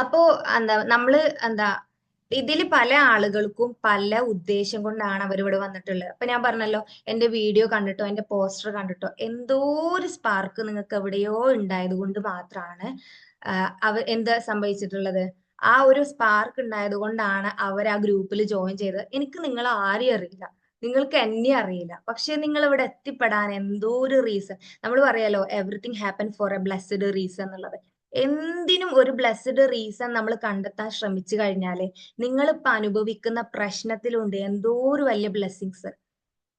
അപ്പോ നമ്മള് എന്താ ഇതില് പല ആളുകൾക്കും പല ഉദ്ദേശം കൊണ്ടാണ് അവരിവിടെ വന്നിട്ടുള്ളത്. അപ്പൊ ഞാൻ പറഞ്ഞല്ലോ, എന്റെ വീഡിയോ കണ്ടിട്ടോ എന്റെ പോസ്റ്റർ കണ്ടിട്ടോ എന്തോ ഒരു സ്പാർക്ക് നിങ്ങൾക്ക് എവിടെയോ ഉണ്ടായത് കൊണ്ട് മാത്രമാണ് എന്താ സംഭവിച്ചിട്ടുള്ളത്. ആ ഒരു സ്പാർക്ക് ഉണ്ടായത് കൊണ്ടാണ് അവർ ആ ഗ്രൂപ്പിൽ ജോയിൻ ചെയ്തത്. എനിക്ക് നിങ്ങളെ ആരെയും അറിയില്ല, നിങ്ങൾക്ക് എന്നെ അറിയില്ല, പക്ഷെ നിങ്ങൾ ഇവിടെ എത്തിപ്പെടാൻ എന്തോ ഒരു റീസൺ. നമ്മൾ പറയാലോ, everything happen four A blessed reason എന്നുള്ളത്. എന്തിനും ഒരു ബ്ലെസ്ഡ് റീസൺ നമ്മൾ കണ്ടെത്താൻ ശ്രമിച്ചു കഴിഞ്ഞാല് നിങ്ങളിപ്പോ അനുഭവിക്കുന്ന പ്രശ്നത്തിലുണ്ട് എന്തോ ഒരു വലിയ ബ്ലെസ്സിങ്സ്.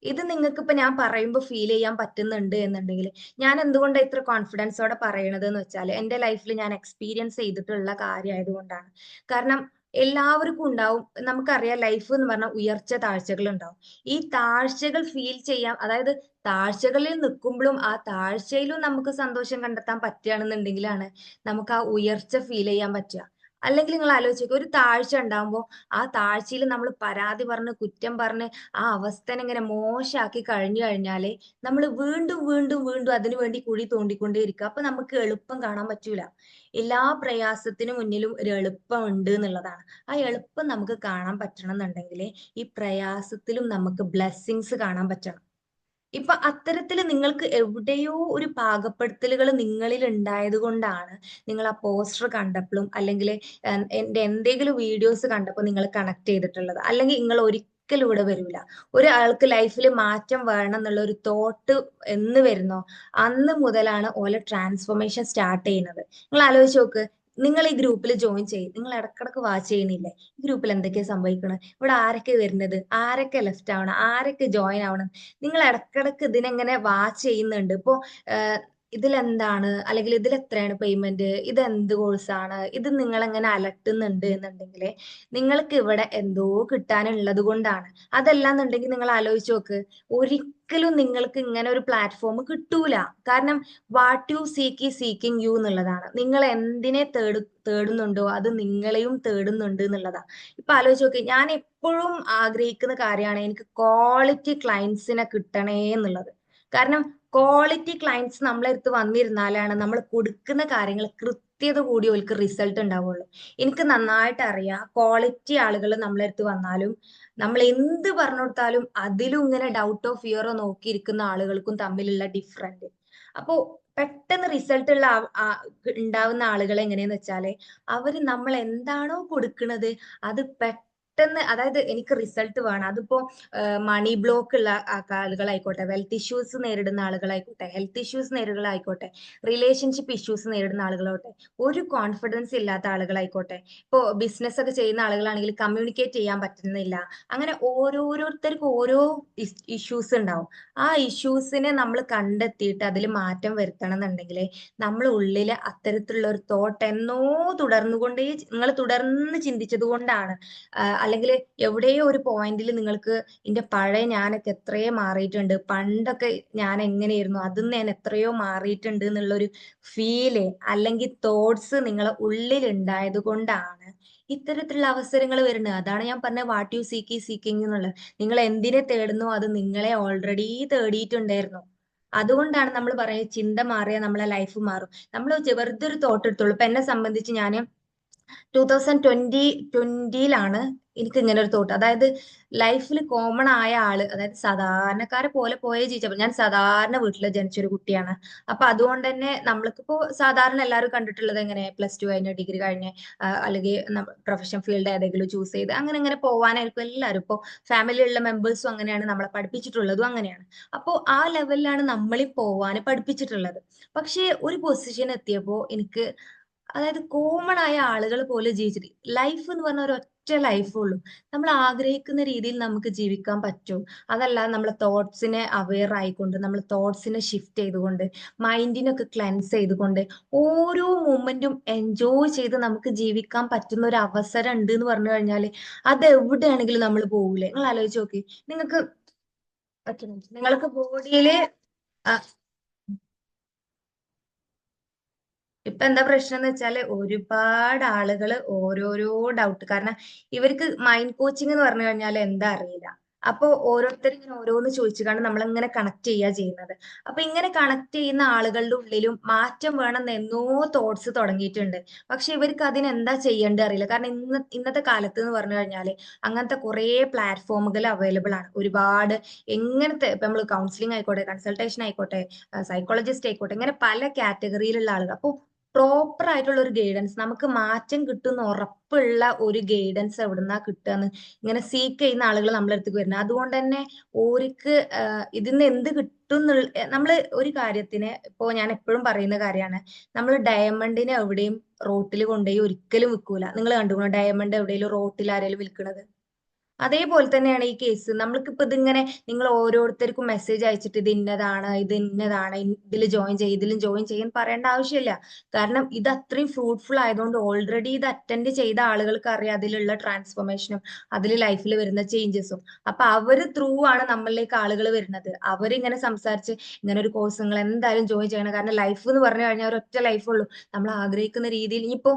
ഇത് നിങ്ങൾക്ക് ഇപ്പൊ ഞാൻ പറയുമ്പോൾ ഫീൽ ചെയ്യാൻ പറ്റുന്നുണ്ട് എന്നുണ്ടെങ്കിൽ, ഞാൻ എന്തുകൊണ്ടാണ് ഇത്ര കോൺഫിഡൻസോടെ പറയണത് എന്ന് വെച്ചാൽ എന്റെ ലൈഫിൽ ഞാൻ എക്സ്പീരിയൻസ് ചെയ്തിട്ടുള്ള കാര്യമായതുകൊണ്ടാണ്. കാരണം എല്ലാവർക്കും ഉണ്ടാവും, നമുക്കറിയാം ലൈഫ് എന്ന് പറഞ്ഞാൽ ഉയർച്ച താഴ്ചകൾ ഉണ്ടാവും. ഈ താഴ്ചകൾ ഫീൽ ചെയ്യാം, അതായത് താഴ്ചകളിൽ നിൽക്കുമ്പോഴും ആ താഴ്ചയിലും നമുക്ക് സന്തോഷം കണ്ടെത്താൻ പറ്റുകയാണെന്നുണ്ടെങ്കിലാണ് നമുക്ക് ആ ഉയർച്ച ഫീൽ ചെയ്യാൻ പറ്റുക. അല്ലെങ്കിൽ നിങ്ങൾ ആലോചിച്ച് നോക്കുക, ഒരു താഴ്ച ഉണ്ടാകുമ്പോൾ ആ താഴ്ചയിൽ നമ്മൾ പരാതി പറഞ്ഞ് കുറ്റം പറഞ്ഞ് ആ അവസ്ഥനെ ഇങ്ങനെ മോശമാക്കി കഴിഞ്ഞു കഴിഞ്ഞാല് നമ്മൾ വീണ്ടും വീണ്ടും വീണ്ടും അതിനു വേണ്ടി കുഴി തോണ്ടിക്കൊണ്ടേയിരിക്കുക. അപ്പൊ നമുക്ക് എളുപ്പം കാണാൻ പറ്റൂല. എല്ലാ പ്രയാസത്തിനു മുന്നിലും ഒരു എളുപ്പം ഉണ്ട് എന്നുള്ളതാണ്. ആ എളുപ്പം നമുക്ക് കാണാൻ പറ്റണം എന്നുണ്ടെങ്കിൽ ഈ പ്രയാസത്തിലും നമുക്ക് ബ്ലെസ്സിങ്സ് കാണാൻ പറ്റണം. ഇപ്പൊ അത്തരത്തിൽ നിങ്ങൾക്ക് എവിടെയോ ഒരു പാകപ്പെടുത്തലുകൾ നിങ്ങളിൽ ഉണ്ടായത് കൊണ്ടാണ് നിങ്ങൾ ആ പോസ്റ്റർ കണ്ടപ്പോഴും അല്ലെങ്കിൽ എന്റെ എന്തെങ്കിലും വീഡിയോസ് കണ്ടപ്പോൾ നിങ്ങൾ കണക്ട് ചെയ്തിട്ടുള്ളത്. അല്ലെങ്കിൽ നിങ്ങൾ ഒരിക്കലും ഇവിടെ വരില്ല. ഒരാൾക്ക് ലൈഫിൽ മാറ്റം വേണം എന്നുള്ള ഒരു തോട്ട് എന്ന് വരുന്നോ അന്ന് മുതലാണ് ഓലെ ട്രാൻസ്ഫോർമേഷൻ സ്റ്റാർട്ട് ചെയ്യുന്നത്. നിങ്ങൾ ആലോചിച്ച് നോക്ക്, നിങ്ങൾ ഈ ഗ്രൂപ്പിൽ ജോയിൻ ചെയ്യും, നിങ്ങൾ ഇടക്കിടക്ക് വാച്ച് ചെയ്യുന്നില്ലേ ഈ ഗ്രൂപ്പിൽ എന്തൊക്കെയാ സംഭവിക്കുന്നത്, ഇവിടെ ആരൊക്കെ വരുന്നത്, ആരൊക്കെ ലെഫ്റ്റ് ആവണം, ആരൊക്കെ ജോയിൻ ആവണം. നിങ്ങൾ ഇടക്കിടക്ക് ഇതിനെങ്ങനെ വാച്ച് ചെയ്യുന്നുണ്ട്. ഇപ്പോ ഇതിലെന്താണ്, അല്ലെങ്കിൽ ഇതിൽ എത്രയാണ് പേയ്മെന്റ്, ഇത് എന്ത് കോഴ്സാണ്, ഇത് നിങ്ങളെങ്ങനെ അലട്ടുന്നുണ്ട് എന്നുണ്ടെങ്കിൽ നിങ്ങൾക്ക് ഇവിടെ എന്തോ കിട്ടാനുള്ളത് കൊണ്ടാണ്. അതല്ലാന്നുണ്ടെങ്കിൽ നിങ്ങൾ ആലോചിച്ച് നോക്ക്, ഒരിക്കലും നിങ്ങൾക്ക് ഇങ്ങനെ ഒരു പ്ലാറ്റ്ഫോം കിട്ടൂല. കാരണം വാട്ട് യു സീക്ക് ഈ സീക്കിംഗ് യു എന്നുള്ളതാണ്. നിങ്ങൾ എന്തിനെ തേടുന്നുണ്ടോ അത് നിങ്ങളെയും തേടുന്നുണ്ട് എന്നുള്ളതാ. ഇപ്പൊ ആലോചിച്ച് നോക്ക്, ഞാൻ എപ്പോഴും ആഗ്രഹിക്കുന്ന കാര്യമാണ് എനിക്ക് ക്വാളിറ്റി ക്ലയൻസിനെ കിട്ടണേ എന്നുള്ളത്. കാരണം ക്വാളിറ്റി ക്ലയൻസ് നമ്മളെ അടുത്ത് വന്നിരുന്നാലാണ് നമ്മൾ കൊടുക്കുന്ന കാര്യങ്ങൾ കൃത്യത കൂടി അവർക്ക് റിസൾട്ട് ഉണ്ടാവുള്ളൂ. എനിക്ക് നന്നായിട്ട് അറിയാം, ക്വാളിറ്റി ആളുകൾ നമ്മളെ അടുത്ത് വന്നാലും നമ്മൾ എന്ത് പറഞ്ഞു കൊടുത്താലും അതിലും ഇങ്ങനെ ഡൗട്ടോ ഫിയറോ നോക്കിയിരിക്കുന്ന ആളുകൾക്കും തമ്മിലുള്ള ഡിഫറൻറ്റ്. അപ്പോ പെട്ടെന്ന് റിസൾട്ട് ഉള്ള ഉണ്ടാവുന്ന ആളുകൾ എങ്ങനെയാന്ന് വെച്ചാല് അവര് നമ്മൾ എന്താണോ കൊടുക്കുന്നത് അത് പെട്ടെന്ന്, അതായത് എനിക്ക് റിസൾട്ട് വേണം. അതിപ്പോ മണി ബ്ലോക്ക് ഉള്ള ആളുകളായിക്കോട്ടെ, വെൽത്ത് ഇഷ്യൂസ് നേരിടുന്ന ആളുകളായിക്കോട്ടെ, ഹെൽത്ത് ഇഷ്യൂസ് നേരിടുകളായിക്കോട്ടെ, റിലേഷൻഷിപ്പ് ഇഷ്യൂസ് നേരിടുന്ന ആളുകളായിക്കോട്ടെ, ഒരു കോൺഫിഡൻസ് ഇല്ലാത്ത ആളുകളായിക്കോട്ടെ, ഇപ്പോ ബിസിനസ് ഒക്കെ ചെയ്യുന്ന ആളുകളാണെങ്കിൽ കമ്മ്യൂണിക്കേറ്റ് ചെയ്യാൻ പറ്റുന്നില്ല. അങ്ങനെ ഓരോരുത്തർക്കും ഓരോ ഇഷ്യൂസ് ഉണ്ടാവും. ആ ഇഷ്യൂസിനെ നമ്മൾ കണ്ടെത്തിയിട്ട് അതിൽ മാറ്റം വരുത്തണം എന്നുണ്ടെങ്കിൽ നമ്മൾ ഉള്ളില് അത്തരത്തിലുള്ള ഒരു തോട്ട് എന്നോ തുടർന്നുകൊണ്ടേ നിങ്ങൾ തുടർന്ന് ചിന്തിച്ചത് കൊണ്ടാണ്. അല്ലെങ്കിൽ എവിടെയോ ഒരു പോയിന്റിൽ നിങ്ങൾക്ക് ഇതിന്റെ പഴയ ഞാനൊക്കെ എത്രയോ മാറിയിട്ടുണ്ട്, പണ്ടൊക്കെ ഞാൻ എങ്ങനെയായിരുന്നു അതിൽ നിന്ന് ഞാൻ എത്രയോ മാറിയിട്ടുണ്ട് എന്നുള്ളൊരു ഫീല് അല്ലെങ്കിൽ തോട്ട്സ് നിങ്ങളെ ഉള്ളിൽ ഉണ്ടായത് കൊണ്ടാണ് ഇത്തരത്തിലുള്ള അവസരങ്ങൾ വരുന്നത്. അതാണ് ഞാൻ പറഞ്ഞ വാട്ട് യു സീക്ക് ഈ സീക്കിംഗ് എന്നുള്ളത്. നിങ്ങൾ എന്തിനെ തേടുന്നു അത് നിങ്ങളെ ഓൾറെഡി തേടിയിട്ടുണ്ടായിരുന്നു. അതുകൊണ്ടാണ് നമ്മൾ പറയുന്നത് ചിന്ത മാറിയാൽ നമ്മളെ ലൈഫ് മാറും. നമ്മൾ വെറുതെ ഒരു തോട്ട് എടുത്തോളൂ. ഇപ്പൊ എന്നെ സംബന്ധിച്ച് ഞാൻ 2020 എനിക്ക് ഇങ്ങനെ ഒരു തോട്ട്, അതായത് ലൈഫിൽ കോമൺ ആയ ആള്, അതായത് സാധാരണക്കാരെ പോലെ പോയേ ജീവിച്ചപ്പോൾ ഞാൻ സാധാരണ വീട്ടിൽ ജനിച്ചൊരു കുട്ടിയാണ്. അപ്പൊ അതുകൊണ്ട് തന്നെ നമ്മൾക്കിപ്പോ സാധാരണ എല്ലാവരും കണ്ടിട്ടുള്ളത് എങ്ങനെ, പ്ലസ് ടു കഴിഞ്ഞ് ഡിഗ്രി കഴിഞ്ഞ് അല്ലെങ്കിൽ പ്രൊഫഷൻ ഫീൽഡ് ഏതെങ്കിലും ചൂസ് ചെയ്ത് അങ്ങനെ അങ്ങനെ പോവാനായിരിക്കും എല്ലാവരും. ഇപ്പോൾ ഫാമിലിയിലുള്ള മെമ്പേഴ്സും അങ്ങനെയാണ്, നമ്മളെ പഠിപ്പിച്ചിട്ടുള്ളതും അങ്ങനെയാണ്. അപ്പോൾ ആ ലെവലിലാണ് നമ്മളീ പോവാൻ പഠിപ്പിച്ചിട്ടുള്ളത്. പക്ഷേ ഒരു പൊസിഷൻ എത്തിയപ്പോൾ എനിക്ക്, അതായത് കോമൺ ആയ ആളുകൾ പോലെ ജീവിച്ചിട്ട് ലൈഫ് എന്ന് പറഞ്ഞ ഒരൊറ്റ ലൈഫേ ഉള്ളൂ. നമ്മൾ ആഗ്രഹിക്കുന്ന രീതിയിൽ നമുക്ക് ജീവിക്കാൻ പറ്റും. അതല്ലാതെ നമ്മളെ തോട്ട്സിനെ അവെയർ ആയിക്കൊണ്ട്, നമ്മൾ തോട്ട്സിനെ ഷിഫ്റ്റ് ചെയ്തുകൊണ്ട്, മൈൻഡിനൊക്കെ ക്ലെൻസ് ചെയ്തുകൊണ്ട് ഓരോ മൊമെന്റും എൻജോയ് ചെയ്ത് നമുക്ക് ജീവിക്കാൻ പറ്റുന്ന ഒരു അവസരം ഉണ്ട് എന്ന് പറഞ്ഞു കഴിഞ്ഞാല് അത് എവിടെയാണെങ്കിലും നമ്മൾ പോകൂലേ. നിങ്ങൾ ആലോചിച്ച് നോക്കി, നിങ്ങൾക്ക് ഒറ്റ മിനിറ്റ്, നിങ്ങൾക്ക് ബോഡിയില് ഇപ്പൊ എന്താ പ്രശ്നം എന്ന് വെച്ചാല് ഒരുപാട് ആളുകൾ ഓരോരോ ഡൗട്ട്, കാരണം ഇവർക്ക് മൈൻഡ് കോച്ചിങ് എന്ന് പറഞ്ഞു കഴിഞ്ഞാൽ എന്താ അറിയില്ല. അപ്പൊ ഓരോരുത്തർ ഇങ്ങനെ ഓരോന്ന് ചോദിച്ചുകൊണ്ട് നമ്മളിങ്ങനെ കണക്ട് ചെയ്യുക ചെയ്യുന്നത്. അപ്പൊ ഇങ്ങനെ കണക്ട് ചെയ്യുന്ന ആളുകളുടെ ഉള്ളിലും മാറ്റം വേണമെന്ന് എന്നോ തോട്ട്സ് തുടങ്ങിയിട്ടുണ്ട്. പക്ഷെ ഇവർക്ക് അതിന് എന്താ ചെയ്യേണ്ടത് അറിയില്ല. കാരണം ഇന്നത്തെ കാലത്ത് എന്ന് പറഞ്ഞു കഴിഞ്ഞാല് അങ്ങനത്തെ കുറേ പ്ലാറ്റ്ഫോമുകൾ അവൈലബിൾ ആണ്. ഒരുപാട് എങ്ങനത്തെ ഇപ്പൊ നമ്മൾ കൗൺസിലിംഗ് ആയിക്കോട്ടെ, കൺസൾട്ടേഷൻ ആയിക്കോട്ടെ, സൈക്കോളജിസ്റ്റ് ആയിക്കോട്ടെ, ഇങ്ങനെ പല കാറ്റഗറിയിലുള്ള ആളുകൾ. അപ്പോൾ പ്രോപ്പർ ആയിട്ടുള്ള ഒരു ഗൈഡൻസ്, നമുക്ക് മാറ്റം കിട്ടുന്ന ഉറപ്പുള്ള ഒരു ഗൈഡൻസ് എവിടുന്നാ കിട്ടുക ഇങ്ങനെ സീക്ക് ചെയ്യുന്ന ആളുകൾ നമ്മളെ അടുത്തേക്ക് വരുന്നത്. അതുകൊണ്ട് തന്നെ ഓർക്ക് ഇതിന്ന് എന്ത് കിട്ടും നമ്മള് ഒരു കാര്യത്തിന്, ഇപ്പോ ഞാൻ എപ്പോഴും പറയുന്ന കാര്യമാണ്, നമ്മൾ ഡയമണ്ടിനെ എവിടെയും റോട്ടിൽ കൊണ്ടുപോയി ഒരിക്കലും വിൽക്കൂല. നിങ്ങൾ കണ്ടുപോകണം ഡയമണ്ട് എവിടെയെങ്കിലും റോട്ടിൽ ആരെങ്കിലും വിൽക്കുന്നത്? അതേപോലെ തന്നെയാണ് ഈ കേസ്. നമ്മൾക്കിപ്പോ ഇതിങ്ങനെ നിങ്ങൾ ഓരോരുത്തർക്കും മെസ്സേജ് അയച്ചിട്ട് ഇത് ഇന്നതാണ്, ഇത് ഇന്നതാണ്, ഇതിൽ ജോയിൻ ചെയ്യും, ഇതിലും ജോയിൻ ചെയ്യാൻ പറയേണ്ട ആവശ്യമില്ല. കാരണം ഇത് അത്രയും ഫ്രൂട്ട്ഫുൾ ആയതുകൊണ്ട് ഓൾറെഡി ഇത് അറ്റൻഡ് ചെയ്ത ആളുകൾക്ക് അറിയാം അതിലുള്ള ട്രാൻസ്ഫോർമേഷനും അതിൽ ലൈഫിൽ വരുന്ന ചേഞ്ചസും. അപ്പൊ അവര് ത്രൂ ആണ് നമ്മളിലേക്ക് ആളുകൾ വരുന്നത്. അവരിങ്ങനെ സംസാരിച്ച് ഇങ്ങനെ ഒരു കോഴ്സ് നിങ്ങൾ എന്തായാലും ജോയിൻ ചെയ്യണം, കാരണം ലൈഫ് എന്ന് പറഞ്ഞു കഴിഞ്ഞാൽ ഒരൊറ്റ ലൈഫ് ഉള്ളൂ. നമ്മൾ ആഗ്രഹിക്കുന്ന രീതിയിൽ ഇനിയിപ്പോ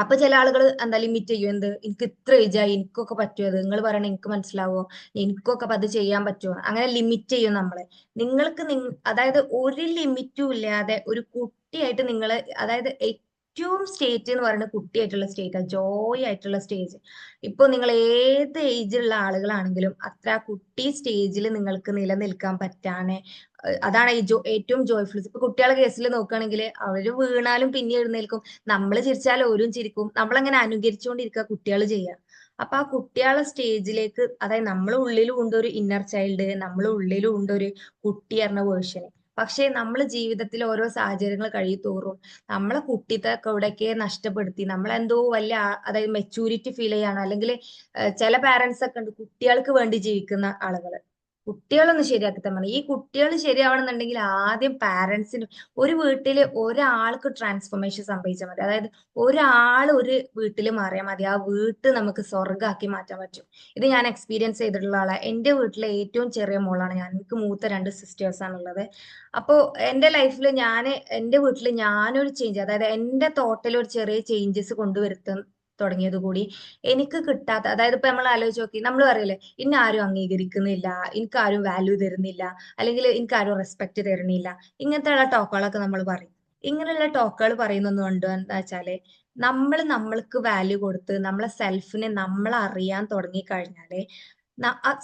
അപ്പൊ ചില ആളുകൾ എന്താ ലിമിറ്റ് ചെയ്യും, എന്ത് എനിക്ക് ഇത്ര ഏജായി എനിക്കൊക്കെ പറ്റുമോ, അത് നിങ്ങൾ പറയണ എനിക്ക് മനസ്സിലാവോ, എനിക്കൊക്കെ അപ്പൊ അത് ചെയ്യാൻ പറ്റുമോ, അങ്ങനെ ലിമിറ്റ് ചെയ്യും നമ്മളെ. നിങ്ങൾക്ക് അതായത് ഒരു ലിമിറ്റും ഇല്ലാതെ ഒരു കുട്ടിയായിട്ട് നിങ്ങൾ, അതായത് ഏറ്റവും സ്റ്റേറ്റ് എന്ന് പറയുന്നത് കുട്ടിയായിട്ടുള്ള സ്റ്റേറ്റ്, ജോയ് ആയിട്ടുള്ള സ്റ്റേജ്. ഇപ്പൊ നിങ്ങൾ ഏത് ഏജിലുള്ള ആളുകളാണെങ്കിലും അത്ര ആ കുട്ടി സ്റ്റേജിൽ നിങ്ങൾക്ക് നിലനിൽക്കാൻ പറ്റാനെ അതാണ് ഏറ്റവും ജോയ്ഫുൾ. ഇപ്പൊ കുട്ടികളെ കേസിൽ നോക്കുകയാണെങ്കിൽ അവര് വീണാലും പിന്നെ എഴുന്നേൽക്കും, നമ്മൾ ചിരിച്ചാൽ ഓരും ചിരിക്കും, നമ്മളങ്ങനെ അനുകരിച്ചുകൊണ്ടിരിക്കുക കുട്ടികൾ ചെയ്യുക. അപ്പൊ ആ കുട്ടികളെ സ്റ്റേജിലേക്ക്, അതായത് നമ്മളെ ഉള്ളിലും ഉണ്ട് ഒരു ഇന്നർ ചൈൽഡ്, നമ്മളെ ഉള്ളിലും ഉണ്ട് ഒരു കുട്ടി പറഞ്ഞ വേർഷന്. പക്ഷെ നമ്മൾ ജീവിതത്തിൽ ഓരോ സാഹചര്യങ്ങൾ കഴിയത്തോറും നമ്മളെ കുട്ടിത്തൊക്കെ ഇവിടേക്ക് നഷ്ടപ്പെടുത്തി നമ്മളെന്തോ വലിയ അതായത് മെച്ചൂരിറ്റി ഫീൽ ചെയ്യാണ്. അല്ലെങ്കിൽ ചില പാരന്റ്സ് ഒക്കെ ഉണ്ട് കുട്ടികൾക്ക് വേണ്ടി ജീവിക്കുന്ന ആളുകൾ. കുട്ടികളൊന്ന് ശരിയാക്കി തന്നെ. ഈ കുട്ടികൾ ശരിയാവണമെന്നുണ്ടെങ്കിൽ ആദ്യം പാരന്റ്സിന്, ഒരു വീട്ടില് ഒരാൾക്ക് ട്രാൻസ്ഫോർമേഷൻ സംഭവിച്ചാൽ മതി. അതായത് ഒരാൾ ഒരു വീട്ടിൽ മാറിയാൽ മതി, ആ വീട്ട് നമുക്ക് സ്വർഗ്ഗാക്കി മാറ്റാൻ പറ്റും. ഇത് ഞാൻ എക്സ്പീരിയൻസ് ചെയ്തിട്ടുള്ള ആളാണ്. എന്റെ വീട്ടിലെ ഏറ്റവും ചെറിയ മോളാണ് ഞാൻ. എനിക്ക് മൂത്ത 2 സിസ്റ്റേഴ്സ് ആണുള്ളത്. അപ്പോ എന്റെ ലൈഫിൽ എന്റെ വീട്ടിൽ ഞാനൊരു ചേഞ്ച്, അതായത് എന്റെ തോട്ടിൽ ഒരു ചെറിയ ചേഞ്ചസ് കൊണ്ടുവരുത്താൻ തുടങ്ങിയത് കൂടി എനിക്ക് കിട്ടാത്ത, അതായത് ഇപ്പൊ നമ്മൾ ആലോചിച്ച് നോക്കി, നമ്മൾ പറയില്ലേ ഇന്ന ആരും അംഗീകരിക്കുന്നില്ല, എനിക്കാരും വാല്യൂ തരുന്നില്ല, അല്ലെങ്കിൽ എനിക്കാരും റെസ്പെക്ട് തരുന്നില്ല, ഇങ്ങനത്തെ ഉള്ള ടോക്കുകളൊക്കെ നമ്മൾ പറയും. ഇങ്ങനെയുള്ള ടോക്കുകൾ പറയുന്നൊന്നും ഉണ്ട് എന്താ വെച്ചാല്, നമ്മൾ നമ്മൾക്ക് വാല്യൂ കൊടുത്ത് നമ്മളെ സെൽഫിനെ നമ്മൾ അറിയാൻ തുടങ്ങി കഴിഞ്ഞാല്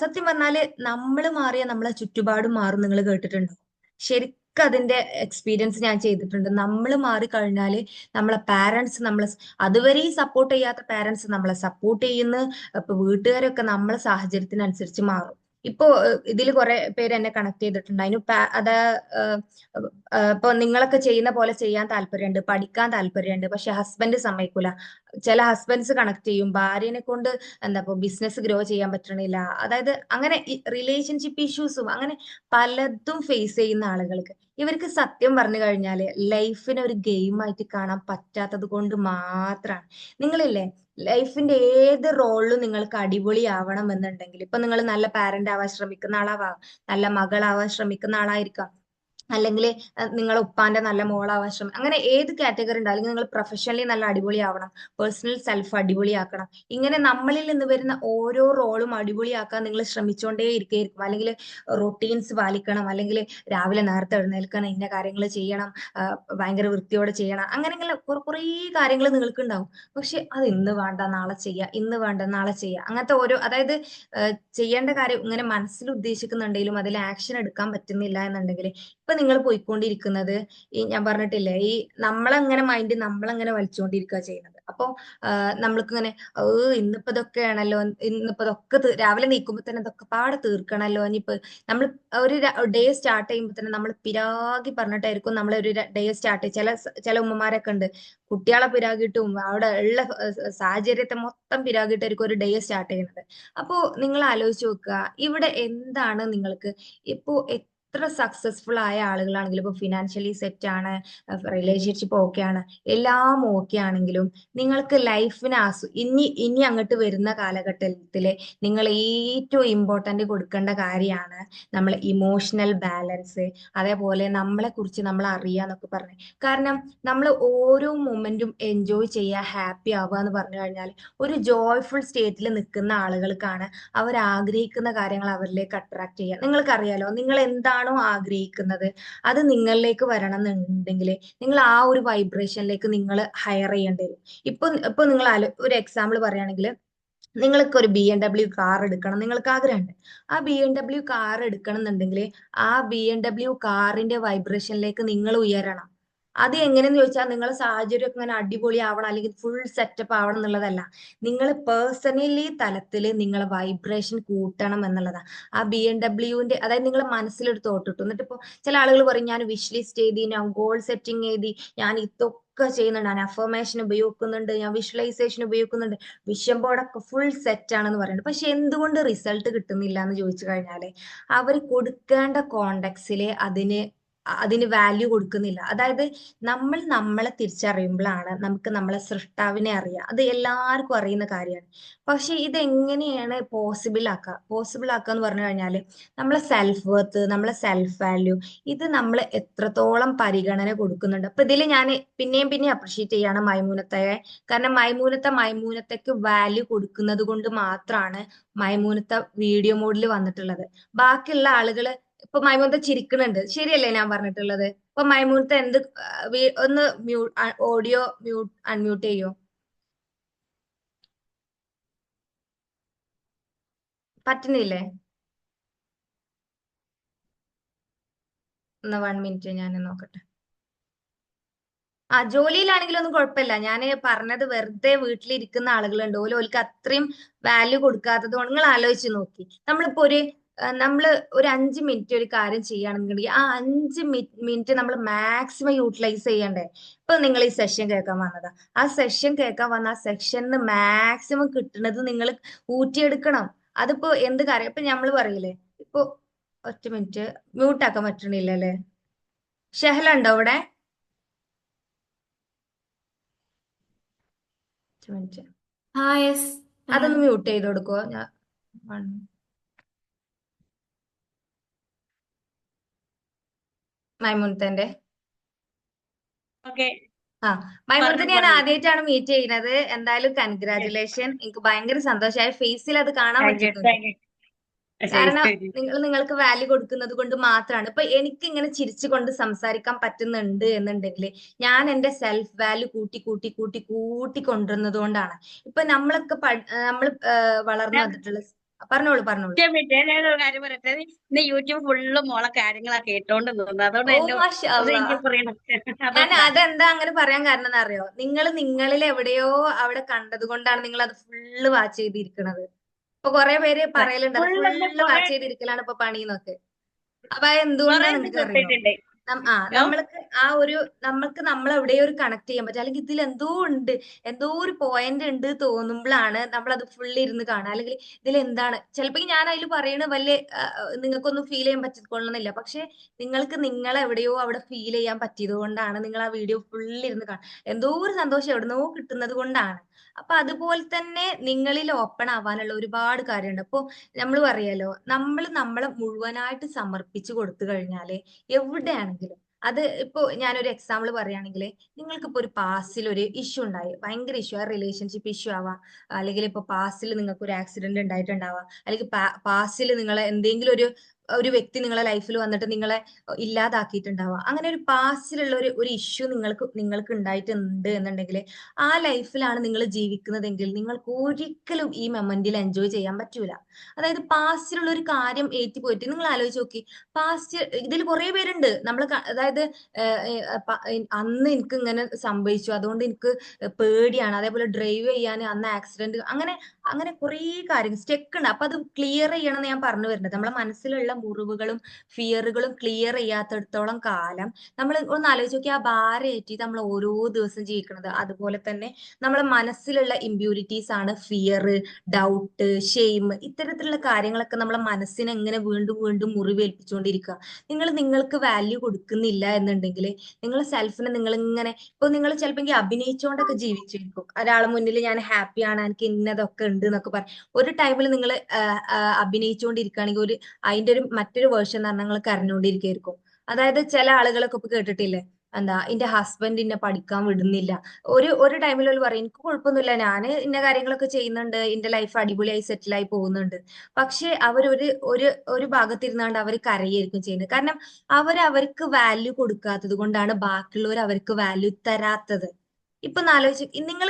സത്യം പറഞ്ഞാല് നമ്മൾ മാറിയ നമ്മളെ ചുറ്റുപാടും മാറും. നിങ്ങൾ കേട്ടിട്ടുണ്ടോ? ശരിക്കും അതിന്റെ എക്സ്പീരിയൻസ് ഞാൻ ചെയ്തിട്ടുണ്ട്. നമ്മൾ മാറി കഴിഞ്ഞാല് നമ്മളെ പാരന്റ്സ് നമ്മളെ അതുവരെ സപ്പോർട്ട് ചെയ്യാത്ത പാരന്റ്സ് നമ്മളെ സപ്പോർട്ട് ചെയ്യുന്ന, ഇപ്പൊ വീട്ടുകാരൊക്കെ നമ്മളെ സാഹചര്യത്തിനനുസരിച്ച് മാറും. ഇപ്പോ ഇതിൽ കുറെ പേര് എന്നെ കണക്ട് ചെയ്തിട്ടുണ്ട്. അതിന് അത് ഇപ്പൊ നിങ്ങളൊക്കെ ചെയ്യുന്ന പോലെ ചെയ്യാൻ താല്പര്യമുണ്ട്, പഠിക്കാൻ താല്പര്യമുണ്ട്, പക്ഷെ ഹസ്ബൻഡ് സമ്മതിക്കൂല. ചില ഹസ്ബൻഡ്സ് കണക്ട് ചെയ്യും ഭാര്യനെ കൊണ്ട് എന്താ ഇപ്പൊ ബിസിനസ് ഗ്രോ ചെയ്യാൻ പറ്റണില്ല, അതായത് അങ്ങനെ റിലേഷൻഷിപ്പ് ഇഷ്യൂസും അങ്ങനെ പലതും ഫേസ് ചെയ്യുന്ന ആളുകൾക്ക്, ഇവർക്ക് സത്യം പറഞ്ഞു കഴിഞ്ഞാല് ലൈഫിനെ ഒരു ഗെയിം ആയിട്ട് കാണാൻ പറ്റാത്തത് കൊണ്ട് മാത്രമാണ്. നിങ്ങളില്ലേ ലൈഫിന്റെ ഏത് റോളിലും നിങ്ങൾക്ക് അടിപൊളിയാവണം എന്നുണ്ടെങ്കിൽ, ഇപ്പൊ നിങ്ങൾ നല്ല പാരന്റ് ആവാൻ ശ്രമിക്കുന്ന ആളാവാം, നല്ല മകളാവാൻ ശ്രമിക്കുന്ന ആളായിരിക്കാം, അല്ലെങ്കിൽ നിങ്ങൾ ഉപ്പാന്റെ നല്ല മോളാവാൻ ശ്രമം, അങ്ങനെ ഏത് കാറ്റഗറി ഉണ്ട്, അല്ലെങ്കിൽ നിങ്ങൾ പ്രൊഫഷണലി നല്ല അടിപൊളിയാവണം, പേഴ്സണൽ സെൽഫ് അടിപൊളിയാക്കണം. ഇങ്ങനെ നമ്മളിൽ നിന്ന് വരുന്ന ഓരോ റോളും അടിപൊളിയാക്കാൻ നിങ്ങൾ ശ്രമിച്ചുകൊണ്ടേ ഇരിക്കും. അല്ലെങ്കിൽ റൊട്ടീൻസ് പാലിക്കണം, അല്ലെങ്കിൽ രാവിലെ നേരത്തെ എഴുന്നേൽക്കണം, ഇന്ന കാര്യങ്ങൾ ചെയ്യണം, ഭയങ്കര വൃത്തിയോടെ ചെയ്യണം, അങ്ങനെയുള്ള കുറേ കാര്യങ്ങൾ നിങ്ങൾക്ക് ഉണ്ടാവും. പക്ഷെ അത് ഇന്ന് വേണ്ട നാളെ ചെയ്യാം, ഇന്ന് വേണ്ട നാളെ ചെയ്യാം, അങ്ങനത്തെ ഓരോ, അതായത് ചെയ്യേണ്ട കാര്യം ഇങ്ങനെ മനസ്സിൽ ഉദ്ദേശിക്കുന്നുണ്ടെങ്കിലും അതിൽ ആക്ഷൻ എടുക്കാൻ പറ്റുന്നില്ല എന്നുണ്ടെങ്കിൽ ഇപ്പൊ നിങ്ങൾ പോയിക്കൊണ്ടിരിക്കുന്നത് ഈ ഞാൻ പറഞ്ഞിട്ടില്ലേ, ഈ നമ്മളങ്ങനെ മൈൻഡ് നമ്മളങ്ങനെ വലിച്ചുകൊണ്ടിരിക്കുക ചെയ്യുന്നത്. അപ്പൊ നമ്മൾക്ക് ഇങ്ങനെ ഇന്നിപ്പോ ഇതൊക്കെയാണല്ലോ, ഇന്നിപ്പോ ഇതൊക്കെ രാവിലെ നീക്കുമ്പോ തന്നെ ഇതൊക്കെ പാടെ തീർക്കണല്ലോ, ഇനിയിപ്പോ നമ്മൾ ഒരു ഡേ സ്റ്റാർട്ട് ചെയ്യുമ്പോൾ തന്നെ നമ്മൾ പിരാഗി പറഞ്ഞിട്ടായിരിക്കും നമ്മൾ ഒരു ഡേ സ്റ്റാർട്ട്. ചില ഉമ്മമാരൊക്കെ ഉണ്ട് കുട്ടികളെ പിരാഗിട്ടും അവിടെ ഉള്ള സാഹചര്യത്തെ മൊത്തം പിരാഗിട്ടായിരിക്കും ഒരു ഡേ സ്റ്റാർട്ട് ചെയ്യുന്നത്. അപ്പോ നിങ്ങൾ ആലോചിച്ച് നോക്കുക ഇവിടെ എന്താണ് നിങ്ങൾക്ക് ഇപ്പോ എത്ര സക്സസ്ഫുൾ ആയ ആളുകളാണെങ്കിലും ഇപ്പൊ ഫിനാൻഷ്യലി സെറ്റ് ആണ്, റിലേഷൻഷിപ്പ് ഓക്കെ ആണ്, എല്ലാം ഓക്കെ ആണെങ്കിലും നിങ്ങൾക്ക് ലൈഫിന് ഇനി ഇനി അങ്ങോട്ട് വരുന്ന കാലഘട്ടത്തില് നിങ്ങൾ ഏറ്റവും ഇമ്പോർട്ടന്റ് കൊടുക്കേണ്ട കാര്യമാണ് നമ്മൾ ഇമോഷണൽ ബാലൻസ്. അതേപോലെ നമ്മളെ കുറിച്ച് നമ്മൾ അറിയാന്നൊക്കെ പറഞ്ഞു. കാരണം നമ്മൾ ഓരോ മൊമെന്റും എൻജോയ് ചെയ്യുക, ഹാപ്പി ആവുക എന്ന് പറഞ്ഞു കഴിഞ്ഞാൽ ഒരു ജോയ്ഫുൾ സ്റ്റേറ്റിൽ നിൽക്കുന്ന ആളുകൾക്കാണ് അവർ ആഗ്രഹിക്കുന്ന കാര്യങ്ങൾ അവരിലേക്ക് അട്രാക്ട് ചെയ്യുക. നിങ്ങൾക്കറിയാലോ, നിങ്ങൾ എന്താണോ ആഗ്രഹിക്കുന്നത് അത് നിങ്ങളിലേക്ക് വരണം എന്നുണ്ടെങ്കിൽ നിങ്ങൾ ആ ഒരു വൈബ്രേഷനിലേക്ക് നിങ്ങൾ ഹയർ ചെയ്യേണ്ടി വരും. ഇപ്പൊ നിങ്ങൾ ഒരു എക്സാമ്പിൾ പറയുകയാണെങ്കിൽ, നിങ്ങൾക്ക് ഒരു BMW കാർ എടുക്കണം നിങ്ങൾക്ക് ആഗ്രഹമുണ്ട്. ആ BMW കാർ എടുക്കണം എന്നുണ്ടെങ്കിൽ ആ BMW കാറിന്റെ വൈബ്രേഷനിലേക്ക് നിങ്ങൾ ഉയരണം. അത് എങ്ങനെയെന്ന് ചോദിച്ചാൽ നിങ്ങളെ സാഹചര്യം ഒക്കെ ഇങ്ങനെ അടിപൊളി ആവണം അല്ലെങ്കിൽ ഫുൾ സെറ്റപ്പ് ആവണം എന്നുള്ളതല്ല. നിങ്ങൾ പേഴ്സണലി തലത്തിൽ നിങ്ങളെ വൈബ്രേഷൻ കൂട്ടണം എന്നുള്ളതാണ്. ആ BMW അതായത് നിങ്ങൾ മനസ്സിലൊരു തോട്ട് ഇട്ടു, എന്നിട്ട് ഇപ്പൊ ചില ആളുകൾ പറയും ഞാൻ വിഷ് ലിസ്റ്റ് എഴുതി, ഞാൻ ഗോൾ സെറ്റിംഗ് എഴുതി, ഞാൻ ഇതൊക്കെ ചെയ്യുന്നുണ്ട്, ഞാൻ അഫർമേഷൻ ഉപയോഗിക്കുന്നുണ്ട്, ഞാൻ വിഷ്വലൈസേഷൻ ഉപയോഗിക്കുന്നുണ്ട്, വിഷൻ ബോർഡൊക്കെ ഫുൾ സെറ്റ് ആണെന്ന് പറയുന്നുണ്ട്. പക്ഷെ എന്തുകൊണ്ട് റിസൾട്ട് കിട്ടുന്നില്ല എന്ന് ചോദിച്ചു കഴിഞ്ഞാല് അവർ കൊടുക്കേണ്ട കോണ്ടക്സില് അതിന് വാല്യൂ കൊടുക്കുന്നില്ല. അതായത് നമ്മൾ നമ്മളെ തിരിച്ചറിയുമ്പോഴാണ് നമുക്ക് നമ്മളെ സൃഷ്ടാവിനെ അറിയാം. അത് എല്ലാവർക്കും അറിയുന്ന കാര്യമാണ്. പക്ഷെ ഇതെങ്ങനെയാണ് പോസിബിൾ ആക്കുക എന്ന് പറഞ്ഞു കഴിഞ്ഞാല് നമ്മളെ സെൽഫ് വർത്ത്, നമ്മളെ സെൽഫ് വാല്യൂ, ഇത് നമ്മൾ എത്രത്തോളം പരിഗണന കൊടുക്കുന്നുണ്ട്. അപ്പൊ ഇതിൽ ഞാൻ പിന്നെയും അപ്രിഷിയേറ്റ് ചെയ്യാണ് മൈമൂനത്തയെ. കാരണം മൈമൂനത്തക്ക് വാല്യൂ കൊടുക്കുന്നത് കൊണ്ട് മാത്രമാണ് മൈമൂനത്ത വീഡിയോ മോഡിൽ വന്നിട്ടുള്ളത്. ബാക്കിയുള്ള ആളുകള് ഇപ്പൊ മൈമൂനത്തെ ചിരിക്കണുണ്ട്, ശരിയല്ലേ ഞാൻ പറഞ്ഞിട്ടുള്ളത്? ഇപ്പൊ മൈമൂനത്തെ ഒന്ന് ഓഡിയോ അൺമ്യൂട്ട് ചെയ്യോ? പറ്റുന്നില്ലേ? എന്നാ 1 മിനിറ്റ് ഞാൻ നോക്കട്ടെ. ആ ജോലിയിലാണെങ്കിലൊന്നും കുഴപ്പമില്ല. ഞാൻ പറഞ്ഞത് വെറുതെ വീട്ടിലിരിക്കുന്ന ആളുകളുണ്ട്, ഓൽക്ക് അത്രയും വാല്യൂ കൊടുക്കാത്തത് കൊണ്ട്. നിങ്ങൾ ആലോചിച്ച് നോക്കി, നമ്മളിപ്പോ നമ്മള് ഒരു 5 മിനിറ്റ് ഒരു കാര്യം ചെയ്യുകയാണെന്നുണ്ടെങ്കിൽ ആ 5 മിനിറ്റ് നമ്മൾ മാക്സിമം യൂട്ടിലൈസ് ചെയ്യണ്ടേ? ഇപ്പൊ നിങ്ങൾ ഈ സെഷൻ കേൾക്കാൻ വന്നതാ, ആ സെഷൻ കേൾക്കാൻ വന്ന ആ സെഷന് മാക്സിമം കിട്ടുന്നത് നിങ്ങൾ ഊറ്റിയെടുക്കണം. അതിപ്പോ എന്ത് കാര്യം, ഇപ്പൊ നമ്മൾ പറയില്ലേ, ഇപ്പൊ 1 മിനിറ്റ് മ്യൂട്ടാക്കാൻ പറ്റണില്ലല്ലേ? ഷെഹല ഉണ്ടോ ഇവിടെ? 1 മിനിറ്റ് ആ യെസ് അതൊന്ന് പറഞ്ഞോ. മ്യൂട്ട് ചെയ്ത് കൊടുക്കുവോ? ഞാൻ മൈമുനത്തിന്റെ ഓക്കെ, ആ മൈമുനത്തിനെ പറഞ്ഞോളൂ ഞാൻ പറഞ്ഞോളൂ. ആദ്യമായിട്ടാണ് മീറ്റ് ചെയ്യുന്നത്. എന്തായാലും കൺഗ്രാറ്റുലേഷൻ, എനിക്ക് ഭയങ്കര സന്തോഷമായി, ഫേസിൽ അത് കാണാൻ താങ്ക് യു പറ്റുന്നുണ്ട്. Thank you. ശരി കാരണം ശരി. നിങ്ങൾക്ക് വാല്യൂ കൊടുക്കുന്നത് കൊണ്ട് മാത്രമാണ് ഇപ്പൊ എനിക്ക് ഇങ്ങനെ ചിരിച്ചുകൊണ്ട് സംസാരിക്കാൻ പറ്റുന്നുണ്ട് എന്നുണ്ടെങ്കിൽ ഞാൻ എന്റെ സെൽഫ് വാല്യൂ കൂട്ടി കൂട്ടി കൂട്ടി കൂട്ടി കൊണ്ടുവരുന്നത് കൊണ്ടാണ്. ഇപ്പൊ നമ്മളൊക്കെ നമ്മൾ വളർന്നു വന്നിട്ടുള്ള പറഞ്ഞോളൂ. ഞാനൊരു കാര്യം പറയട്ടെ. ഇന്ന് യൂട്യൂബ് ഫുള്ള് മോളെ കാര്യങ്ങളാ കേട്ടോണ്ട് നിന്നത്, അതുകൊണ്ട് ഓ എന്നെ മാഷാ അത് അല്ലാ. എനിക്ക് പറയണം. ഞാൻ അതുകൊണ്ടാ. അതെന്താ അങ്ങനെ പറയാൻ കാരണം എന്നറിയോ? നിങ്ങളിൽ എവിടെയോ അവിടെ കണ്ടത് കൊണ്ടാണ് നിങ്ങൾ അത് ഫുള്ള് വാച്ച് ചെയ്തിരിക്കുന്നത്. ഇപ്പൊ കുറെ പേര് പറയലുണ്ട് അത് ഫുള്ള് ഫുള്ള് കൊറേ വാച്ച് ചെയ്തിരിക്കലാണ് ഇപ്പൊ പണിന്നൊക്കെ. അപ്പൊ അത് എന്തുകൊണ്ടാണ് ഇത് നിങ്ങൾക്ക് അറിയോ? കിട്ടിയിട്ടുണ്ട്. ഓ, നമ്മൾക്ക് നമ്മൾക്ക് നമ്മളെവിടെയോ ഒരു കണക്ട് ചെയ്യാൻ പറ്റും, അല്ലെങ്കിൽ ഇതിൽ എന്തോ ഉണ്ട്, എന്തോ ഒരു പോയിന്റ് ഉണ്ട് തോന്നുമ്പോഴാണ് നമ്മൾ അത് ഫുള്ള് ഇരുന്ന് കാണുക. അല്ലെങ്കിൽ ഇതിൽ എന്താണ് ചിലപ്പോ ഞാൻ അതിൽ പറയണ വലിയ നിങ്ങൾക്കൊന്നും ഫീൽ ചെയ്യാൻ പറ്റിക്കൊള്ളുന്നില്ല. പക്ഷെ നിങ്ങൾക്ക് നിങ്ങളെ എവിടെയോ അവിടെ ഫീൽ ചെയ്യാൻ പറ്റിയത് കൊണ്ടാണ് നിങ്ങൾ ആ വീഡിയോ ഫുള്ള് ഇരുന്ന് കാണുക. എന്തോ ഒരു സന്തോഷം എവിടുന്നോ കിട്ടുന്നത് കൊണ്ടാണ്. അപ്പൊ അതുപോലെ തന്നെ നിങ്ങളിൽ ഓപ്പൺ ആവാനുള്ള ഒരുപാട് കാര്യമുണ്ട്. അപ്പൊ നമ്മൾ പറയാലോ, നമ്മൾ നമ്മളെ മുഴുവനായിട്ട് സമർപ്പിച്ചു കൊടുത്തു കഴിഞ്ഞാല് എവിടെയാണെങ്കിലും, അത് ഇപ്പോ ഞാനൊരു എക്സാമ്പിൾ പറയുകയാണെങ്കിൽ, നിങ്ങൾക്കിപ്പോ ഒരു പാസ്റ്റിൽ ഒരു ഇഷ്യൂ ഉണ്ടായി, ഭയങ്കര ഇഷ്യൂ, ആ റിലേഷൻഷിപ്പ് ഇഷ്യൂ ആവാം, അല്ലെങ്കിൽ ഇപ്പൊ പാസ്റ്റിൽ നിങ്ങൾക്ക് ഒരു ആക്സിഡന്റ് ഉണ്ടായിട്ടുണ്ടാവാം, അല്ലെങ്കിൽ പാസ്റ്റിൽ നിങ്ങളെ എന്തെങ്കിലും ഒരു വ്യക്തി നിങ്ങളെ ലൈഫിൽ വന്നിട്ട് നിങ്ങളെ ഇല്ലാതാക്കിയിട്ടുണ്ടാവാം. അങ്ങനെ ഒരു പാസ്റ്റിലുള്ള ഒരു ഇഷ്യൂ നിങ്ങൾക്ക് ഉണ്ടായിട്ടുണ്ട് എന്നുണ്ടെങ്കിൽ ആ ലൈഫിലാണ് നിങ്ങൾ ജീവിക്കുന്നതെങ്കിൽ നിങ്ങൾക്ക് ഒരിക്കലും ഈ മൊമെന്റിൽ എൻജോയ് ചെയ്യാൻ പറ്റൂല. അതായത് പാസ്റ്റിലുള്ള ഒരു കാര്യം ഏറ്റുപോയിട്ട് നിങ്ങൾ ആലോചിച്ച് നോക്കി. പാസ്റ്റ് ഇതിൽ കുറെ പേരുണ്ട് നമ്മൾ, അതായത് അന്ന് എനിക്ക് ഇങ്ങനെ സംഭവിച്ചു അതുകൊണ്ട് എനിക്ക് പേടിയാണ്, അതേപോലെ ഡ്രൈവ് ചെയ്യാൻ അന്ന് ആക്സിഡന്റ്, അങ്ങനെ അങ്ങനെ കുറെ കാര്യങ്ങൾ സ്റ്റെക്ക് ഉണ്ട്. അപ്പൊ അത് ക്ലിയർ ചെയ്യണം എന്ന് ഞാൻ പറഞ്ഞു വരുന്നത്. നമ്മളെ മനസ്സിലുള്ള ഉള്ളിലുള്ള മുറിവുകളും ഫിയറുകളും ക്ലിയർ ചെയ്യാത്തിടത്തോളം കാലം നമ്മൾ ഒന്ന് ആലോചിച്ച് നോക്കി, ആ ഭാരമേറ്റി നമ്മൾ ഓരോ ദിവസം ജീവിക്കുന്നത്. അതുപോലെ തന്നെ നമ്മളെ മനസ്സിലുള്ള ഇമ്പ്യൂരിറ്റീസ് ആണ് ഫിയർ, ഡൗട്ട്, ഷെയിം. ഇത്തരത്തിലുള്ള കാര്യങ്ങളൊക്കെ നമ്മളെ മനസ്സിനെ എങ്ങനെ വീണ്ടും വീണ്ടും മുറിവേൽപ്പിച്ചുകൊണ്ടിരിക്കുക. നിങ്ങൾ നിങ്ങൾക്ക് വാല്യൂ കൊടുക്കുന്നില്ല എന്നുണ്ടെങ്കിൽ നിങ്ങൾ സെൽഫിനെ നിങ്ങൾ ഇങ്ങനെ, ഇപ്പൊ നിങ്ങൾ ചിലപ്പോൾ അഭിനയിച്ചുകൊണ്ടൊക്കെ ജീവിച്ചിരിക്കും. ഒരാളെ മുന്നിൽ ഞാൻ ഹാപ്പിയാണ്, എനിക്ക് ഇന്നതൊക്കെ ഉണ്ട് എന്നൊക്കെ പറയും. ഒരു ടൈമിൽ നിങ്ങൾ അഭിനയിച്ചുകൊണ്ടിരിക്കുകയാണെങ്കിൽ അതിന്റെ മറ്റൊരു വേർഷൻ എന്ന് പറഞ്ഞാൽ നിങ്ങൾ കരഞ്ഞുകൊണ്ടിരിക്കുകയായിരിക്കും. അതായത് ചില ആളുകളൊക്കെ ഇപ്പൊ കേട്ടിട്ടില്ലേ, എന്താ എന്റെ ഹസ്ബൻഡ് എന്നെ പഠിക്കാൻ വിടുന്നില്ല. ഒരു ടൈമിൽ ഒരു പറയും എനിക്ക് കുഴപ്പമൊന്നുമില്ല, ഞാൻ ഇന്ന കാര്യങ്ങളൊക്കെ ചെയ്യുന്നുണ്ട്, എന്റെ ലൈഫ് അടിപൊളിയായി സെറ്റിലായി പോകുന്നുണ്ട്. പക്ഷെ ഒരു ഭാഗത്തിരുന്നാണ്ട് അവർ കരയായിരിക്കും ചെയ്യുന്നത്. കാരണം അവർക്ക് വാല്യൂ കൊടുക്കാത്തത് കൊണ്ടാണ് ബാക്കിയുള്ളവർ അവർക്ക് വാല്യൂ തരാത്തത്. ഇപ്പൊ ആലോചിച്ച് നിങ്ങൾ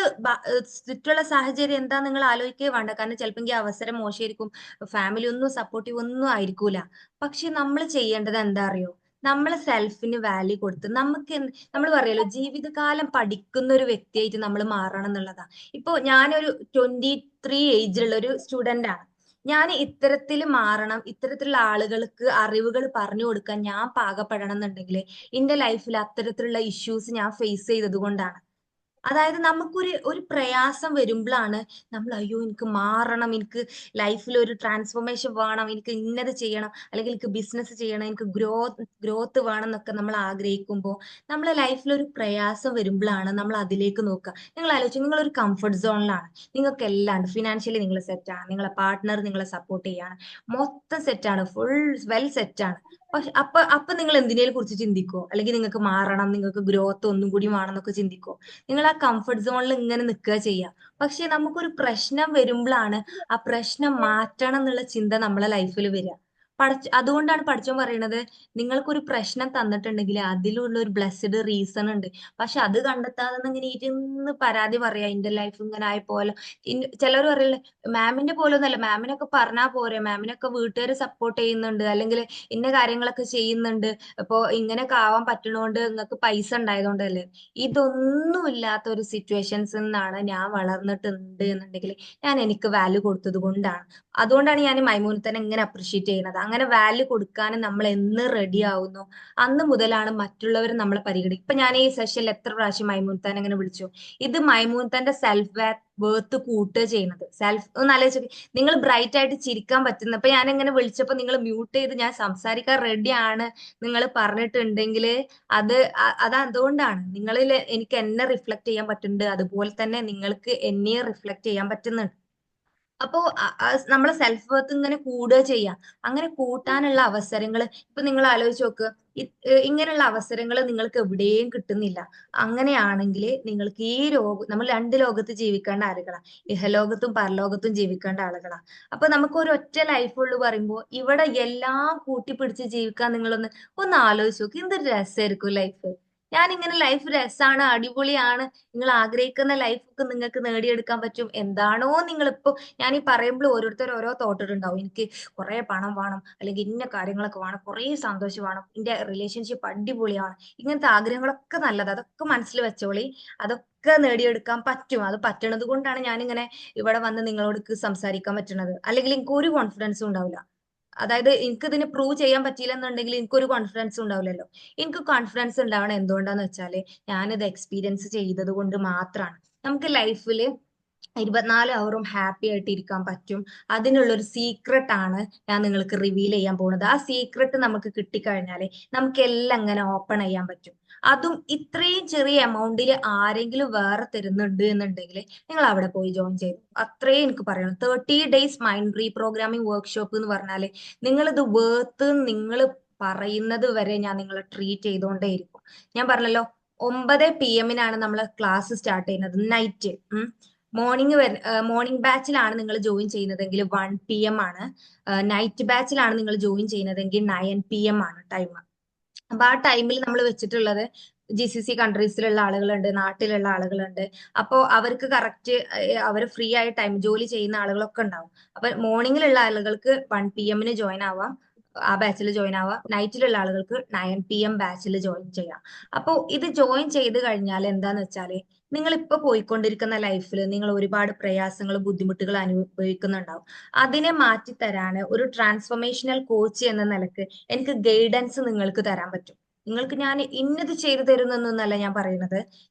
ചുറ്റുള്ള സാഹചര്യം എന്താ നിങ്ങൾ ആലോചിക്കേ വേണ്ട. കാരണം ചിലപ്പോൾ അവസരം മോശമായിരിക്കും, ഫാമിലി ഒന്നും സപ്പോർട്ടീവ് ഒന്നും ആയിരിക്കൂല. പക്ഷെ നമ്മൾ ചെയ്യേണ്ടത് എന്താ അറിയോ, നമ്മളെ സെൽഫിന് വാല്യൂ കൊടുത്ത് നമുക്ക് നമ്മൾ പറയല്ലോ ജീവിതകാലം പഠിക്കുന്ന ഒരു വ്യക്തിയായിട്ട് നമ്മൾ മാറണം എന്നുള്ളതാ. ഇപ്പൊ ഞാനൊരു 23 ഏജിലുള്ള ഒരു സ്റ്റുഡന്റ് ആണ്. ഞാൻ ഇത്തരത്തിൽ മാറണം, ഇത്തരത്തിലുള്ള ആളുകൾക്ക് അറിവുകൾ പറഞ്ഞു കൊടുക്കാൻ ഞാൻ പാകപ്പെടണം എന്നുണ്ടെങ്കിൽ എന്റെ ലൈഫിൽ അത്തരത്തിലുള്ള ഇഷ്യൂസ് ഞാൻ ഫേസ് ചെയ്തത് കൊണ്ടാണ്. അതായത് നമുക്കൊരു പ്രയാസം വരുമ്പോഴാണ് നമ്മൾ അയ്യോ എനിക്ക് മാറണം, എനിക്ക് ലൈഫിൽ ഒരു ട്രാൻസ്ഫോർമേഷൻ വേണം, എനിക്ക് ഇന്നത് ചെയ്യണം, അല്ലെങ്കിൽ എനിക്ക് ബിസിനസ് ചെയ്യണം, എനിക്ക് ഗ്രോത്ത് വേണം എന്നൊക്കെ നമ്മൾ ആഗ്രഹിക്കുമ്പോൾ നമ്മളെ ലൈഫിൽ ഒരു പ്രയാസം വരുമ്പോഴാണ് നമ്മൾ അതിലേക്ക് നോക്കുക. നിങ്ങൾ ആലോചിച്ചു, നിങ്ങളൊരു കംഫർട്ട് സോണിലാണ്, നിങ്ങൾക്ക് എല്ലാം ഉണ്ട്, ഫിനാൻഷ്യലി നിങ്ങൾ സെറ്റാണ്, നിങ്ങളെ പാർട്ട്ണർ നിങ്ങളെ സപ്പോർട്ട് ചെയ്യാണ്, മൊത്തം സെറ്റാണ്, ഫുൾ വെൽ സെറ്റാണ്. പക്ഷെ അപ്പൊ നിങ്ങൾ എന്തിനേലും കുറിച്ച് ചിന്തിക്കോ, അല്ലെങ്കിൽ നിങ്ങൾക്ക് മാറണം, നിങ്ങൾക്ക് ഗ്രോത്ത് ഒന്നും കൂടി വേണമെന്നൊക്കെ ചിന്തിക്കോ? നിങ്ങൾ ആ കംഫർട്ട് സോണിൽ ഇങ്ങനെ നിൽക്കുക ചെയ്യാം. പക്ഷെ നമുക്കൊരു പ്രശ്നം വരുമ്പോഴാണ് ആ പ്രശ്നം മാറ്റണം എന്നുള്ള ചിന്ത നമ്മളെ ലൈഫിൽ വരിക. അതുകൊണ്ടാണ് പഠിച്ചോൻ പറയുന്നത്, നിങ്ങൾക്കൊരു പ്രശ്നം തന്നിട്ടുണ്ടെങ്കിൽ അതിലുള്ള ഒരു ബ്ലെസ്ഡ് റീസൺ ഉണ്ട്. പക്ഷെ അത് കണ്ടെത്താതെ ഇങ്ങനെ ഇരുന്ന് പരാതി പറയാ, എന്റെ ലൈഫ് ഇങ്ങനെ ആയ പോലെ. ചിലർ പറയില്ലേ, മാമിന്റെ പോലെ ഒന്നല്ല, മാമിനൊക്കെ പറഞ്ഞാ പോരെ, മാമിനൊക്കെ വീട്ടുകാർ സപ്പോർട്ട് ചെയ്യുന്നുണ്ട്, അല്ലെങ്കിൽ ഇന്ന കാര്യങ്ങളൊക്കെ ചെയ്യുന്നുണ്ട്, അപ്പൊ ഇങ്ങനെയൊക്കെ ആവാൻ പറ്റണോണ്ട് നിങ്ങൾക്ക് പൈസ ഉണ്ടായതുകൊണ്ടല്ലേ. ഇതൊന്നും ഇല്ലാത്ത ഒരു സിറ്റുവേഷൻസ് നിന്നാണ് ഞാൻ വളർന്നിട്ടുണ്ട് എന്നുണ്ടെങ്കിൽ ഞാൻ എനിക്ക് വാല്യൂ കൊടുത്തത് കൊണ്ടാണ്. അതുകൊണ്ടാണ് ഞാൻ മൈമൂനത്തനെ ഇങ്ങനെ അപ്രിഷിയേറ്റ് ചെയ്യുന്നത്. അങ്ങനെ വാല്യൂ കൊടുക്കാൻ നമ്മൾ എന്ന് റെഡി ആവുന്നു അന്ന് മുതലാണ് മറ്റുള്ളവർ നമ്മളെ പരിഗണിക്കും. ഇപ്പൊ ഞാൻ ഈ സെഷനിൽ എത്ര പ്രാവശ്യം മൈമൂനത്താൻ അങ്ങനെ വിളിച്ചു. ഇത് മൈമൂനത്താന്റെ സെൽഫ് വേർത്ത് കൂട്ടുക ചെയ്യുന്നത്. ഒന്ന് ആലോചിച്ച് നിങ്ങൾ ബ്രൈറ്റ് ആയിട്ട് ചിരിക്കാൻ പറ്റുന്ന, ഇപ്പൊ ഞാൻ ഇങ്ങനെ വിളിച്ചപ്പോ നിങ്ങൾ മ്യൂട്ട് ചെയ്ത് ഞാൻ സംസാരിക്കാൻ റെഡിയാണ് നിങ്ങൾ പറഞ്ഞിട്ടുണ്ടെങ്കിൽ അത് അതുകൊണ്ടാണ് നിങ്ങളിൽ എനിക്ക് എന്നെ റിഫ്ലക്ട് ചെയ്യാൻ പറ്റുന്നുണ്ട്, അതുപോലെ തന്നെ നിങ്ങൾക്ക് എന്നെ റിഫ്ലക്ട് ചെയ്യാൻ പറ്റുന്നുണ്ട്. അപ്പോ നമ്മളെ സെൽഫ് വർത്ത് ഇങ്ങനെ കൂടുക ചെയ്യാം. അങ്ങനെ കൂട്ടാനുള്ള അവസരങ്ങൾ ഇപ്പൊ നിങ്ങൾ ആലോചിച്ച് നോക്ക്. ഇങ്ങനെയുള്ള അവസരങ്ങൾ നിങ്ങൾക്ക് എവിടെയും കിട്ടുന്നില്ല. അങ്ങനെയാണെങ്കിൽ നിങ്ങൾക്ക് നമ്മൾ രണ്ട് ലോകത്ത് ജീവിക്കേണ്ട ആളുകളാ, ഇഹലോകത്തും പരലോകത്തും ജീവിക്കേണ്ട ആളുകളാ. അപ്പൊ നമുക്ക് ഒരു ഒറ്റ ലൈഫുള്ളൂ പറയുമ്പോൾ ഇവിടെ എല്ലാം കൂട്ടിപ്പിടിച്ച് ജീവിക്കാൻ ഒന്ന് ആലോചിച്ച് നോക്ക്, എന്തൊരു രസമായിരിക്കും ലൈഫ്. ഞാനിങ്ങനെ ലൈഫ് രസാണ്, അടിപൊളിയാണ്, നിങ്ങൾ ആഗ്രഹിക്കുന്ന ലൈഫൊക്കെ നിങ്ങൾക്ക് നേടിയെടുക്കാൻ പറ്റും. എന്താണോ നിങ്ങളിപ്പോ ഞാൻ ഈ പറയുമ്പോൾ ഓരോരുത്തർ ഓരോ തോട്ട് ഉണ്ടാവും, എനിക്ക് കുറെ പണം വേണം, അല്ലെങ്കിൽ ഇന്ന കാര്യങ്ങളൊക്കെ വേണം, കുറെ സന്തോഷം വേണം, എന്റെ റിലേഷൻഷിപ്പ് അടിപൊളിയാണ്, ഇങ്ങനത്തെ ആഗ്രഹങ്ങളൊക്കെ നല്ലത്, അതൊക്കെ മനസ്സിൽ വെച്ചോളി. അതൊക്കെ നേടിയെടുക്കാൻ പറ്റും. അത് പറ്റണത് കൊണ്ടാണ് ഞാനിങ്ങനെ ഇവിടെ വന്ന് നിങ്ങളോട് സംസാരിക്കാൻ പറ്റുന്നത്. അല്ലെങ്കിൽ എനിക്ക് ഒരു കോൺഫിഡൻസും ഉണ്ടാവില്ല. അതായത് എനിക്ക് ഇതിനെ പ്രൂവ് ചെയ്യാൻ പറ്റിയില്ല എന്നുണ്ടെങ്കിൽ എനിക്കൊരു കോൺഫിഡൻസ് ഉണ്ടാവില്ലല്ലോ. എനിക്ക് കോൺഫിഡൻസ് ഉണ്ടാവണം എന്തുകൊണ്ടാന്ന് വെച്ചാല് ഞാനിത് എക്സ്പീരിയൻസ് ചെയ്തത് കൊണ്ട് മാത്രമാണ്. നമുക്ക് ലൈഫിൽ 24 അവറും ഹാപ്പി ആയിട്ട് ഇരിക്കാൻ പറ്റും. അതിനുള്ളൊരു സീക്രട്ട് ആണ് ഞാൻ നിങ്ങൾക്ക് റിവീൽ ചെയ്യാൻ പോകുന്നത്. ആ സീക്രട്ട് നമുക്ക് കിട്ടിക്കഴിഞ്ഞാല് നമുക്ക് എല്ലാം ഇങ്ങനെ ഓപ്പൺ ചെയ്യാൻ പറ്റും. അതും ഇത്രയും ചെറിയ എമൗണ്ടിൽ ആരെങ്കിലും വേറെ തരുന്നുണ്ട് എന്നുണ്ടെങ്കിൽ നിങ്ങൾ അവിടെ പോയി ജോയിൻ ചെയ്തു. അത്രയും എനിക്ക് പറയണം. 30 days മൈൻഡ് റീപ്രോഗ്രാമിംഗ് വർക്ക്ഷോപ്പ് എന്ന് പറഞ്ഞാല് നിങ്ങൾ ഇത് വേർത്ത് നിങ്ങൾ പറയുന്നത് വരെ ഞാൻ നിങ്ങളെ ട്രീറ്റ് ചെയ്തുകൊണ്ടേയിരിക്കും. ഞാൻ പറഞ്ഞല്ലോ, 9 PM നമ്മൾ ക്ലാസ് സ്റ്റാർട്ട് ചെയ്യുന്നത്, നൈറ്റ്. മോർണിംഗ് ബാച്ചിലാണ് നിങ്ങൾ ജോയിൻ ചെയ്യുന്നതെങ്കിൽ 1 PM ആണ്. നൈറ്റ് ബാച്ചിലാണ് നിങ്ങൾ ജോയിൻ ചെയ്യുന്നതെങ്കിൽ 9 PM ആണ് ടൈം. അപ്പൊ ആ ടൈമിൽ നമ്മൾ വെച്ചിട്ടുള്ളത് GCC കൺട്രീസിലുള്ള ആളുകളുണ്ട്, നാട്ടിലുള്ള ആളുകളുണ്ട്. അപ്പോ അവർക്ക് കറക്റ്റ് അവർ ഫ്രീ ആയ ടൈം ജോലി ചെയ്യുന്ന ആളുകളൊക്കെ ഉണ്ടാവും. അപ്പൊ മോർണിംഗിലുള്ള ആളുകൾക്ക് 1 PM ജോയിൻ ആവാം, ആ ബാച്ചിൽ ജോയിൻ ആവാം. നൈറ്റിലുള്ള ആളുകൾക്ക് 9 PM ബാച്ചിൽ ജോയിൻ ചെയ്യാം. അപ്പോൾ ഇത് ജോയിൻ ചെയ്ത് കഴിഞ്ഞാൽ എന്താന്ന് വെച്ചാല് നിങ്ങൾ ഇപ്പൊ പോയിക്കൊണ്ടിരിക്കുന്ന ലൈഫിൽ നിങ്ങൾ ഒരുപാട് പ്രയാസങ്ങളും ബുദ്ധിമുട്ടുകൾ അനുഭവിക്കുന്നുണ്ടാവും. അതിനെ മാറ്റിത്തരാന് ഒരു ട്രാൻസ്ഫോർമേഷണൽ കോച്ച് എന്ന നിലക്ക് എനിക്ക് ഗൈഡൻസ് നിങ്ങൾക്ക് തരാൻ പറ്റും. നിങ്ങൾക്ക് ഞാൻ ഇന്നത് ചെയ്തു തരുന്നൊന്നല്ല ഞാൻ പറയുന്നത്.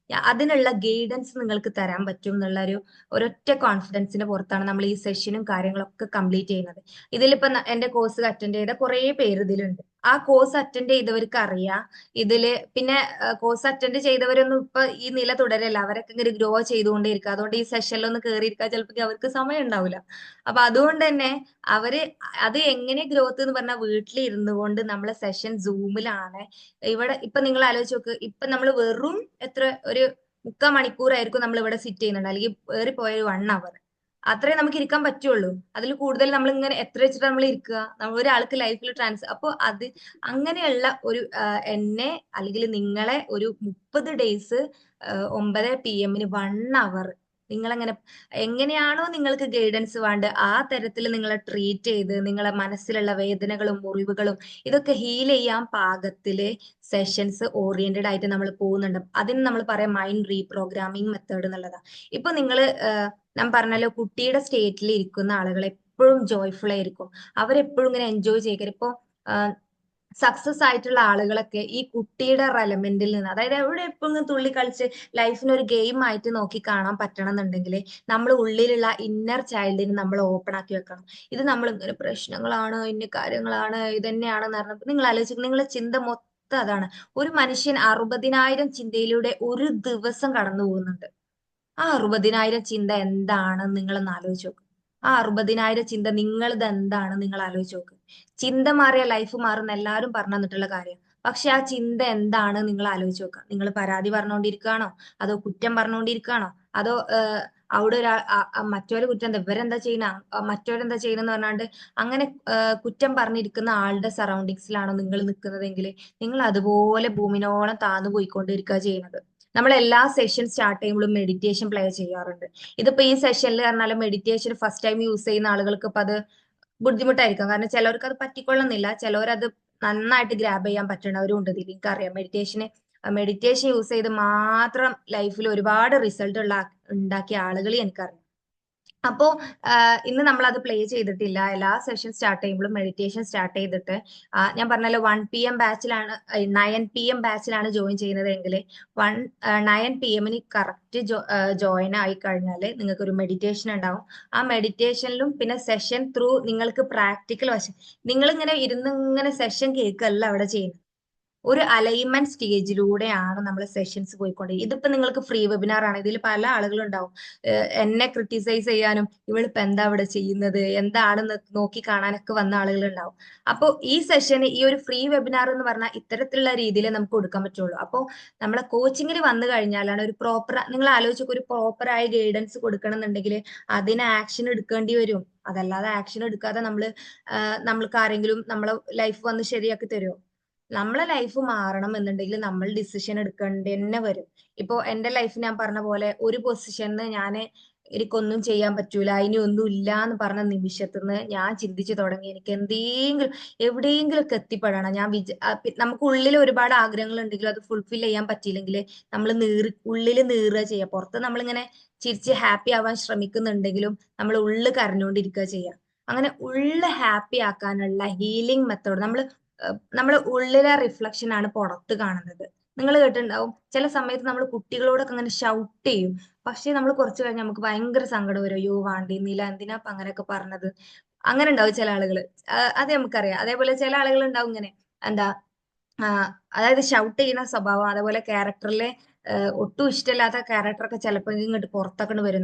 അതിനുള്ള ഗൈഡൻസ് നിങ്ങൾക്ക് തരാൻ പറ്റും എന്നുള്ള ഒരൊറ്റ കോൺഫിഡൻസിന്റെ പുറത്താണ് നമ്മൾ ഈ സെഷനും കാര്യങ്ങളൊക്കെ കംപ്ലീറ്റ് ചെയ്യുന്നത്. ഇതിലിപ്പോ എന്റെ കോഴ്സ് അറ്റൻഡ് ചെയ്ത കുറെ പേര് ഇതിലുണ്ട്. ആ കോഴ്സ് അറ്റൻഡ് ചെയ്തവർക്ക് അറിയാം. ഇതില് പിന്നെ കോഴ്സ് അറ്റൻഡ് ചെയ്തവരൊന്നും ഇപ്പൊ ഈ നില തുടരല്ല. അവരൊക്കെ ഇങ്ങനെ ഗ്രോ ചെയ്തുകൊണ്ടേയിരിക്കും. അതുകൊണ്ട് ഈ സെഷനിലൊന്ന് കയറിയിരിക്കാൻ ചിലപ്പോൾ അവർക്ക് സമയം ഉണ്ടാവില്ല. അപ്പൊ അതുകൊണ്ട് തന്നെ അവര് അത് എങ്ങനെ ഗ്രോത്ത് എന്ന് പറഞ്ഞാൽ വീട്ടിൽ ഇരുന്നു കൊണ്ട് നമ്മളെ സെഷൻ സൂമിലാണ്. ഇവിടെ ഇപ്പൊ നിങ്ങൾ ആലോചിച്ച് നോക്ക്, ഇപ്പൊ നമ്മൾ വെറും എത്ര ഒരു 3/4 മണിക്കൂറായിരിക്കും നമ്മൾ ഇവിടെ സിറ്റ് ചെയ്യുന്നുണ്ട്, അല്ലെങ്കിൽ ഏറിപ്പോയ ഒരു 1 അവർ. അത്രേ നമുക്ക് ഇരിക്കാൻ പറ്റുള്ളൂ. അതിൽ കൂടുതൽ നമ്മൾ ഇങ്ങനെ എത്ര വെച്ചിട്ട് നമ്മൾ ഇരിക്കുക? നമ്മൾ ഒരാൾക്ക് ലൈഫിൽ അപ്പൊ അത് അങ്ങനെയുള്ള ഒരു എന്നെ അല്ലെങ്കിൽ നിങ്ങളെ ഒരു 30 ഡേയ്സ് 9 PM 1 അവർ നിങ്ങളെങ്ങനെ എങ്ങനെയാണോ നിങ്ങൾക്ക് ഗൈഡൻസ് വേണ്ടത് ആ തരത്തിൽ നിങ്ങളെ ട്രീറ്റ് ചെയ്ത് നിങ്ങളെ മനസ്സിലുള്ള വേദനകളും മുറിവുകളും ഇതൊക്കെ ഹീൽ ചെയ്യാൻ പാകത്തില് സെഷൻസ് ഓറിയന്റഡ് ആയിട്ട് നമ്മൾ പോകുന്നുണ്ട്. അതിന് നമ്മൾ പറയാം മൈൻഡ് റീപ്രോഗ്രാമിംഗ് മെത്തേഡ് എന്നുള്ളതാണ്. ഇപ്പൊ നിങ്ങള് ഞാൻ പറഞ്ഞല്ലോ, കുട്ടിയുടെ സ്റ്റേറ്റിൽ ഇരിക്കുന്ന ആളുകൾ എപ്പോഴും ജോയ്ഫുൾ ആയിരിക്കും. അവരെപ്പോഴും ഇങ്ങനെ എൻജോയ് ചെയ്യരുത്. ഇപ്പൊ സക്സസ് ആയിട്ടുള്ള ആളുകളൊക്കെ ഈ കുട്ടിയുടെ റെലമെന്റിൽ നിന്ന്, അതായത് എവിടെ എപ്പോഴും തുള്ളി കളിച്ച് ലൈഫിന് ഒരു ഗെയിം ആയിട്ട് നോക്കി കാണാൻ പറ്റണം എന്നുണ്ടെങ്കിൽ നമ്മൾ ഉള്ളിലുള്ള ഇന്നർ ചൈൽഡിന് നമ്മൾ ഓപ്പൺ ആക്കി വെക്കണം. ഇത് നമ്മൾ ഇങ്ങനെ പ്രശ്നങ്ങളാണ്, ഇന്ന കാര്യങ്ങളാണ്, ഇതന്നെയാണെന്ന് പറഞ്ഞപ്പോൾ നിങ്ങൾ ആലോചിക്കും, നിങ്ങളെ ചിന്ത മൊത്തം അതാണ്. ഒരു മനുഷ്യൻ 60,000 ചിന്തയിലൂടെ ഒരു ദിവസം കടന്നു പോകുന്നുണ്ട്. ആ 60,000 ചിന്ത എന്താണെന്ന് നിങ്ങളൊന്ന് ആലോചിച്ച് നോക്ക്. ആ 60,000 ചിന്ത നിങ്ങളത് എന്താണ് നിങ്ങൾ ആലോചിച്ച് നോക്ക്. ചിന്ത മാറിയ ലൈഫ് മാറുന്ന എല്ലാവരും പറഞ്ഞു തന്നിട്ടുള്ള കാര്യം. പക്ഷെ ആ ചിന്ത എന്താണ് നിങ്ങൾ ആലോചിച്ച് നോക്കുക. നിങ്ങൾ പരാതി പറഞ്ഞുകൊണ്ടിരിക്കുകയാണോ, അതോ കുറ്റം പറഞ്ഞുകൊണ്ടിരിക്കുകയാണോ, അതോ അവിടെ മറ്റൊരു കുറ്റം എന്താ ഇവരെന്താ ചെയ്യണ, മറ്റവരെന്താ ചെയ്യണെന്ന് പറഞ്ഞാണ്ട് അങ്ങനെ കുറ്റം പറഞ്ഞിരിക്കുന്ന ആളുടെ സറൗണ്ടിങ്സിലാണോ നിങ്ങൾ നിൽക്കുന്നതെങ്കിൽ നിങ്ങൾ അതുപോലെ ഭൂമിനോളം താന്നു പോയിക്കൊണ്ടിരിക്കുക ചെയ്യുന്നത്. നമ്മൾ എല്ലാ സെഷൻ സ്റ്റാർട്ട് ചെയ്യുമ്പോഴും മെഡിറ്റേഷൻ പ്ലേ ചെയ്യാറുണ്ട്. ഇതിപ്പോ ഈ സെഷനിൽ പറഞ്ഞാൽ മെഡിറ്റേഷൻ ഫസ്റ്റ് ടൈം യൂസ് ചെയ്യുന്ന ആളുകൾക്ക് ഇപ്പൊ അത് ബുദ്ധിമുട്ടായിരിക്കും. കാരണം ചിലവർക്ക് അത് പറ്റിക്കൊള്ളുന്നില്ല, ചിലവരത് നന്നായിട്ട് ഗ്രാബ് ചെയ്യാൻ പറ്റുന്നവരും ഉണ്ട്. ഇതിൽ എനിക്കറിയാം മെഡിറ്റേഷൻ യൂസ് ചെയ്ത് മാത്രം ലൈഫിൽ ഒരുപാട് റിസൾട്ട് ഉണ്ടാക്കിയ ആളുകളെ എനിക്കറിയാം. അപ്പോ ഇന്ന് നമ്മൾ അത് പ്ലേ ചെയ്തിട്ടില്ല. എല്ലാ സെഷൻ സ്റ്റാർട്ട് ചെയ്യുമ്പോഴും മെഡിറ്റേഷൻ സ്റ്റാർട്ട് ചെയ്തിട്ട് ഞാൻ പറഞ്ഞല്ലോ 1 PM ബാച്ചിലാണ് 9 PM ബാച്ചിലാണ് ജോയിൻ ചെയ്യുന്നത് എങ്കിൽ 9 PM കറക്റ്റ് ജോയിൻ ആയി കഴിഞ്ഞാൽ നിങ്ങൾക്ക് ഒരു മെഡിറ്റേഷൻ ഉണ്ടാവും. ആ മെഡിറ്റേഷനിലും പിന്നെ സെഷൻ ത്രൂ നിങ്ങൾക്ക് പ്രാക്ടിക്കൽ വശം, നിങ്ങൾ ഇങ്ങനെ ഇരുന്ന് ഇങ്ങനെ സെഷൻ കേൾക്കല്ല അവിടെ ചെയ്യുന്നത്. ഒരു അലൈൻമെന്റ് സ്റ്റേജിലൂടെയാണ് നമ്മൾ സെഷൻസ് പോയിക്കൊണ്ടിരിക്കുന്നത്. ഇതിപ്പോ നിങ്ങൾക്ക് ഫ്രീ വെബിനാർ ആണ്. ഇതിൽ പല ആളുകളും ഉണ്ടാവും എന്നെ ക്രിട്ടിസൈസ് ചെയ്യാനും ഇവളിപ്പോ എന്താ ഇവിടെ ചെയ്യുന്നത് എന്താണെന്ന് നോക്കി കാണാനൊക്കെ വന്ന ആളുകൾ ഉണ്ടാവും. അപ്പൊ ഈ സെഷന് ഈ ഒരു ഫ്രീ വെബിനാർ എന്ന് പറഞ്ഞാൽ ഇത്തരത്തിലുള്ള രീതിയിൽ നമുക്ക് കൊടുക്കാൻ പറ്റുള്ളൂ. അപ്പോൾ നമ്മളെ കോച്ചിങ്ങിന് വന്നു കഴിഞ്ഞാലാണ് ഒരു പ്രോപ്പർ, നിങ്ങൾ ആലോചിച്ചൊക്കെ ഒരു പ്രോപ്പറായ ഗൈഡൻസ് കൊടുക്കണം എന്നുണ്ടെങ്കിൽ അതിന് ആക്ഷൻ എടുക്കേണ്ടി വരും. അതല്ലാതെ ആക്ഷൻ എടുക്കാതെ നമ്മൾക്ക് ആരെങ്കിലും നമ്മളെ ലൈഫ് വന്ന് ശരിയാക്കി തരുമോ? നമ്മളെ ലൈഫ് മാറണം എന്നുണ്ടെങ്കിൽ നമ്മൾ ഡിസിഷൻ എടുക്കേണ്ടി തന്നെ വരും. ഇപ്പൊ എന്റെ ലൈഫ് ഞാൻ പറഞ്ഞ പോലെ ഒരു പൊസിഷനിൽ എനിക്കൊന്നും ചെയ്യാൻ പറ്റൂല, ഇനി ഒന്നും ഇല്ല എന്ന് പറഞ്ഞ നിമിഷത്തുനിന്ന് ഞാൻ ചിന്തിച്ചു തുടങ്ങി എനിക്ക് എന്തെങ്കിലും എവിടെയെങ്കിലും ഒക്കെ എത്തിപ്പെടണം. നമുക്ക് ഉള്ളിൽ ഒരുപാട് ആഗ്രഹങ്ങൾ ഉണ്ടെങ്കിലും അത് ഫുൾഫിൽ ചെയ്യാൻ പറ്റിയില്ലെങ്കിൽ നമ്മൾ ഉള്ളിൽ നീറുക ചെയ്യുക. പുറത്ത് നമ്മളിങ്ങനെ ചിരിച്ച് ഹാപ്പി ആവാൻ ശ്രമിക്കുന്നുണ്ടെങ്കിലും നമ്മൾ ഉള്ളിൽ കരഞ്ഞുകൊണ്ടിരിക്കുക ചെയ്യുക. അങ്ങനെ ഉള്ളിൽ ഹാപ്പി ആക്കാനുള്ള ഹീലിംഗ് മെത്തേഡ് നമ്മൾ ഉള്ളിലെ റിഫ്ലക്ഷൻ ആണ് പുറത്ത് കാണുന്നത്. നിങ്ങൾ കേട്ടിട്ടുണ്ടാവും ചില സമയത്ത് നമ്മൾ കുട്ടികളോടൊക്കെ അങ്ങനെ ഷൗട്ട് ചെയ്യും. പക്ഷെ നമ്മൾ കുറച്ച് കഴിഞ്ഞാൽ നമുക്ക് ഭയങ്കര സങ്കടം വരും. അയ്യോ വാണ്ടിന്നില്ല, എന്തിനാ ഇപ്പൊ അങ്ങനെയൊക്കെ പറഞ്ഞത്. അങ്ങനെ ഉണ്ടാവും ചില ആളുകൾ. അത് നമുക്കറിയാം. അതേപോലെ ചില ആളുകൾ ഉണ്ടാവും ഇങ്ങനെ എന്താ അതായത് ഷൗട്ട് ചെയ്യുന്ന സ്വഭാവം, അതേപോലെ ക്യാരക്ടറിലെ ഒട്ടും ഇഷ്ടമില്ലാത്ത ക്യാരക്ടറൊക്കെ ചിലപ്പോൾ ഇങ്ങോട്ട് പുറത്തൊക്കെ വരും.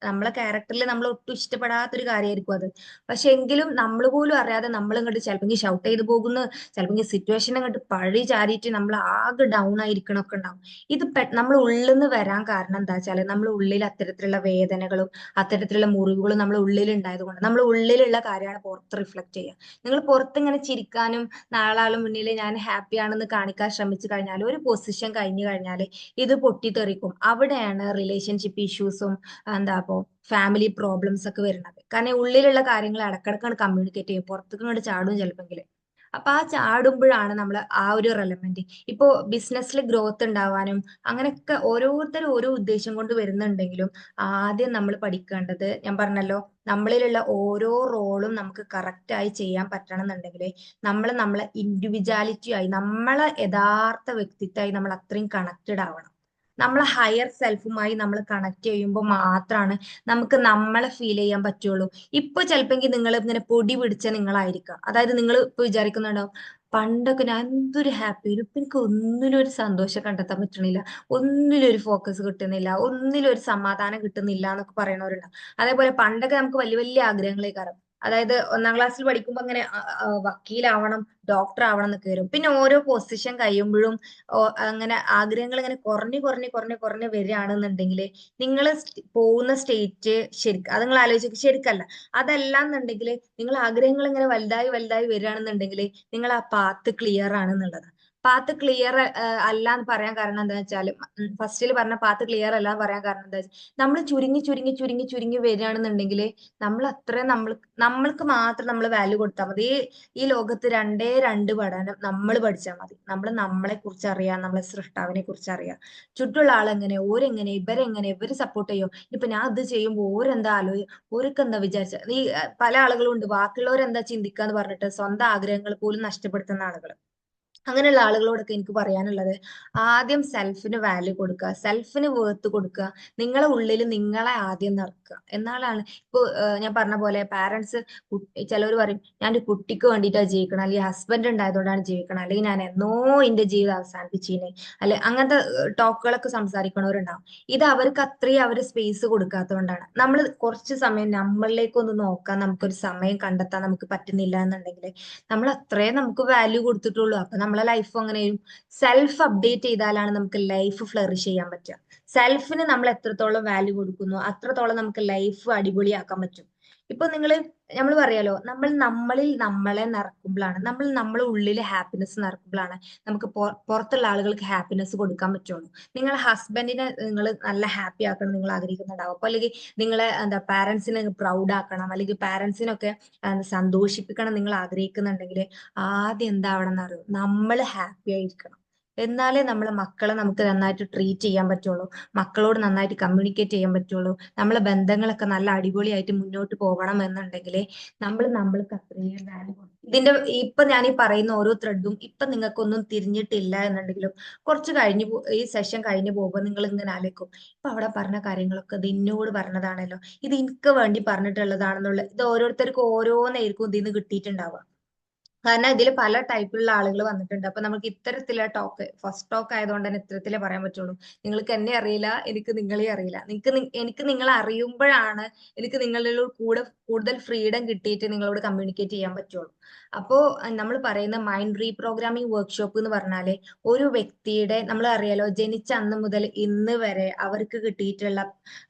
നമ്മളെ ക്യാരക്ടറിൽ നമ്മൾ ഒട്ടും ഇഷ്ടപ്പെടാത്തൊരു കാര്യമായിരിക്കും അത്. പക്ഷെ എങ്കിലും നമ്മൾ പോലും അറിയാതെ നമ്മൾ ഇങ്ങോട്ട് ചിലപ്പോൾ ഷൗട്ട് ചെയ്ത് പോകുന്നു, ചിലപ്പോൾ സിറ്റുവേഷൻ അങ്ങോട്ട് പഴി ചാരിയിട്ട് നമ്മൾ ആകെ ഡൗൺ ആയിരിക്കണമൊക്കെ ഉണ്ടാവും. ഇത് നമ്മൾ ഉള്ളിൽ നിന്ന് വരാൻ കാരണം എന്താ വെച്ചാൽ നമ്മൾ ഉള്ളിൽ അത്തരത്തിലുള്ള വേദനകളും അത്തരത്തിലുള്ള മുറിവുകളും നമ്മൾ ഉള്ളിൽ ഉണ്ടായത് കൊണ്ട് നമ്മൾ ഉള്ളിലുള്ള കാര്യമാണ് പുറത്ത് റിഫ്ലക്ട് ചെയ്യുക. നിങ്ങൾ പുറത്ത് ഇങ്ങനെ ചിരിക്കാനും നാലാളും മുന്നിൽ ഞാൻ ഹാപ്പി ആണെന്ന് കാണിക്കാൻ ശ്രമിച്ചു കഴിഞ്ഞാൽ ഒരു പൊസിഷൻ കഴിഞ്ഞു കഴിഞ്ഞാൽ ഇത് പൊട്ടിത്തെറിക്കും. അവിടെയാണ് റിലേഷൻഷിപ്പ് ഇഷ്യൂസും എന്താ ഇപ്പോ ഫാമിലി പ്രോബ്ലംസ് ഒക്കെ വരുന്നത്. കാരണം ഉള്ളിലുള്ള കാര്യങ്ങൾ ഇടക്കിടക്കാണ് കമ്മ്യൂണിക്കേറ്റ് ചെയ്യും, പുറത്തേക്ക് ഇങ്ങോട്ട് ചാടും ചിലപ്പെങ്കിൽ. അപ്പൊ ആ ചാടുമ്പോഴാണ് നമ്മൾ ആ ഒരു റെലവെന്റ്. ഇപ്പോ ബിസിനസ്സിൽ ഗ്രോത്ത് ഉണ്ടാവാനും അങ്ങനെയൊക്കെ ഓരോരുത്തരും ഓരോ ഉദ്ദേശം കൊണ്ട് വരുന്നുണ്ടെങ്കിലും ആദ്യം നമ്മൾ പഠിക്കേണ്ടത്, ഞാൻ പറഞ്ഞല്ലോ, നമ്മളിലുള്ള ഓരോ റോളും നമുക്ക് കറക്റ്റ് ആയി ചെയ്യാൻ പറ്റണം എന്നുണ്ടെങ്കിൽ നമ്മളെ ഇൻഡിവിജ്വാലിറ്റി ആയി, നമ്മളെ യഥാർത്ഥ വ്യക്തിത്വമായി നമ്മൾ അത്രയും കണക്റ്റഡ് ആവണം. നമ്മളെ ഹയർ സെൽഫുമായി നമ്മൾ കണക്ട് ചെയ്യുമ്പോൾ മാത്രമാണ് നമുക്ക് നമ്മളെ ഫീൽ ചെയ്യാൻ പറ്റുള്ളൂ. ഇപ്പൊ ചിലപ്പെങ്കിൽ നിങ്ങൾ ഇങ്ങനെ പൊടി പിടിച്ച നിങ്ങളായിരിക്കാം. അതായത് നിങ്ങൾ ഇപ്പൊ വിചാരിക്കുന്നുണ്ടാവും, പണ്ടൊക്കെ ഞാൻ എന്തൊരു ഹാപ്പി, ഇപ്പൊ എനിക്ക് ഒന്നിലും ഒരു സന്തോഷം കണ്ടെത്താൻ പറ്റണില്ല, ഒന്നിലും ഒരു ഫോക്കസ് കിട്ടുന്നില്ല, ഒന്നിലും ഒരു സമാധാനം കിട്ടുന്നില്ല എന്നൊക്കെ പറയണവരുണ്ടാവും. അതേപോലെ പണ്ടൊക്കെ നമുക്ക് വലിയ വലിയ ആഗ്രഹങ്ങളേക്കാരം. അതായത് 1ാം ക്ലാസ്സിൽ പഠിക്കുമ്പോ അങ്ങനെ വക്കീലാവണം, ഡോക്ടർ ആവണം എന്നൊക്കെ വരും. പിന്നെ ഓരോ പൊസിഷൻ കഴിയുമ്പോഴും അങ്ങനെ ആഗ്രഹങ്ങൾ ഇങ്ങനെ കുറഞ്ഞു വരികയാണെന്നുണ്ടെങ്കിൽ നിങ്ങൾ പോകുന്ന സ്റ്റേറ്റ് ശരിക്കും അത് നിങ്ങൾ ആലോചിച്ച് ശരിക്കല്ല. അതല്ല എന്നുണ്ടെങ്കിൽ നിങ്ങൾ ആഗ്രഹങ്ങൾ ഇങ്ങനെ വലുതായി വലുതായി വരികയാണെന്നുണ്ടെങ്കിൽ നിങ്ങൾ ആ പാത്ത് ക്ലിയർ ആണെന്നുള്ളത്. പാത്ത് ക്ലിയർ അല്ല എന്ന് പറയാൻ കാരണം എന്താ വെച്ചാൽ, ഫസ്റ്റിൽ പറഞ്ഞ പാത്ത് ക്ലിയർ അല്ല എന്ന് പറയാൻ കാരണം എന്താ വെച്ചാൽ, നമ്മൾ ചുരുങ്ങി വരികയാണെന്നുണ്ടെങ്കിൽ നമ്മൾ അത്രയും നമ്മൾക്ക് മാത്രം നമ്മൾ വാല്യൂ കൊടുത്താൽ മതി. ഈ ലോകത്ത് രണ്ടേ രണ്ട് പഠനം നമ്മൾ പഠിച്ചാൽ മതി. നമ്മൾ നമ്മളെ കുറിച്ച് അറിയാം, നമ്മളെ സൃഷ്ടാവിനെ കുറിച്ച് അറിയാം, ചുറ്റുള്ള ആളെങ്ങനെ, ഓരെങ്ങനെ, ഇവരെങ്ങനെ, ഇവര് സപ്പോർട്ട് ചെയ്യോ, ഇപ്പൊ ഞാൻ അത് ചെയ്യുമ്പോൾ ഓരെന്താ ഓരൊക്കെ എന്താ വിചാരിച്ച. ഈ പല ആളുകളും ഉണ്ട് ബാക്കിയുള്ളവരെന്താ ചിന്തിക്കാന്ന് പറഞ്ഞിട്ട് സ്വന്തം ആഗ്രഹങ്ങൾ പോലും നഷ്ടപ്പെടുത്തുന്ന ആളുകൾ. അങ്ങനെയുള്ള ആളുകളോടൊക്കെ എനിക്ക് പറയാനുള്ളത്, ആദ്യം സെൽഫിന് വാല്യൂ കൊടുക്കുക, സെൽഫിന് വേർത്ത് കൊടുക്കുക. നിങ്ങളെ ഉള്ളിൽ നിങ്ങളെ ആദ്യം നിറക്കുക. എന്നാലാണ് ഇപ്പൊ ഞാൻ പറഞ്ഞ പോലെ പാരന്റ്സ്, ചിലവർ പറയും ഞാൻ ഒരു കുട്ടിക്ക് വേണ്ടിയിട്ടാണ് ജീവിക്കണം, അല്ലെങ്കിൽ ഹസ്ബൻഡ് ഉണ്ടായതുകൊണ്ടാണ് ജീവിക്കണം, അല്ലെങ്കിൽ ഞാൻ എന്നോ എന്റെ ജീവിതം അവസാനിപ്പിച്ചീനെ, അല്ലെ അങ്ങനത്തെ ടോക്കുകളൊക്കെ സംസാരിക്കണവരുണ്ടാവും. ഇത് അവർക്ക് അത്രയും അവർ സ്പേസ് കൊടുക്കാത്തതുകൊണ്ടാണ്. നമ്മൾ കുറച്ച് സമയം നമ്മളിലേക്ക് ഒന്ന് നോക്കാൻ നമുക്കൊരു സമയം കണ്ടെത്താൻ നമുക്ക് പറ്റുന്നില്ല എന്നുണ്ടെങ്കിൽ നമ്മൾ അത്രേ നമുക്ക് വാല്യൂ കൊടുത്തിട്ടുള്ളൂ. അപ്പൊ നമ്മളെ ലൈഫ് അങ്ങനെയും സെൽഫ് അപ്ഡേറ്റ് ചെയ്താലാണ് നമുക്ക് ലൈഫ് ഫ്ലറിഷ് ചെയ്യാൻ പറ്റുക. സെൽഫിന് നമ്മൾ എത്രത്തോളം വാല്യൂ കൊടുക്കുന്നു അത്രത്തോളം നമുക്ക് ലൈഫ് അടിപൊളിയാക്കാൻ പറ്റും. ഇപ്പൊ നമ്മൾ പറയാലോ, നമ്മളിൽ നമ്മളെ നിറക്കുമ്പോഴാണ്, നമ്മളെ ഉള്ളിൽ ഹാപ്പിനെസ് നിറക്കുമ്പോഴാണ് നമുക്ക് പുറത്തുള്ള ആളുകൾക്ക് ഹാപ്പിനെസ് കൊടുക്കാൻ പറ്റുള്ളൂ. നിങ്ങളെ ഹസ്ബൻഡിനെ നിങ്ങൾ നല്ല ഹാപ്പി ആക്കണം നിങ്ങൾ ആഗ്രഹിക്കുന്നുണ്ടാവും. അപ്പൊ അല്ലെങ്കിൽ നിങ്ങളെ എന്താ പാരന്റ്സിനെ പ്രൗഡ് ആക്കണം, അല്ലെങ്കിൽ പാരന്റ്സിനൊക്കെ സന്തോഷിപ്പിക്കണം നിങ്ങൾ ആഗ്രഹിക്കുന്നുണ്ടെങ്കിൽ ആദ്യം എന്താവണം എന്നറിയോ, നമ്മൾ ഹാപ്പി ആയിരിക്കണം. എന്നാലേ നമ്മളെ മക്കളെ നമുക്ക് നന്നായിട്ട് ട്രീറ്റ് ചെയ്യാൻ പറ്റുള്ളൂ, മക്കളോട് നന്നായിട്ട് കമ്മ്യൂണിക്കേറ്റ് ചെയ്യാൻ പറ്റുള്ളൂ. നമ്മളെ ബന്ധങ്ങളൊക്കെ നല്ല അടിപൊളിയായിട്ട് മുന്നോട്ട് പോകണം എന്നുണ്ടെങ്കിൽ നമ്മൾക്ക് അത്രയും വാല്യൂ കൊടുക്കും. ഇതിന്റെ ഇപ്പൊ ഞാൻ ഈ പറയുന്ന ഓരോ ത്രെഡും ഇപ്പൊ നിങ്ങൾക്കൊന്നും തിരിഞ്ഞിട്ടില്ല എന്നുണ്ടെങ്കിലും കുറച്ച് ഈ സെഷൻ കഴിഞ്ഞു പോകുമ്പോൾ നിങ്ങൾ ഇങ്ങനെ ആലോചിക്കും, ഇപ്പൊ അവിടെ പറഞ്ഞ കാര്യങ്ങളൊക്കെ ഇത് എന്നോട് പറഞ്ഞതാണല്ലോ, ഇത് എനിക്ക് വേണ്ടി പറഞ്ഞിട്ടുള്ളതാണെന്നുള്ള, ഇത് ഓരോരുത്തർക്കും ഓരോന്നായിരിക്കും ഇതിന്ന് കിട്ടിയിട്ടുണ്ടാവുക. കാരണം ഇതിൽ പല ടൈപ്പിലുള്ള ആളുകൾ വന്നിട്ടുണ്ട്. അപ്പൊ നമുക്ക് ഇത്തരത്തിലുള്ള ടോക്ക്, ഫസ്റ്റ് ടോക്ക് ആയതുകൊണ്ട് തന്നെ ഇത്തരത്തിലേ പറയാൻ പറ്റുള്ളൂ. നിങ്ങൾക്ക് എന്നെ അറിയില്ല, എനിക്ക് നിങ്ങളെ അറിയില്ല. എനിക്ക് നിങ്ങളെ അറിയുമ്പോഴാണ് എനിക്ക് നിങ്ങളുടെ കൂടെ കൂടുതൽ ഫ്രീഡം കിട്ടിയിട്ട് നിങ്ങളോട് കമ്മ്യൂണിക്കേറ്റ് ചെയ്യാൻ പറ്റുള്ളൂ. അപ്പോ നമ്മൾ പറയുന്ന മൈൻഡ് റീപ്രോഗ്രാമിംഗ് വർക്ക്ഷോപ്പ് എന്ന് പറഞ്ഞാല് ഒരു വ്യക്തിയുടെ, നമ്മൾ അറിയാലോ, ജനിച്ച അന്ന് മുതൽ ഇന്ന് വരെ അവർക്ക് കിട്ടിയിട്ടുള്ള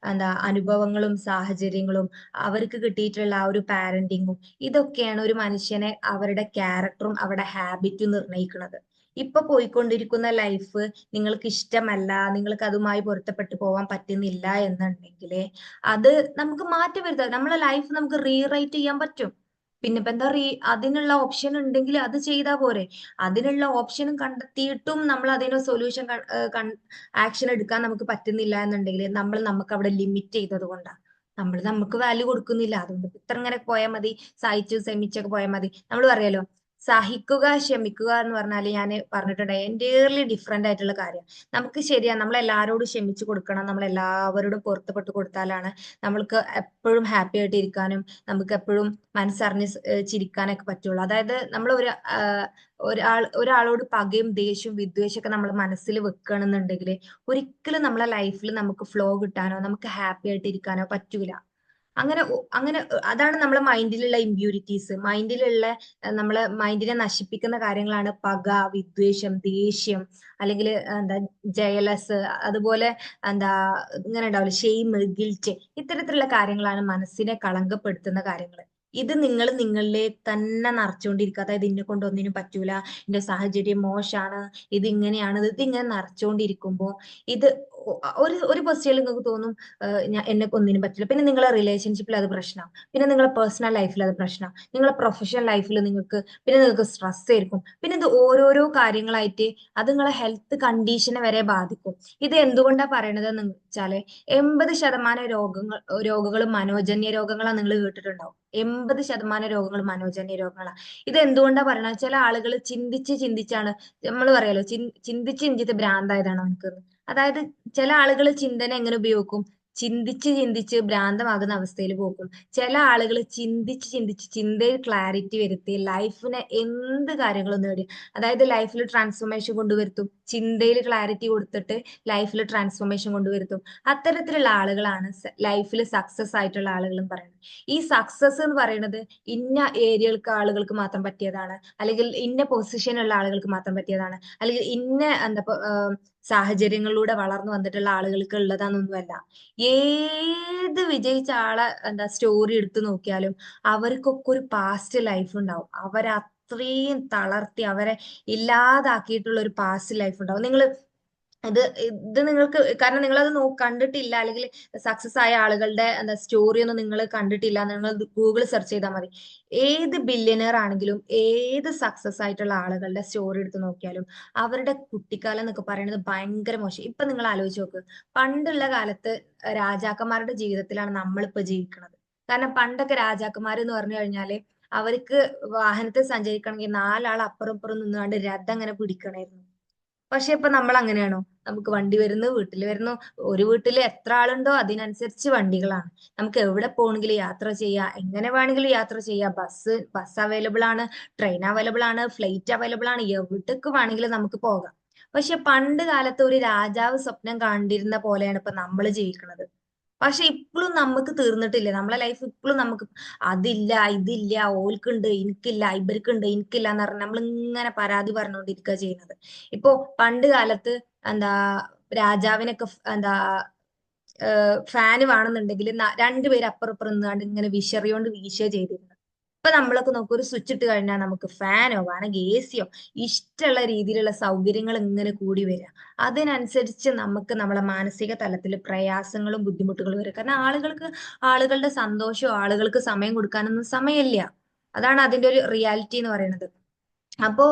അനുഭവങ്ങളും സാഹചര്യങ്ങളും, അവർക്ക് കിട്ടിയിട്ടുള്ള ആ ഒരു പാരന്റിങ്ങും, ഇതൊക്കെയാണ് ഒരു മനുഷ്യനെ അവരുടെ ക്യാരക്ടറും അവരുടെ ഹാബിറ്റും നിർണ്ണയിക്കുന്നത്. ഇപ്പൊ പോയിക്കൊണ്ടിരിക്കുന്ന ലൈഫ് നിങ്ങൾക്ക് ഇഷ്ടമല്ല, നിങ്ങൾക്ക് അതുമായി പൊരുത്തപ്പെട്ടു പോകാൻ പറ്റുന്നില്ല എന്നുണ്ടെങ്കിൽ അത് നമുക്ക് മാറ്റി വരുത്താം. നമ്മളെ ലൈഫ് നമുക്ക് റീറൈറ്റ് ചെയ്യാൻ പറ്റും. പിന്നെ ഇപ്പൊ എന്താ അതിനുള്ള ഓപ്ഷൻ ഉണ്ടെങ്കിൽ അത് ചെയ്താൽ പോരെ. അതിനുള്ള ഓപ്ഷനും കണ്ടെത്തിയിട്ടും നമ്മൾ അതിന് സൊല്യൂഷൻ ആക്ഷൻ എടുക്കാൻ നമുക്ക് പറ്റുന്നില്ല എന്നുണ്ടെങ്കിൽ നമുക്ക് അവിടെ ലിമിറ്റ് ചെയ്തത് കൊണ്ടാണ്. നമുക്ക് വാല്യൂ കൊടുക്കുന്നില്ല. അതുകൊണ്ട് ഇത്ര ഇങ്ങനെ പോയാൽ മതി, സഹിച്ചു ക്ഷമിച്ചൊക്കെ പോയാൽ മതി. നമ്മൾ പറയാലോ, സഹിക്കുക ക്ഷമിക്കുക എന്ന് പറഞ്ഞാല് ഞാൻ പറഞ്ഞിട്ടുണ്ട്, എൻറ്റയർലി ഡിഫറെന്റ് ആയിട്ടുള്ള കാര്യം. നമുക്ക് ശരിയാ, നമ്മൾ എല്ലാവരോടും ക്ഷമിച്ചു കൊടുക്കണം, നമ്മൾ എല്ലാവരോടും പൊരുത്തപ്പെട്ട് കൊടുത്താലാണ് നമ്മൾക്ക് എപ്പോഴും ഹാപ്പി ആയിട്ട് ഇരിക്കാനും നമുക്ക് എപ്പോഴും മനസ്സറിഞ്ഞ് ചിരിക്കാനൊക്കെ പറ്റുള്ളൂ. അതായത് നമ്മൾ ഒരാളോട് പകയും ദേഷ്യവും വിദ്വേഷമൊക്കെ നമ്മൾ മനസ്സിൽ വെക്കുകയാണെന്നുണ്ടെങ്കിൽ ഒരിക്കലും നമ്മളെ ലൈഫിൽ നമുക്ക് ഫ്ലോ കിട്ടാനോ നമുക്ക് ഹാപ്പി ആയിട്ട് ഇരിക്കാനോ പറ്റൂല. അങ്ങനെ അതാണ് നമ്മളെ മൈൻഡിലുള്ള ഇമ്പ്യൂരിറ്റീസ്, നമ്മളെ മൈൻഡിനെ നശിപ്പിക്കുന്ന കാര്യങ്ങളാണ് പക, വിദ്വേഷം, ദേഷ്യം, അല്ലെങ്കിൽ എന്താ ജയലസ്, അതുപോലെ എന്താ ഇങ്ങനെ ഉണ്ടാവില്ല, ഷെയിം, ഗിൽറ്റ്, ഇത്തരത്തിലുള്ള കാര്യങ്ങളാണ് മനസ്സിനെ കളങ്കപ്പെടുത്തുന്ന കാര്യങ്ങൾ. ഇത് നിങ്ങൾ നിങ്ങളിലേക്ക് തന്നെ നിറച്ചുകൊണ്ടിരിക്കുക. അതായത് ഇന്നെ കൊണ്ട് ഒന്നിനും പറ്റൂല, എന്റെ സാഹചര്യം മോശമാണ്, ഇത് ഇങ്ങനെയാണ്, ഇത് ഇങ്ങനെ നിറച്ചുകൊണ്ടിരിക്കുമ്പോൾ ഇത് ഒരു പൊസിഷനിൽ നിങ്ങൾക്ക് തോന്നും ഞാൻ എന്നെ ഒന്നിനും പറ്റില്ല. പിന്നെ നിങ്ങളെ റിലേഷൻഷിപ്പിൽ അത് പ്രശ്നം, പിന്നെ നിങ്ങളെ പേഴ്സണൽ ലൈഫിൽ അത് പ്രശ്നം, നിങ്ങളെ പ്രൊഫഷണൽ ലൈഫിൽ നിങ്ങൾക്ക് സ്ട്രെസ് ആയിരിക്കും. പിന്നെ ഇത് ഓരോരോ കാര്യങ്ങളായിട്ട് അത് നിങ്ങളെ ഹെൽത്ത് കണ്ടീഷനെ വരെ ബാധിക്കും. ഇത് എന്തുകൊണ്ടാ പറയണത് എന്ന് വെച്ചാല് 80% രോഗങ്ങളും മനോജന്യ രോഗങ്ങളാണ്. നിങ്ങൾ കേട്ടിട്ടുണ്ടാവും. 80% രോഗങ്ങളും മനോജന്യ രോഗങ്ങളാണ്. ഇത് എന്തുകൊണ്ടാ പറയണത്? ചില ആളുകൾ ചിന്തിച്ച് ചിന്തിച്ചാണ്, നമ്മൾ പറയാലോ ചിന്തിച്ച് ചിന്തിച്ച് ഭ്രാന്തായതാണ് അവനക്ക്. അതായത് ചില ആളുകൾ ചിന്തനെ എങ്ങനെ ഉപയോഗിക്കും? ചിന്തിച്ച് ചിന്തിച്ച് ഭ്രാന്തമാകുന്ന അവസ്ഥയിൽ പോകും. ചില ആളുകൾ ചിന്തിച്ച് ചിന്തിച്ച് ചിന്തയിൽ ക്ലാരിറ്റി വരുത്തി ലൈഫിനെ എന്ത് കാര്യങ്ങളും നേടി, അതായത് ലൈഫിൽ ട്രാൻസ്ഫോർമേഷൻ കൊണ്ടുവരുത്തും. ചിന്തയിൽ ക്ലാരിറ്റി കൊടുത്തിട്ട് ലൈഫിൽ ട്രാൻസ്ഫോർമേഷൻ കൊണ്ടുവരുത്തും. അത്തരത്തിലുള്ള ആളുകളാണ് ലൈഫിൽ സക്സസ് ആയിട്ടുള്ള ആളുകൾ എന്ന് പറയുന്നത്. ഈ സക്സസ് എന്ന് പറയുന്നത് ഇന്ന ഏരിയകൾക്ക് ആളുകൾക്ക് മാത്രം പറ്റിയതാണ്, അല്ലെങ്കിൽ ഇന്ന പൊസിഷനുള്ള ആളുകൾക്ക് മാത്രം പറ്റിയതാണ്, അല്ലെങ്കിൽ ഇന്ന സാഹചര്യങ്ങളിലൂടെ വളർന്നു വന്നിട്ടുള്ള ആളുകൾക്ക് ഉള്ളതാണെന്നൊന്നുമല്ല. ഏത് വിജയിച്ച ആളെ സ്റ്റോറി എടുത്തു നോക്കിയാലും അവർക്കൊക്കെ ഒരു പാസ്റ്റ് ലൈഫ് ഉണ്ടാവും. അവരെ അത്രയും തളർത്തി അവരെ ഇല്ലാതാക്കിയിട്ടുള്ള ഒരു പാസ്റ്റ് ലൈഫ് ഉണ്ടാവും. ഇത് നിങ്ങൾക്ക്, കാരണം നിങ്ങൾ അത് കണ്ടിട്ടില്ല, അല്ലെങ്കിൽ സക്സസ് ആയ ആളുകളുടെ സ്റ്റോറി ഒന്നും നിങ്ങൾ കണ്ടിട്ടില്ല, നിങ്ങൾ ഗൂഗിൾ സെർച്ച് ചെയ്താൽ മതി. ഏത് ബില്യനർ ആണെങ്കിലും ഏത് സക്സസ് ആയിട്ടുള്ള ആളുകളുടെ സ്റ്റോറി എടുത്ത് നോക്കിയാലും അവരുടെ കുട്ടിക്കാലം എന്നൊക്കെ പറയുന്നത് ഭയങ്കര മോശം. ഇപ്പൊ നിങ്ങൾ ആലോചിച്ച് നോക്ക്, പണ്ടുള്ള കാലത്ത് രാജാക്കന്മാരുടെ ജീവിതത്തിലാണ് നമ്മളിപ്പോ ജീവിക്കുന്നത്. കാരണം പണ്ടൊക്കെ രാജാക്കന്മാർ എന്ന് പറഞ്ഞു കഴിഞ്ഞാല് അവർക്ക് വാഹനത്തിൽ സഞ്ചരിക്കണമെങ്കിൽ നാലാൾ അപ്പുറം ഇപ്പുറം നിന്നുകൊണ്ട് രഥം അങ്ങനെ പിടിക്കണമായിരുന്നു. പക്ഷെ ഇപ്പൊ നമ്മൾ അങ്ങനെയാണോ? നമുക്ക് വണ്ടി വരുന്നു, വീട്ടിൽ വരുന്നു. ഒരു വീട്ടിൽ എത്ര ആളുണ്ടോ അതിനനുസരിച്ച് വണ്ടികളാണ്. നമുക്ക് എവിടെ പോകണമെങ്കിലും യാത്ര ചെയ്യാം, എങ്ങനെ വേണമെങ്കിലും യാത്ര ചെയ്യാം. ബസ് അവൈലബിൾ ആണ്, ട്രെയിൻ അവൈലബിൾ ആണ്, ഫ്ലൈറ്റ് അവൈലബിൾ ആണ്, എവിടേക്ക് വേണമെങ്കിലും നമുക്ക് പോകാം. പക്ഷെ പണ്ട് കാലത്ത് ഒരു രാജാവ് സ്വപ്നം കണ്ടിരുന്ന പോലെയാണ് ഇപ്പൊ നമ്മൾ ജീവിക്കുന്നത്. പക്ഷെ ഇപ്പോഴും നമുക്ക് തീർന്നിട്ടില്ല. നമ്മളെ ലൈഫ് ഇപ്പോഴും നമുക്ക് അതില്ല, ഇതില്ല, ഓൽക്കുണ്ട് എനിക്കില്ല, ഇവർക്കുണ്ട് എനിക്കില്ല എന്ന് പറഞ്ഞ് നമ്മൾ ഇങ്ങനെ പരാതി പറഞ്ഞുകൊണ്ടിരിക്കുക ചെയ്യുന്നത്. ഇപ്പോ പണ്ട് കാലത്ത് എന്താ രാജാവിനൊക്കെ ഫാന് വേണമെന്നുണ്ടെങ്കിൽ രണ്ടുപേര് അപ്പുറം ഇപ്പുറം നിന്നാണ്ട് ഇങ്ങനെ വിശറിയോണ്ട് വീശുക ചെയ്തിരുന്നത്. ഇപ്പൊ നമ്മളൊക്കെ നോക്കും, ഒരു സ്വിച്ച് ഇട്ട് കഴിഞ്ഞാൽ നമുക്ക് ഫാനോ വേണമെങ്കിൽ എസിയോ ഇഷ്ടമുള്ള രീതിയിലുള്ള സൗകര്യങ്ങൾ ഇങ്ങനെ കൂടി വരിക. അതിനനുസരിച്ച് നമുക്ക് നമ്മളെ മാനസിക തലത്തിൽ പ്രയാസങ്ങളും ബുദ്ധിമുട്ടുകളും വരും. കാരണം ആളുകളുടെ സന്തോഷവും ആളുകൾക്ക് സമയം കൊടുക്കാനൊന്നും സമയമില്ല. അതാണ് അതിന്റെ ഒരു റിയാലിറ്റി എന്ന് പറയുന്നത്. അപ്പോ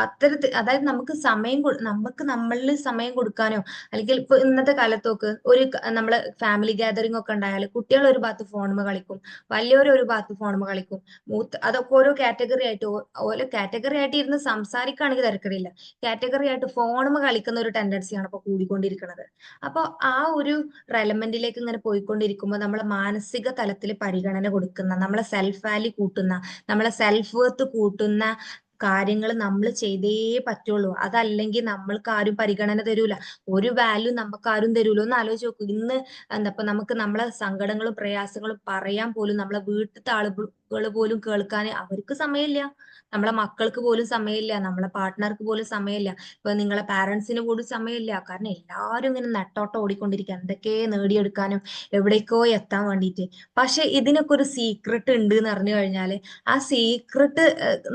അത്തരത്തിൽ, അതായത് നമുക്ക് നമ്മളിൽ സമയം കൊടുക്കാനോ, അല്ലെങ്കിൽ ഇപ്പൊ ഇന്നത്തെ കാലത്തൊക്കെ നമ്മള് ഫാമിലി ഗാദറിംഗ് ഒക്കെ ഉണ്ടായാൽ കുട്ടികൾ ഒരു ഭാഗത്ത് ഫോണുമ്മ കളിക്കും, വലിയവർ ഒരു ഭാഗത്ത് ഫോണുമ്മ കളിക്കും. അതൊക്കെ ഓരോ കാറ്റഗറി ആയിട്ട് ഇരുന്ന് സംസാരിക്കുകയാണെങ്കിൽ തിരക്കടില്ല. കാറ്റഗറി ആയിട്ട് ഫോണുമ്മ കളിക്കുന്ന ഒരു ടെൻഡൻസിയാണ് ഇപ്പൊ കൂടിക്കൊണ്ടിരിക്കുന്നത്. അപ്പൊ ആ ഒരു റെലമെന്റിലേക്ക് ഇങ്ങനെ പോയിക്കൊണ്ടിരിക്കുമ്പോൾ നമ്മളെ മാനസിക തലത്തിൽ പരിഗണന കൊടുക്കുന്ന, നമ്മളെ സെൽഫ് വാല്യൂ കൂട്ടുന്ന, നമ്മളെ സെൽഫ് വർത്ത് കൂട്ടുന്ന കാര്യങ്ങൾ നമ്മൾ ചെയ്തേ പറ്റുള്ളൂ. അതല്ലെങ്കിൽ നമ്മൾക്ക് ആരും പരിഗണന തരൂല, ഒരു വാല്യൂ നമുക്ക് ആരും തരൂല. ഒന്ന് ആലോചിച്ച് നോക്കൂ, ഇന്ന് ഇപ്പൊ നമുക്ക് നമ്മളെ സങ്കടങ്ങളും പ്രയാസങ്ങളും പറയാൻ പോലും നമ്മളെ വീട്ടിലത്തെ ആളുകൾ പോലും കേൾക്കാൻ അവർക്ക് സമയമില്ല, നമ്മളെ മക്കൾക്ക് പോലും സമയമില്ല, നമ്മളെ പാർട്ട്ണർക്ക് പോലും സമയമില്ല, ഇപ്പൊ നിങ്ങളെ പാരന്റ്സിന് പോലും സമയമില്ല. കാരണം എല്ലാവരും ഇങ്ങനെ നെട്ടോട്ടം ഓടിക്കൊണ്ടിരിക്കുക, എന്തൊക്കെ നേടിയെടുക്കാനും എവിടേക്കോ എത്താൻ വേണ്ടിയിട്ട്. പക്ഷെ ഇതിനൊക്കെ ഒരു സീക്രട്ട് ഉണ്ട് എന്ന് അറിഞ്ഞു കഴിഞ്ഞാല് ആ സീക്രട്ട്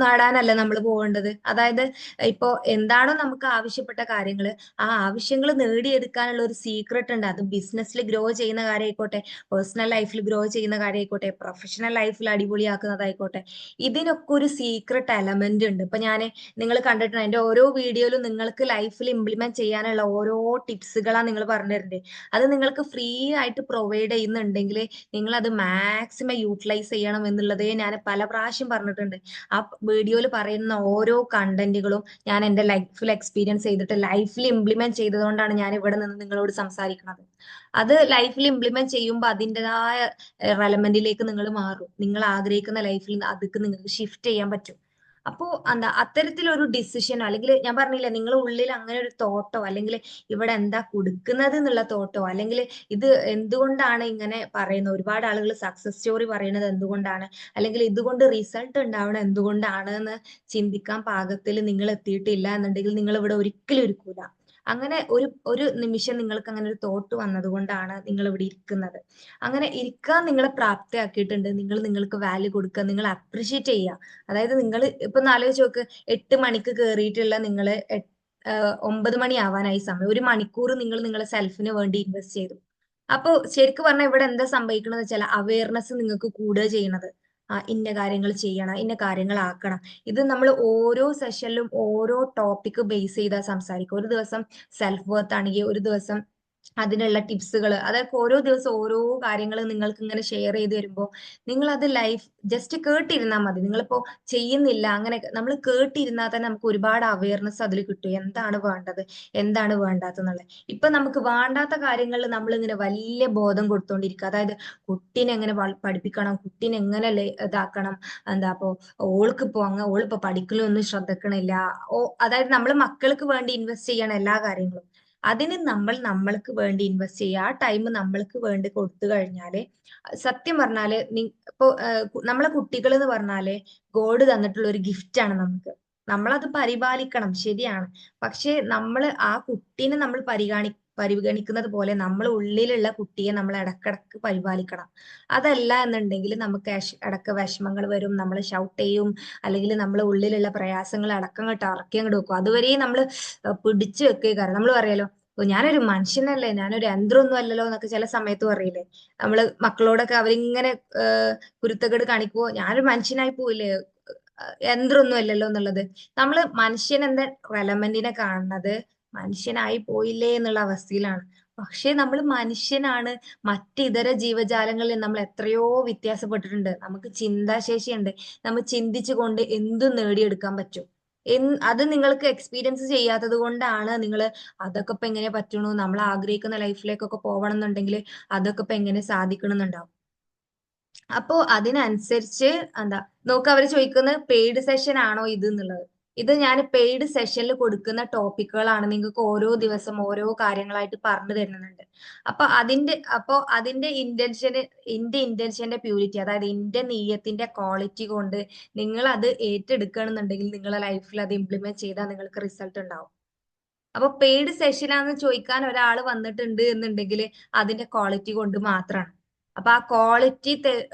നേടാനല്ല നമ്മൾ പോകേണ്ടത്. അതായത് ഇപ്പോ എന്താണോ നമുക്ക് ആവശ്യപ്പെട്ട കാര്യങ്ങള്, ആ ആവശ്യങ്ങൾ നേടിയെടുക്കാനുള്ള ഒരു സീക്രട്ട് ഉണ്ട്. അത് ബിസിനസ്സിൽ ഗ്രോ ചെയ്യുന്ന കാര്യമായിക്കോട്ടെ, പേഴ്സണൽ ലൈഫിൽ ഗ്രോ ചെയ്യുന്ന കാര്യമായിക്കോട്ടെ, പ്രൊഫഷണൽ ലൈഫിൽ അടിപൊളിയാക്കുന്നതായിക്കോട്ടെ, ഇതിനൊക്കെ ഒരു സീക്രട്ട് എലമെന്റ് ഉണ്ട്. ഇപ്പൊ നിങ്ങൾ കണ്ടിട്ടുണ്ട് എന്റെ ഓരോ വീഡിയോയിലും നിങ്ങൾക്ക് ലൈഫിൽ ഇംപ്ലിമെന്റ് ചെയ്യാനുള്ള ഓരോ ടിപ്സുകളാണ് നിങ്ങൾ പറഞ്ഞു തരുന്നത്. അത് നിങ്ങൾക്ക് ഫ്രീ ആയിട്ട് പ്രൊവൈഡ് ചെയ്യുന്നുണ്ടെങ്കിൽ നിങ്ങൾ അത് മാക്സിമം യൂട്ടിലൈസ് ചെയ്യണം എന്നുള്ളതേ ഞാൻ പല പ്രാവശ്യം പറഞ്ഞിട്ടുണ്ട്. ആ വീഡിയോയിൽ പറയുന്ന ഓരോ കണ്ടന്റുകളും ഞാൻ എന്റെ ലൈഫിൽ എക്സ്പീരിയൻസ് ചെയ്തിട്ട് ലൈഫിൽ ഇംപ്ലിമെന്റ് ചെയ്തതുകൊണ്ടാണ് ഞാൻ ഇവിടെ നിന്ന് നിങ്ങളോട് സംസാരിക്കുന്നത്. അത് ലൈഫിൽ ഇംപ്ലിമെന്റ് ചെയ്യുമ്പോൾ അതിൻ്റെതായ റെലമെന്റിലേക്ക് നിങ്ങൾ മാറും. നിങ്ങൾ ആഗ്രഹിക്കുന്ന ലൈഫിൽ അതൊക്കെ നിങ്ങൾക്ക് ഷിഫ്റ്റ് ചെയ്യാൻ പറ്റും. അപ്പോ അത്തരത്തിലൊരു ഡിസിഷനോ, അല്ലെങ്കിൽ ഞാൻ പറഞ്ഞില്ലേ, നിങ്ങളുടെ ഉള്ളിൽ അങ്ങനെ ഒരു തോട്ടോ, അല്ലെങ്കിൽ ഇവിടെ എന്താ കൊടുക്കുന്നത് എന്നുള്ള തോട്ടോ, അല്ലെങ്കിൽ ഇത് എന്തുകൊണ്ടാണ് ഇങ്ങനെ പറയുന്നത്, ഒരുപാട് ആളുകൾ സക്സസ് സ്റ്റോറി പറയുന്നത് എന്തുകൊണ്ടാണ്, അല്ലെങ്കിൽ ഇതുകൊണ്ട് റിസൾട്ട് ഉണ്ടാവണം എന്തുകൊണ്ടാണ് എന്ന് ചിന്തിക്കാൻ പാകത്തിൽ നിങ്ങൾ എത്തിയിട്ടില്ല എന്നുണ്ടെങ്കിൽ നിങ്ങൾ ഇവിടെ ഒരിക്കലും ഇരിക്കൂല. അങ്ങനെ ഒരു നിമിഷം നിങ്ങൾക്ക് അങ്ങനെ ഒരു തോട്ട് വന്നത് കൊണ്ടാണ് നിങ്ങൾ ഇവിടെ ഇരിക്കുന്നത്. അങ്ങനെ ഇരിക്കാൻ നിങ്ങളെ പ്രാപ്തയാക്കിയിട്ടുണ്ട്. നിങ്ങൾ നിങ്ങൾക്ക് വാല്യൂ കൊടുക്കുക, നിങ്ങൾ അപ്രിഷിയേറ്റ് ചെയ്യുക. അതായത് നിങ്ങൾ ഇപ്പൊ ഒന്ന് ആലോചിച്ച് നോക്ക്, 8 മണിക്ക് കയറിയിട്ടുള്ള നിങ്ങള് 9 മണി ആവാനായി സമയം. 1 മണിക്കൂർ നിങ്ങൾ നിങ്ങളെ സെൽഫിന് വേണ്ടി ഇൻവെസ്റ്റ് ചെയ്തു. അപ്പൊ ശരിക്കും പറഞ്ഞാൽ ഇവിടെ എന്താ സംഭവിക്കണമെന്ന് വെച്ചാൽ അവയർനെസ് നിങ്ങൾക്ക് കൂടുക ചെയ്യണത്. ഇന്ന കാര്യങ്ങൾ ചെയ്യണം, ഇന്ന കാര്യങ്ങൾ ആക്കണം. ഇത് നമ്മൾ ഓരോ സെഷനിലും ഓരോ ടോപ്പിക് ബേസ് ചെയ്താ സംസാരിക്കും. ഒരു ദിവസം സെൽഫ് വർത്ത് ആണെങ്കിൽ ഒരു ദിവസം അതിനുള്ള ടിപ്സുകൾ, അതൊക്കെ ഓരോ ദിവസം ഓരോ കാര്യങ്ങൾ നിങ്ങൾക്ക് ഇങ്ങനെ ഷെയർ ചെയ്ത് വരുമ്പോൾ നിങ്ങൾ അത് ലൈഫ് ജസ്റ്റ് കേട്ടിരുന്നാൽ മതി. നിങ്ങളിപ്പോ ചെയ്യുന്നില്ല, അങ്ങനെ നമ്മൾ കേട്ടിരുന്നാൽ തന്നെ നമുക്ക് ഒരുപാട് അവയർനെസ് അതിൽ കിട്ടും. എന്താണ് വേണ്ടത്, എന്താണ് വേണ്ടാത്തെന്നുള്ളത്. ഇപ്പൊ നമുക്ക് വേണ്ടാത്ത കാര്യങ്ങളിൽ നമ്മൾ ഇങ്ങനെ വലിയ ബോധം കൊടുത്തോണ്ടിരിക്കുക. അതായത് കുട്ടീനെ എങ്ങനെ പഠിപ്പിക്കണം, കുട്ടീനെ എങ്ങനെ ഇതാക്കണം, എന്താ അപ്പോ ഓളിപ്പോ പഠിക്കലൊന്നും ശ്രദ്ധിക്കണില്ല. അതായത് നമ്മൾ മക്കൾക്ക് വേണ്ടി ഇൻവെസ്റ്റ് ചെയ്യണം എല്ലാ കാര്യങ്ങളും. അതിന് നമ്മൾ നമ്മൾക്ക് വേണ്ടി ഇൻവെസ്റ്റ് ചെയ്യുക. ആ ടൈം നമ്മൾക്ക് വേണ്ടി കൊടുത്തു കഴിഞ്ഞാല് സത്യം പറഞ്ഞാല് ഇപ്പൊ നമ്മളെ കുട്ടികൾ എന്ന് പറഞ്ഞാല് ഗോഡ് തന്നിട്ടുള്ള ഒരു ഗിഫ്റ്റ് ആണ് നമുക്ക്. നമ്മളത് പരിപാലിക്കണം, ശരിയാണ്. പക്ഷെ നമ്മൾ ആ കുട്ടീനെ നമ്മൾ പരിഗണിക്കുന്നത് പോലെ നമ്മൾ ഉള്ളിലുള്ള കുട്ടിയെ നമ്മൾ ഇടക്കിടക്ക് പരിപാലിക്കണം. അതല്ല എന്നുണ്ടെങ്കിൽ നമുക്ക് ഇടക്ക് വിഷമങ്ങൾ വരും, നമ്മൾ ഷൗട്ട് ചെയ്യും, അല്ലെങ്കിൽ നമ്മളെ ഉള്ളിലുള്ള പ്രയാസങ്ങൾ അടക്കം അങ്ങോട്ട് ഇറക്കി അങ്ങോട്ട് വെക്കും. അതുവരെയും നമ്മൾ പിടിച്ചു വെക്കുക. കാരണം നമ്മൾ പറയാലോ, ഞാനൊരു മനുഷ്യനല്ലേ, ഞാനൊരു യന്ത്രമൊന്നും അല്ലല്ലോ എന്നൊക്കെ ചില സമയത്ത് പറയില്ലേ നമ്മള് മക്കളോടൊക്കെ. അവരിങ്ങനെ കുരുത്തക്കേട് കാണിക്കുവോ, ഞാനൊരു മനുഷ്യനായി പോയില്ലേ, യന്ത്രമൊന്നും അല്ലല്ലോ എന്നുള്ളത്. നമ്മള് മനുഷ്യൻ എന്ന റെലമെന്റിനെ കാണുന്നത് മനുഷ്യനായി പോയില്ലേ എന്നുള്ള അവസ്ഥയിലാണ്. പക്ഷെ നമ്മൾ മനുഷ്യനാണ്. മറ്റിതര ജീവജാലങ്ങളിൽ നമ്മൾ എത്രയോ വ്യത്യാസപ്പെട്ടിട്ടുണ്ട്. നമുക്ക് ചിന്താശേഷിയുണ്ട്. നമ്മൾ ചിന്തിച്ചുകൊണ്ട് എന്തും നേടിയെടുക്കാൻ പറ്റും. അത് നിങ്ങൾക്ക് എക്സ്പീരിയൻസ് ചെയ്യാത്തത് കൊണ്ടാണ് നിങ്ങൾ അതൊക്കെ ഇപ്പൊ എങ്ങനെ പറ്റണു, നമ്മൾ ആഗ്രഹിക്കുന്ന ലൈഫിലേക്കൊക്കെ പോകണം എന്നുണ്ടെങ്കിൽ അതൊക്കെ ഇപ്പൊ എങ്ങനെ സാധിക്കണം എന്നുണ്ടാവും. അപ്പോ അതിനനുസരിച്ച് എന്താ നോക്ക്, അവര് ചോദിക്കുന്നത് പെയ്ഡ് സെഷൻ ആണോ ഇത് എന്നുള്ളത്. ഇത് ഞാൻ പെയ്ഡ് സെഷനിൽ കൊടുക്കുന്ന ടോപ്പിക്കുകളാണ്. നിങ്ങൾക്ക് ഓരോ ദിവസം ഓരോ കാര്യങ്ങളായിട്ട് പറഞ്ഞു തരുന്നുണ്ട്. അതിന്റെ ഇന്റൻഷന്റെ പ്യൂരിറ്റി, അതായത് എന്റെ നീയത്തിന്റെ ക്വാളിറ്റി കൊണ്ട് നിങ്ങൾ അത് ഏറ്റെടുക്കണമെന്നുണ്ടെങ്കിൽ നിങ്ങളെ ലൈഫിൽ അത് ഇംപ്ലിമെന്റ് ചെയ്താൽ നിങ്ങൾക്ക് റിസൾട്ട് ഉണ്ടാവും. അപ്പൊ പെയ്ഡ് സെഷനാന്ന് ചോദിക്കാൻ ഒരാൾ വന്നിട്ടുണ്ട് എന്നുണ്ടെങ്കിൽ അതിന്റെ ക്വാളിറ്റി കൊണ്ട് മാത്രമാണ്. അപ്പൊ ആ ക്വാളിറ്റി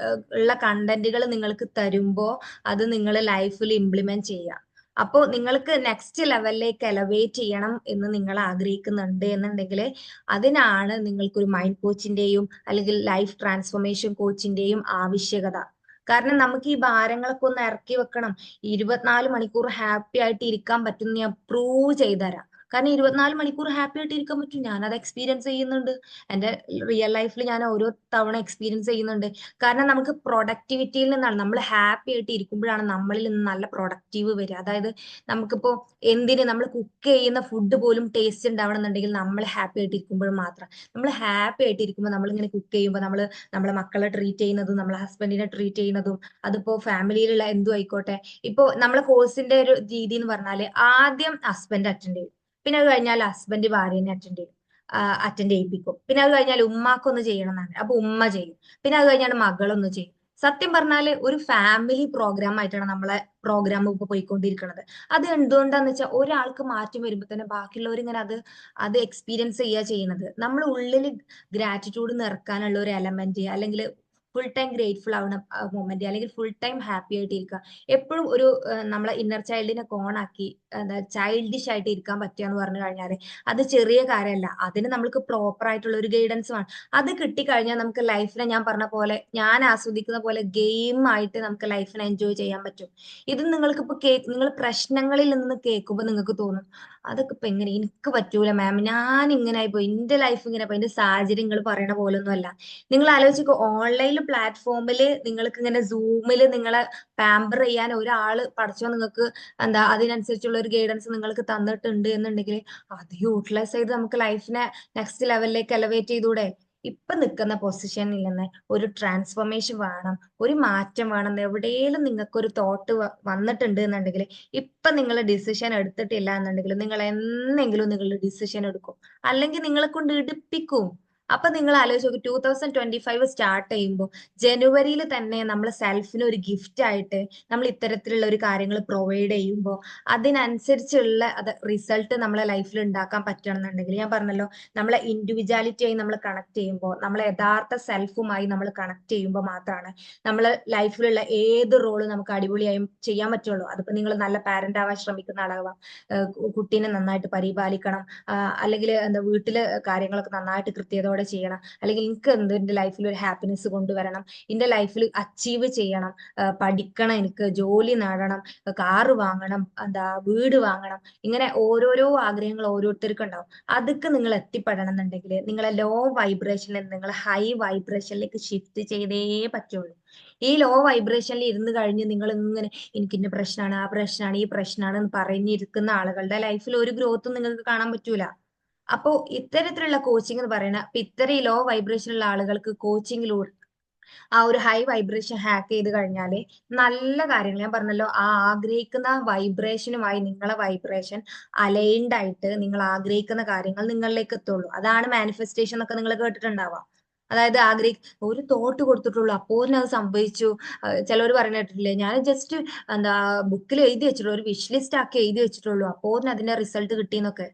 ഉള്ള കണ്ടന്റുകൾ നിങ്ങൾക്ക് തരുമ്പോ അത് നിങ്ങൾ ലൈഫിൽ ഇംപ്ലിമെന്റ് ചെയ്യുക. അപ്പോൾ നിങ്ങൾക്ക് നെക്സ്റ്റ് ലെവലിലേക്ക് എലവേറ്റ് ചെയ്യണം എന്ന് നിങ്ങൾ ആഗ്രഹിക്കുന്നുണ്ട് എന്നുണ്ടെങ്കിൽ അതിനാണ് നിങ്ങൾക്കൊരു മൈൻഡ് കോച്ചിന്റെയും അല്ലെങ്കിൽ ലൈഫ് ട്രാൻസ്ഫോർമേഷൻ കോച്ചിന്റെയും ആവശ്യകത. കാരണം നമുക്ക് ഈ ഭാരങ്ങളൊക്കെ ഒന്ന് ഇറക്കി വെക്കണം. 24 മണിക്കൂർ ഹാപ്പി ആയിട്ട് ഇരിക്കാൻ പറ്റും ഞാൻ പ്രൂവ് ചെയ്തുതരാം. കാരണം 24 മണിക്കൂർ ഹാപ്പി ആയിട്ട് ഇരിക്കാൻ പറ്റും. ഞാനത് എക്സ്പീരിയൻസ് ചെയ്യുന്നുണ്ട്. എന്റെ റിയൽ ലൈഫിൽ ഞാൻ ഓരോ തവണ എക്സ്പീരിയൻസ് ചെയ്യുന്നുണ്ട്. കാരണം നമുക്ക് പ്രൊഡക്ടിവിറ്റിയിൽ നിന്നാണ്, നമ്മൾ ഹാപ്പി ആയിട്ട് ഇരിക്കുമ്പോഴാണ് നമ്മളിൽ നിന്ന് നല്ല പ്രൊഡക്റ്റീവ് വരിക. അതായത് നമുക്കിപ്പോ നമ്മൾ കുക്ക് ചെയ്യുന്ന ഫുഡ് പോലും ടേസ്റ്റ് ഉണ്ടാവണമെന്നുണ്ടെങ്കിൽ നമ്മൾ ഹാപ്പി ആയിട്ട് ഇരിക്കുമ്പോൾ മാത്രം. നമ്മൾ ഹാപ്പി ആയിട്ട് ഇരിക്കുമ്പോൾ നമ്മളിങ്ങനെ കുക്ക് ചെയ്യുമ്പോൾ നമ്മളെ മക്കളെ ട്രീറ്റ് ചെയ്യുന്നതും നമ്മളെ ഹസ്ബൻഡിനെ ട്രീറ്റ് ചെയ്യുന്നതും അതിപ്പോ ഫാമിലിയിലുള്ള എന്തും ആയിക്കോട്ടെ. ഇപ്പോ നമ്മളെ കോഴ്സിന്റെ ഒരു രീതി എന്ന് പറഞ്ഞാല് ആദ്യം ഹസ്ബൻഡ് അറ്റൻഡ് ചെയ്യും, പിന്നെ അത് കഴിഞ്ഞാൽ ഹസ്ബൻഡ് ഭാര്യനെ അറ്റൻഡ് ചെയ്യിപ്പിക്കും. പിന്നെ അത് കഴിഞ്ഞാൽ ഉമ്മാക്കൊന്ന് ചെയ്യണം എന്നാണ്, അപ്പൊ ഉമ്മ ചെയ്യും. പിന്നെ അത് കഴിഞ്ഞാൽ മകളൊന്ന് ചെയ്യും. സത്യം പറഞ്ഞാല് ഒരു ഫാമിലി പ്രോഗ്രാം ആയിട്ടാണ് നമ്മളെ പ്രോഗ്രാം ഇപ്പൊ പോയിക്കൊണ്ടിരിക്കുന്നത്. അത് എന്തുകൊണ്ടാന്ന് വെച്ചാൽ ഒരാൾക്ക് മാറ്റം വരുമ്പോ തന്നെ ബാക്കിയുള്ളവർ ഇങ്ങനെ അത് എക്സ്പീരിയൻസ് ചെയ്യുന്നത്. നമ്മൾ ഉള്ളിൽ ഗ്രാറ്റിറ്റ്യൂഡ് നിറക്കാനുള്ള ഒരു എലമെന്റ്, അല്ലെങ്കിൽ ഫുൾ ടൈം ഗ്രേറ്റ്ഫുൾ ആവുന്ന മൊമെന്റ്, അല്ലെങ്കിൽ ഫുൾ ടൈം ഹാപ്പി ആയിട്ട് ഇരിക്കുക. എപ്പോഴും ഒരു നമ്മളെ ഇന്നർ ചൈൽഡിനെ കോണാക്കി ചൈൽഡിഷ് ആയിട്ട് ഇരിക്കാൻ പറ്റുക എന്ന് പറഞ്ഞു കഴിഞ്ഞാല് അത് ചെറിയ കാര്യമല്ല. അതിന് നമ്മൾക്ക് പ്രോപ്പർ ആയിട്ടുള്ള ഒരു ഗൈഡൻസ് വേണം. അത് കിട്ടിക്കഴിഞ്ഞാൽ നമുക്ക് ലൈഫിനെ, ഞാൻ പറഞ്ഞ പോലെ, ഞാൻ ആസ്വദിക്കുന്ന പോലെ ഗെയിം ആയിട്ട് നമുക്ക് ലൈഫിനെ എൻജോയ് ചെയ്യാൻ പറ്റും. ഇത് നിങ്ങൾക്ക് ഇപ്പൊ നിങ്ങൾ പ്രശ്നങ്ങളിൽ നിന്ന് കേൾക്കുമ്പോൾ നിങ്ങൾക്ക് തോന്നും അതൊക്കെ ഇപ്പൊ എങ്ങനെ, എനിക്ക് പറ്റൂല മാം, ഞാൻ ഇങ്ങനെ ആയിപ്പോയി, എന്റെ ലൈഫ് ഇങ്ങനെ പോയി, എന്റെ സാഹചര്യം നിങ്ങൾ പറയണ പോലൊന്നും അല്ല. നിങ്ങൾ ആലോചിക്കോ, ഓൺലൈൻ പ്ലാറ്റ്ഫോമിൽ നിങ്ങൾക്ക് ഇങ്ങനെ സൂമിൽ നിങ്ങളെ പാമ്പർ ചെയ്യാൻ ഒരാള് പഠിച്ചോ നിങ്ങൾക്ക് അതിനനുസരിച്ചുള്ള ഒരു ഗൈഡൻസ് നിങ്ങൾക്ക് തന്നിട്ടുണ്ട് എന്നുണ്ടെങ്കിൽ അത് യൂട്ടിലൈസ് ചെയ്ത് നമുക്ക് ലൈഫിനെ നെക്സ്റ്റ് ലെവലിലേക്ക് എലവേറ്റ് ചെയ്തൂടെ. ഇപ്പൊ നിൽക്കുന്ന പൊസിഷനിൽ നിന്ന് ഒരു ട്രാൻസ്ഫോർമേഷൻ വേണം, ഒരു മാറ്റം വേണം. എവിടെയെങ്കിലും നിങ്ങൾക്ക് ഒരു തോട്ട് വന്നിട്ടുണ്ട് എന്നുണ്ടെങ്കിൽ, ഇപ്പൊ നിങ്ങൾ ഡിസിഷൻ എടുത്തിട്ടില്ല എന്നുണ്ടെങ്കിൽ നിങ്ങൾ എന്നെങ്കിലും നിങ്ങളുടെ ഡിസിഷൻ എടുക്കും, അല്ലെങ്കിൽ നിങ്ങളെ കൊണ്ട് എടുപ്പിക്കും. അപ്പൊ നിങ്ങൾ ആലോചിച്ച് നോക്ക്, 2025 സ്റ്റാർട്ട് ചെയ്യുമ്പോൾ ജനുവരിയിൽ തന്നെ നമ്മൾ സെൽഫിന് ഒരു ഗിഫ്റ്റ് ആയിട്ട് നമ്മൾ ഇത്തരത്തിലുള്ള ഒരു കാര്യങ്ങൾ പ്രൊവൈഡ് ചെയ്യുമ്പോൾ അതിനനുസരിച്ചുള്ള റിസൾട്ട് നമ്മളെ ലൈഫിൽ ഉണ്ടാക്കാൻ പറ്റുകയാണെന്നുണ്ടെങ്കിൽ, ഞാൻ പറഞ്ഞല്ലോ, നമ്മളെ ഇൻഡിവിജ്വാലിറ്റി ആയി നമ്മൾ കണക്ട് ചെയ്യുമ്പോൾ, നമ്മളെ യഥാർത്ഥ സെൽഫുമായി നമ്മൾ കണക്ട് ചെയ്യുമ്പോൾ മാത്രമാണ് നമ്മൾ ലൈഫിലുള്ള ഏത് റോള് നമുക്ക് അടിപൊളിയായി ചെയ്യാൻ പറ്റുള്ളൂ. അതിപ്പോ നിങ്ങൾ നല്ല പാരന്റ് ആവാൻ ശ്രമിക്കുന്ന ആളാവാം, കുട്ടീനെ നന്നായിട്ട് പരിപാലിക്കണം, അല്ലെങ്കിൽ എന്താ വീട്ടിലെ കാര്യങ്ങളൊക്കെ നന്നായിട്ട് കൃത്യതയോടെ ചെയ്യണം, അല്ലെങ്കിൽ എനിക്ക് എന്ത് എന്റെ ലൈഫിൽ ഒരു ഹാപ്പിനെസ് കൊണ്ടുവരണം, എന്റെ ലൈഫിൽ അച്ചീവ് ചെയ്യണം, പഠിക്കണം, എനിക്ക് ജോലി നേടണം, കാറ് വാങ്ങണം, എന്താ വീട് വാങ്ങണം, ഇങ്ങനെ ഓരോരോ ആഗ്രഹങ്ങൾ ഓരോരുത്തർക്കും ഉണ്ടാവും. അതൊക്കെ നിങ്ങൾ എത്തിപ്പെടണം എന്നുണ്ടെങ്കിൽ നിങ്ങളെ ലോ വൈബ്രേഷനിൽ നിങ്ങൾ ഹൈ വൈബ്രേഷനിലേക്ക് ഷിഫ്റ്റ് ചെയ്തേ പറ്റുള്ളൂ. ഈ ലോ വൈബ്രേഷനിൽ ഇരുന്ന് കഴിഞ്ഞ് നിങ്ങൾ ഇങ്ങനെ എനിക്ക് ഇന്ന പ്രശ്നമാണ്, ആ പ്രശ്നമാണ്, ഈ പ്രശ്നമാണ് എന്ന് പറഞ്ഞിരിക്കുന്ന ആളുകളുടെ ലൈഫിൽ ഒരു ഗ്രോത്തും നിങ്ങൾക്ക് കാണാൻ പറ്റൂല. അപ്പോ ഇത്തരത്തിലുള്ള കോച്ചിങ് എന്ന് പറയുന്നത്, അപ്പൊ ഇത്രയും ലോ വൈബ്രേഷൻ ഉള്ള ആളുകൾക്ക് കോച്ചിങ്ങിലൂടെ ആ ഒരു ഹൈ വൈബ്രേഷൻ ഹാക്ക് ചെയ്ത് കഴിഞ്ഞാല് നല്ല കാര്യങ്ങൾ, ഞാൻ പറഞ്ഞല്ലോ, ആ ആഗ്രഹിക്കുന്ന വൈബ്രേഷനുമായി നിങ്ങളെ വൈബ്രേഷൻ അലൈൻഡ് ആയിട്ട് നിങ്ങൾ ആഗ്രഹിക്കുന്ന കാര്യങ്ങൾ നിങ്ങളിലേക്ക് എത്തുള്ളൂ. അതാണ് മാനിഫെസ്റ്റേഷൻ എന്നൊക്കെ നിങ്ങൾ കേട്ടിട്ടുണ്ടാവാം. അതായത് ഒരു തോട്ട് കൊടുത്തിട്ടുള്ളൂ അപ്പോൾ അത് സംഭവിച്ചു. ചിലവർ പറയുന്ന കേട്ടിട്ടില്ലേ, ഞാൻ ജസ്റ്റ് എന്താ ബുക്കിൽ എഴുതി വെച്ചിട്ടുള്ളൂ, ഒരു വിഷ് ലിസ്റ്റ് ആക്കി എഴുതി വെച്ചിട്ടുള്ളൂ അപ്പോൾ അതിന്റെ റിസൾട്ട് കിട്ടിയെന്നൊക്കെ.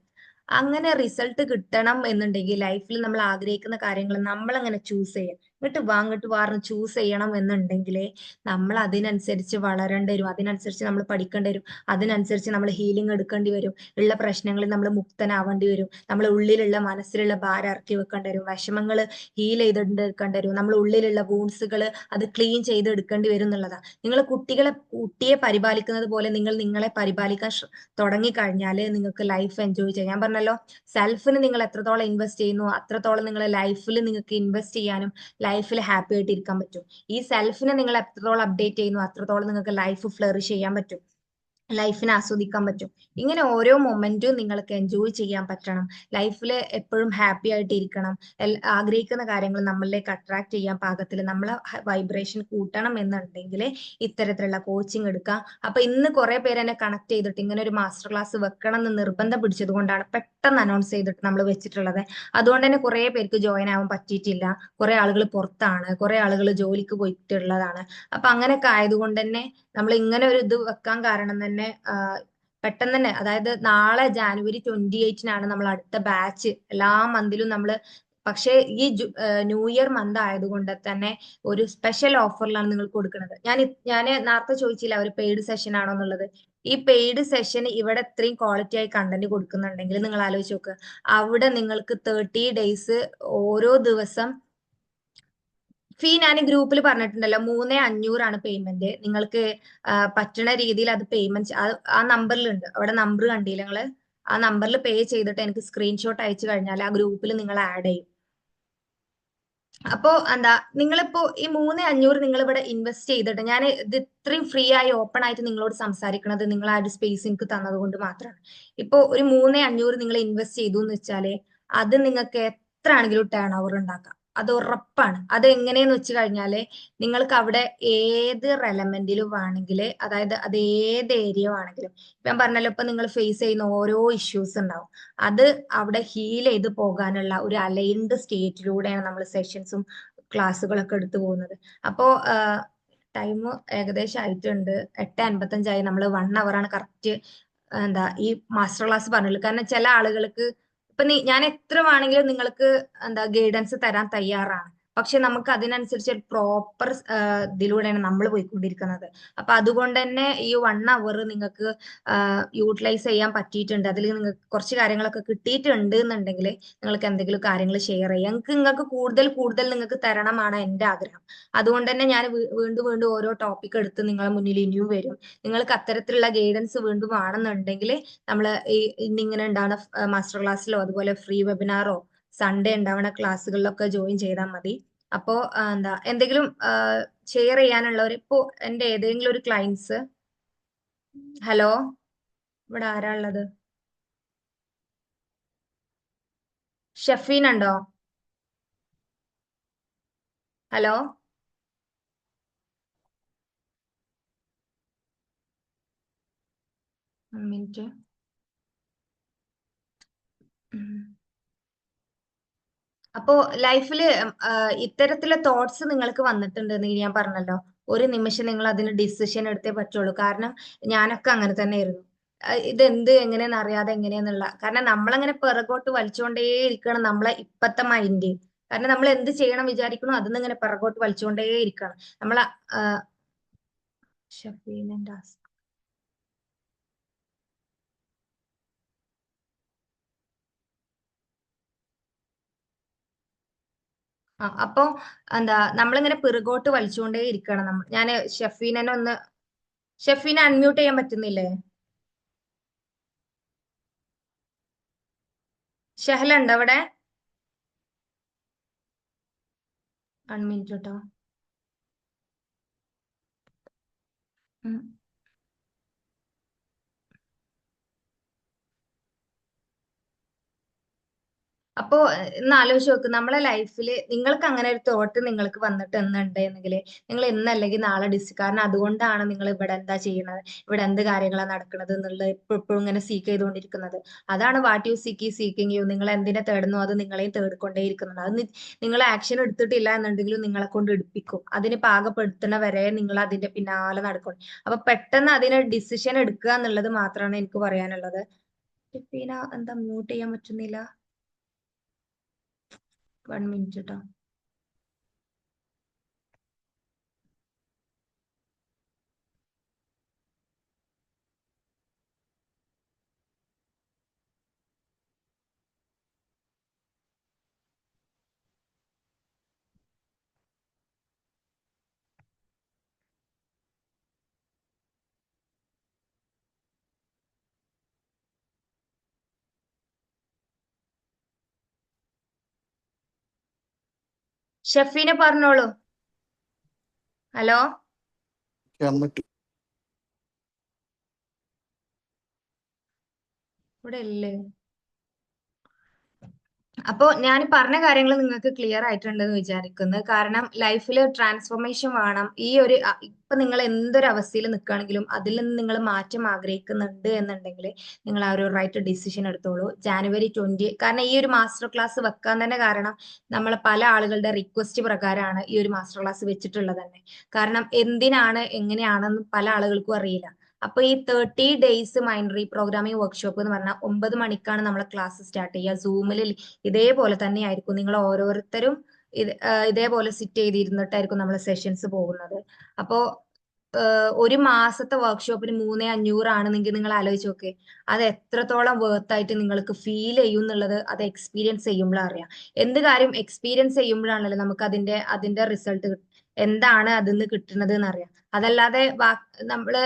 അങ്ങനെ റിസൾട്ട് കിട്ടണം എന്നുണ്ടെങ്കിൽ ലൈഫിൽ നമ്മൾ ആഗ്രഹിക്കുന്ന കാര്യങ്ങൾ നമ്മൾ അങ്ങനെ ചൂസ് ചെയ്യാം. ഇങ്ങോട്ട് വാർന്ന് ചൂസ് ചെയ്യണം എന്നുണ്ടെങ്കിലേ നമ്മൾ അതിനനുസരിച്ച് വളരേണ്ടി വരും, അതിനനുസരിച്ച് നമ്മൾ പഠിക്കേണ്ടി വരും, അതിനനുസരിച്ച് നമ്മൾ ഹീലിംഗ് എടുക്കേണ്ടി വരും, ഉള്ള പ്രശ്നങ്ങളിൽ നമ്മൾ മുക്തനാവേണ്ടി വരും, നമ്മളെ ഉള്ളിലുള്ള മനസ്സിലുള്ള ഭാരം ഇറക്കി വെക്കേണ്ടി വരും, വിഷമങ്ങൾ ഹീൽ ചെയ്തെടുക്കേണ്ടി വരും, നമ്മൾ ഉള്ളിലുള്ള വൂൺസുകൾ അത് ക്ലീൻ ചെയ്തെടുക്കേണ്ടി വരും എന്നുള്ളതാണ്. നിങ്ങൾ കുട്ടിയെ പരിപാലിക്കുന്നത് പോലെ നിങ്ങൾ നിങ്ങളെ പരിപാലിക്കാൻ തുടങ്ങിക്കഴിഞ്ഞാല് നിങ്ങൾക്ക് ലൈഫ് എൻജോയ് ചെയ്യാം. ഞാൻ പറഞ്ഞല്ലോ, സെൽഫിന് നിങ്ങൾ എത്രത്തോളം ഇൻവെസ്റ്റ് ചെയ്യുന്നു അത്രത്തോളം നിങ്ങളെ ലൈഫിൽ നിങ്ങൾക്ക് ഇൻവെസ്റ്റ് ചെയ്യാനും ലൈഫിൽ ഹാപ്പി ആയിട്ട് ഇരിക്കാൻ പറ്റും. ഈ സെൽഫിനെ നിങ്ങൾ എത്രത്തോളം അപ്ഡേറ്റ് ചെയ്യുന്നു അത്രത്തോളം നിങ്ങൾക്ക് ലൈഫ് ഫ്ലറിഷ് ചെയ്യാൻ പറ്റും, ലൈഫിനെ ആസ്വദിക്കാൻ പറ്റും. ഇങ്ങനെ ഓരോ മൊമെന്റും നിങ്ങൾക്ക് എൻജോയ് ചെയ്യാൻ പറ്റണം. ലൈഫിൽ എപ്പോഴും ഹാപ്പി ആയിട്ട് ഇരിക്കണം. ആഗ്രഹിക്കുന്ന കാര്യങ്ങൾ നമ്മളിലേക്ക് അട്രാക്ട് ചെയ്യാൻ പാകത്തിൽ നമ്മളെ വൈബ്രേഷൻ കൂട്ടണം എന്നുണ്ടെങ്കിൽ ഇത്തരത്തിലുള്ള കോച്ചിങ് എടുക്കാം. അപ്പൊ ഇന്ന് കുറെ പേര് എന്നെ കണക്ട് ചെയ്തിട്ട് ഇങ്ങനെ ഒരു മാസ്റ്റർ ക്ലാസ് വെക്കണം എന്ന് നിർബന്ധം പിടിച്ചത് കൊണ്ടാണ് പെട്ടെന്ന് അനൗൺസ് ചെയ്തിട്ട് നമ്മൾ വെച്ചിട്ടുള്ളത്. അതുകൊണ്ട് തന്നെ കുറെ പേർക്ക് ജോയിൻ ആവാൻ പറ്റിയിട്ടില്ല. കുറെ ആളുകൾ പുറത്താണ്, കുറെ ആളുകൾ ജോലിക്ക് പോയിട്ടുള്ളതാണ്. അപ്പൊ അങ്ങനെയൊക്കെ ആയതുകൊണ്ട് തന്നെ നമ്മൾ ഇങ്ങനെ ഒരു ഇത് വെക്കാൻ കാരണം തന്നെ പെട്ടെന്ന് തന്നെ, അതായത് നാളെ ജാനുവരി 28-നാണ് നമ്മൾ അടുത്ത ബാച്ച്. എല്ലാ മന്തിലും നമ്മൾ, പക്ഷേ ഈ ന്യൂ ഇയർ മന്ത് ആയതുകൊണ്ട് തന്നെ ഒരു സ്പെഷ്യൽ ഓഫറിലാണ് നിങ്ങൾ കൊടുക്കുന്നത്. ഞാൻ നേരത്തെ ചോദിച്ചില്ല ഒരു പെയ്ഡ് സെഷൻ ആണോ എന്നുള്ളത്. ഈ പെയ്ഡ് സെഷൻ ഇവിടെ ഇത്രയും ക്വാളിറ്റി ആയി കണ്ടന്റ് കൊടുക്കുന്നുണ്ടെങ്കിൽ നിങ്ങൾ ആലോചിച്ച് നോക്ക്, അവിടെ നിങ്ങൾക്ക് 30 ഡേയ്സ് ഓരോ ദിവസം ഫീ ഞാൻ ഗ്രൂപ്പിൽ പറഞ്ഞിട്ടുണ്ടല്ലോ, 3500 പേയ്മെന്റ്. നിങ്ങൾക്ക് പറ്റുന്ന രീതിയിൽ അത് പേയ്മെന്റ് ആ നമ്പറിലുണ്ട്, അവിടെ നമ്പർ കണ്ടില്ല നിങ്ങള്, ആ നമ്പറിൽ പേ ചെയ്തിട്ട് എനിക്ക് സ്ക്രീൻഷോട്ട് അയച്ചു കഴിഞ്ഞാൽ ആ ഗ്രൂപ്പിൽ നിങ്ങൾ ആഡ് ചെയ്യും. അപ്പോ എന്താ, നിങ്ങളിപ്പോ ഈ 3500 നിങ്ങൾ ഇവിടെ ഇൻവെസ്റ്റ് ചെയ്തിട്ട്, ഞാൻ ഇത് ഇത്രയും ഫ്രീ ആയി ഓപ്പൺ ആയിട്ട് നിങ്ങളോട് സംസാരിക്കണത് നിങ്ങൾ ആ ഒരു സ്പേസ് എനിക്ക് തന്നത് കൊണ്ട് മാത്രമാണ്. ഇപ്പോ ഒരു 3500 നിങ്ങൾ ഇൻവെസ്റ്റ് ചെയ്തു എന്ന് വെച്ചാല് അത് നിങ്ങൾക്ക് എത്ര ആണെങ്കിലും ടേൺ ഓവർ ഉണ്ടാക്കാം, അത് ഉറപ്പാണ്. അത് എങ്ങനെയെന്ന് വെച്ച് കഴിഞ്ഞാല് നിങ്ങൾക്ക് അവിടെ ഏത് റെലമെന്റിലും വേണമെങ്കിൽ, അതായത് അത് ഏത് ഏരിയ ആണെങ്കിലും, ഞാൻ പറഞ്ഞല്ലോ, ഇപ്പൊ നിങ്ങൾ ഫേസ് ചെയ്യുന്ന ഓരോ ഇഷ്യൂസ് ഉണ്ടാവും, അത് അവിടെ ഹീൽ ചെയ്ത് പോകാനുള്ള ഒരു അലൈൻഡ് സ്റ്റേറ്റിലൂടെയാണ് നമ്മൾ സെഷൻസും ക്ലാസ്സുകളൊക്കെ എടുത്തു പോകുന്നത്. അപ്പോ ടൈം ഏകദേശം ആയിട്ടുണ്ട്, 8:55 നമ്മൾ 1 ആണ് കറക്റ്റ് എന്താ ഈ മാസ്റ്റർ ക്ലാസ് പറഞ്ഞുള്ളൂ. കാരണം ചില ആളുകൾക്ക് ഇപ്പൊ ഞാൻ എത്ര വേണമെങ്കിലും നിങ്ങൾക്ക് എന്താ ഗൈഡൻസ് തരാൻ തയ്യാറാണ്, പക്ഷെ നമുക്ക് അതിനനുസരിച്ച് ഒരു പ്രോപ്പർ ഇതിലൂടെയാണ് നമ്മൾ പോയിക്കൊണ്ടിരിക്കുന്നത്. അപ്പൊ അതുകൊണ്ട് തന്നെ ഈ 1 അവർ നിങ്ങൾക്ക് യൂട്ടിലൈസ് ചെയ്യാൻ പറ്റിയിട്ടുണ്ട്, അതിൽ നിങ്ങൾക്ക് കുറച്ച് കാര്യങ്ങളൊക്കെ കിട്ടിയിട്ടുണ്ട് എന്നുണ്ടെങ്കിൽ നിങ്ങൾക്ക് എന്തെങ്കിലും കാര്യങ്ങൾ ഷെയർ ചെയ്യാം. നിങ്ങൾക്ക് കൂടുതൽ കൂടുതൽ നിങ്ങൾക്ക് തരണമാണ് എൻ്റെ ആഗ്രഹം. അതുകൊണ്ട് തന്നെ ഞാൻ വീണ്ടും വീണ്ടും ഓരോ ടോപ്പിക് എടുത്ത് നിങ്ങളെ മുന്നിൽ ഇനിയും വരും. നിങ്ങൾക്ക് അത്തരത്തിലുള്ള ഗൈഡൻസ് വീണ്ടും ആണെന്നുണ്ടെങ്കിൽ നമ്മൾ ഇന്നിങ്ങനെ ഉണ്ടാവുന്ന മാസ്റ്റർ ക്ലാസ്സിലോ അതുപോലെ ഫ്രീ വെബിനാറോ സൺഡേ ഉണ്ടാവുന്ന ക്ലാസ്സുകളിലൊക്കെ ജോയിൻ ചെയ്താൽ മതി. അപ്പോ എന്താ എന്തെങ്കിലും ഷെയർ ചെയ്യാനുള്ളവർ, ഇപ്പോ എന്റെ ഏതെങ്കിലും ഒരു ക്ലയൻസ്, ഹലോ, ഇവിടെ ആരാ ഉള്ളത്? ഷഫീൻ ഉണ്ടോ? Hello, minute. അപ്പോ ലൈഫില് ഇത്തരത്തിലെ തോട്ട്സ് നിങ്ങൾക്ക് വന്നിട്ടുണ്ടെന്ന് ഞാൻ പറഞ്ഞല്ലോ. ഒരു നിമിഷം നിങ്ങൾ അതിന് ഡിസിഷൻ എടുത്തേ പറ്റുള്ളൂ. കാരണം ഞാനൊക്കെ അങ്ങനെ തന്നെയായിരുന്നു. ഇതെന്ത് എങ്ങനെയെന്ന് അറിയാതെ എങ്ങനെയെന്നുള്ള. കാരണം നമ്മളങ്ങനെ പിറകോട്ട് വലിച്ചുകൊണ്ടേ ഇരിക്കണം നമ്മളെ ഇപ്പത്തെ മൈൻഡ്. കാരണം നമ്മൾ എന്ത് ചെയ്യണം വിചാരിക്കണോ അതിന്ന് ഇങ്ങനെ പിറകോട്ട് വലിച്ചുകൊണ്ടേ ഇരിക്കണം. നമ്മളെ ഷഫീനന്റെ അപ്പൊ എന്താ നമ്മളിങ്ങനെ പിറകോട്ട് വലിച്ചുകൊണ്ടേ ഇരിക്കണം. ഞാന് ഷഫീനനെ ഒന്ന് ഷഫീനെ അൺമ്യൂട്ട് ചെയ്യാൻ പറ്റുന്നില്ലേ? ഷഹല ഉണ്ടോ അവിടെ? അൺമ്യൂട്ട് കേട്ടോ. ഉം. അപ്പോ ഒന്ന് ആലോചിച്ച് നോക്ക് നമ്മളെ ലൈഫില് നിങ്ങൾക്ക് അങ്ങനെ ഒരു തോട്ട് നിങ്ങൾക്ക് വന്നിട്ട് എന്നുണ്ടെങ്കിൽ നിങ്ങൾ ഇന്നല്ലെങ്കിൽ നാളെ കാരണം അതുകൊണ്ടാണ് നിങ്ങൾ ഇവിടെ എന്താ ചെയ്യുന്നത്, ഇവിടെ എന്ത് കാര്യങ്ങളാണ് നടക്കുന്നത് എന്നുള്ളത് എപ്പോഴും ഇങ്ങനെ സീക്ക് ചെയ്തുകൊണ്ടിരിക്കുന്നത്. അതാണ് വാട്ട് യു സീക്കിങ് യു. നിങ്ങൾ എന്തിനെ തേടുന്നു അത് നിങ്ങളെയും തേടിക്കൊണ്ടേയിരിക്കുന്നത്. അത് നിങ്ങൾ ആക്ഷൻ എടുത്തിട്ടില്ല എന്നുണ്ടെങ്കിലും നിങ്ങളെ കൊണ്ട് എടുപ്പിക്കും. അതിന് പാകപ്പെടുത്തണ വരെ നിങ്ങൾ അതിന്റെ പിന്നാലെ നടക്കണം. അപ്പൊ പെട്ടെന്ന് അതിന് ഡിസിഷൻ എടുക്കുക എന്നുള്ളത് മാത്രമാണ് എനിക്ക് പറയാനുള്ളത്. പിന്നെ എന്താ മ്യൂട്ട് ചെയ്യാൻ പറ്റുന്നില്ല? 1 മിനിറ്റ് കേട്ടോ. ഷെഫീനെ പറഞ്ഞോളൂ. ഹലോ. എന്നിട്ട് ഇവിടെ ഇല്ലേ? അപ്പോ ഞാൻ പറഞ്ഞ കാര്യങ്ങൾ നിങ്ങൾക്ക് ക്ലിയർ ആയിട്ടുണ്ടെന്ന് വിചാരിക്കുന്നു. കാരണം ലൈഫിൽ ട്രാൻസ്ഫോർമേഷൻ വേണം. ഇപ്പൊ നിങ്ങൾ എന്തൊരു അവസ്ഥയിൽ നിൽക്കുകയാണെങ്കിലും അതിൽ നിന്ന് നിങ്ങൾ മാറ്റം ആഗ്രഹിക്കുന്നുണ്ട് എന്നുണ്ടെങ്കിൽ നിങ്ങൾ ആ ഒരു റൈറ്റ് ഡിസിഷൻ എടുത്തോളൂ. ജാനുവരി 20, കാരണം ഈ ഒരു മാസ്റ്റർ ക്ലാസ് വെക്കാൻ തന്നെ കാരണം നമ്മളെ പല ആളുകളുടെ റിക്വസ്റ്റ് പ്രകാരമാണ് ഈ ഒരു മാസ്റ്റർ ക്ലാസ് വെച്ചിട്ടുള്ളത് തന്നെ. കാരണം എന്തിനാണ് എങ്ങനെയാണെന്ന് പല ആളുകൾക്കും അറിയില്ല. അപ്പൊ ഈ 30 ഡേയ്സ് മൈൻഡ് റീപ്രോഗ്രാമിംഗ് വർക്ക്ഷോപ്പ് എന്ന് പറഞ്ഞാൽ 9 മണിക്കാണ് നമ്മളെ ക്ലാസ് സ്റ്റാർട്ട് ചെയ്യുക. സൂമിൽ ഇതേപോലെ തന്നെയായിരിക്കും നിങ്ങൾ ഓരോരുത്തരും ഇതേപോലെ സിറ്റ് ചെയ്തിരുന്നിട്ടായിരിക്കും നമ്മളെ സെഷൻസ് പോകുന്നത്. അപ്പോ ഒരു മാസത്തെ വർക്ക്ഷോപ്പിന് 3500 ആണെന്നെങ്കിൽ നിങ്ങൾ ആലോചിച്ച് നോക്ക്. അത് എത്രത്തോളം വേർത്ത് ആയിട്ട് നിങ്ങൾക്ക് ഫീൽ ചെയ്യും എന്നുള്ളത് അത് എക്സ്പീരിയൻസ് ചെയ്യുമ്പോഴാണ് അറിയാം. എന്ത് കാര്യം എക്സ്പീരിയൻസ് ചെയ്യുമ്പോഴാണല്ലോ നമുക്ക് അതിന്റെ റിസൾട്ട് എന്താണ് അതിന്ന് കിട്ടുന്നത് എന്നറിയാം. അതല്ലാതെ നമ്മള്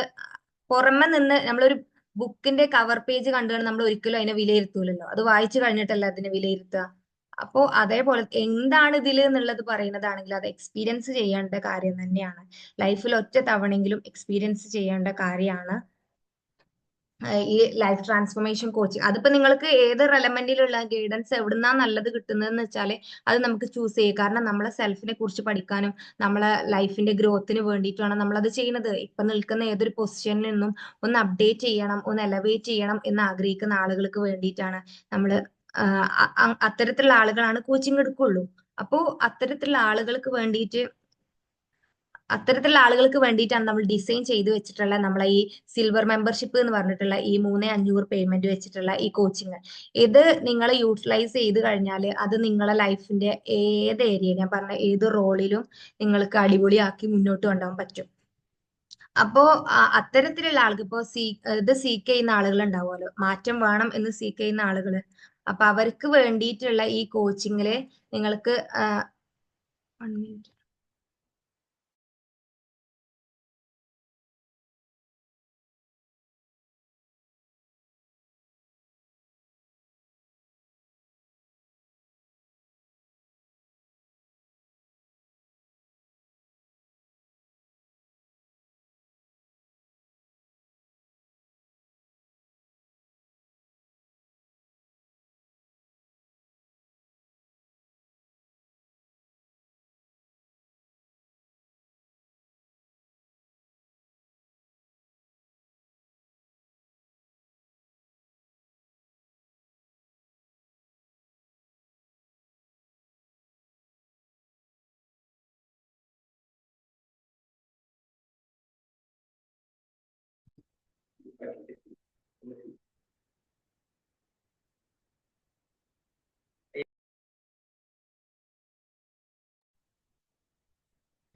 പുറമെ നിന്ന് നമ്മളൊരു ബുക്കിന്റെ കവർ പേജ് കണ്ടുകൊണ്ട് നമ്മൾ ഒരിക്കലും അതിനെ വിലയിരുത്തൂലല്ലോ. അത് വായിച്ചു കഴിഞ്ഞിട്ടല്ല അതിനെ വിലയിരുത്തുക. അപ്പോ അതേപോലെ എന്താണ് ഇതിൽ എന്നുള്ളത് പറയുന്നതാണെങ്കിൽ അത് എക്സ്പീരിയൻസ് ചെയ്യേണ്ട കാര്യം തന്നെയാണ്. ലൈഫിൽ ഒറ്റ തവണെങ്കിലും എക്സ്പീരിയൻസ് ചെയ്യേണ്ട കാര്യമാണ് ഈ ലൈഫ് ട്രാൻസ്ഫോർമേഷൻ കോച്ചിങ്. അതിപ്പോ നിങ്ങൾക്ക് ഏത് റെലമെന്റിലുള്ള ഗൈഡൻസ് എവിടുന്നാ നല്ലത് കിട്ടുന്നതെന്ന് വെച്ചാല് അത് നമുക്ക് ചൂസ് ചെയ്യാം. കാരണം നമ്മളെ സെൽഫിനെ കുറിച്ച് പഠിക്കാനും നമ്മളെ ലൈഫിന്റെ ഗ്രോത്തിന് വേണ്ടിയിട്ടാണ് നമ്മൾ അത് ചെയ്യുന്നത്. ഇപ്പൊ നിൽക്കുന്ന ഏതൊരു പൊസിഷനിൽ നിന്നും ഒന്ന് അപ്ഡേറ്റ് ചെയ്യണം, ഒന്ന് എലവേറ്റ് ചെയ്യണം എന്ന് ആഗ്രഹിക്കുന്ന ആളുകൾക്ക് വേണ്ടിയിട്ടാണ് നമ്മൾ അത്തരത്തിലുള്ള ആളുകളാണ് കോച്ചിങ് എടുക്കുള്ളൂ. അപ്പോ അത്തരത്തിലുള്ള ആളുകൾക്ക് വേണ്ടിയിട്ടാണ് നമ്മൾ ഡിസൈൻ ചെയ്തു വെച്ചിട്ടുള്ള നമ്മളെ ഈ സിൽവർ മെമ്പർഷിപ്പ് എന്ന് പറഞ്ഞിട്ടുള്ള ഈ 3500 പേയ്മെന്റ് വെച്ചിട്ടുള്ള ഈ കോച്ചിങ്. ഇത് നിങ്ങൾ യൂട്ടിലൈസ് ചെയ്ത് കഴിഞ്ഞാൽ അത് നിങ്ങളെ ലൈഫിന്റെ ഏത് ഏരിയ, ഞാൻ പറഞ്ഞ ഏത് റോളിലും നിങ്ങൾക്ക് അടിപൊളിയാക്കി മുന്നോട്ട് കൊണ്ടുപോകാൻ പറ്റും. അപ്പോ അത്തരത്തിലുള്ള ആൾക്ക് ഇപ്പോ ഇത് സീക്ക് ചെയ്യുന്ന ആളുകൾ ഉണ്ടാവുമല്ലോ, മാറ്റം വേണം എന്ന് സീക്ക് ചെയ്യുന്ന ആളുകൾ. അപ്പൊ അവർക്ക് വേണ്ടിയിട്ടുള്ള ഈ കോച്ചിങ്ങില് നിങ്ങൾക്ക് 1 മിനിറ്റ്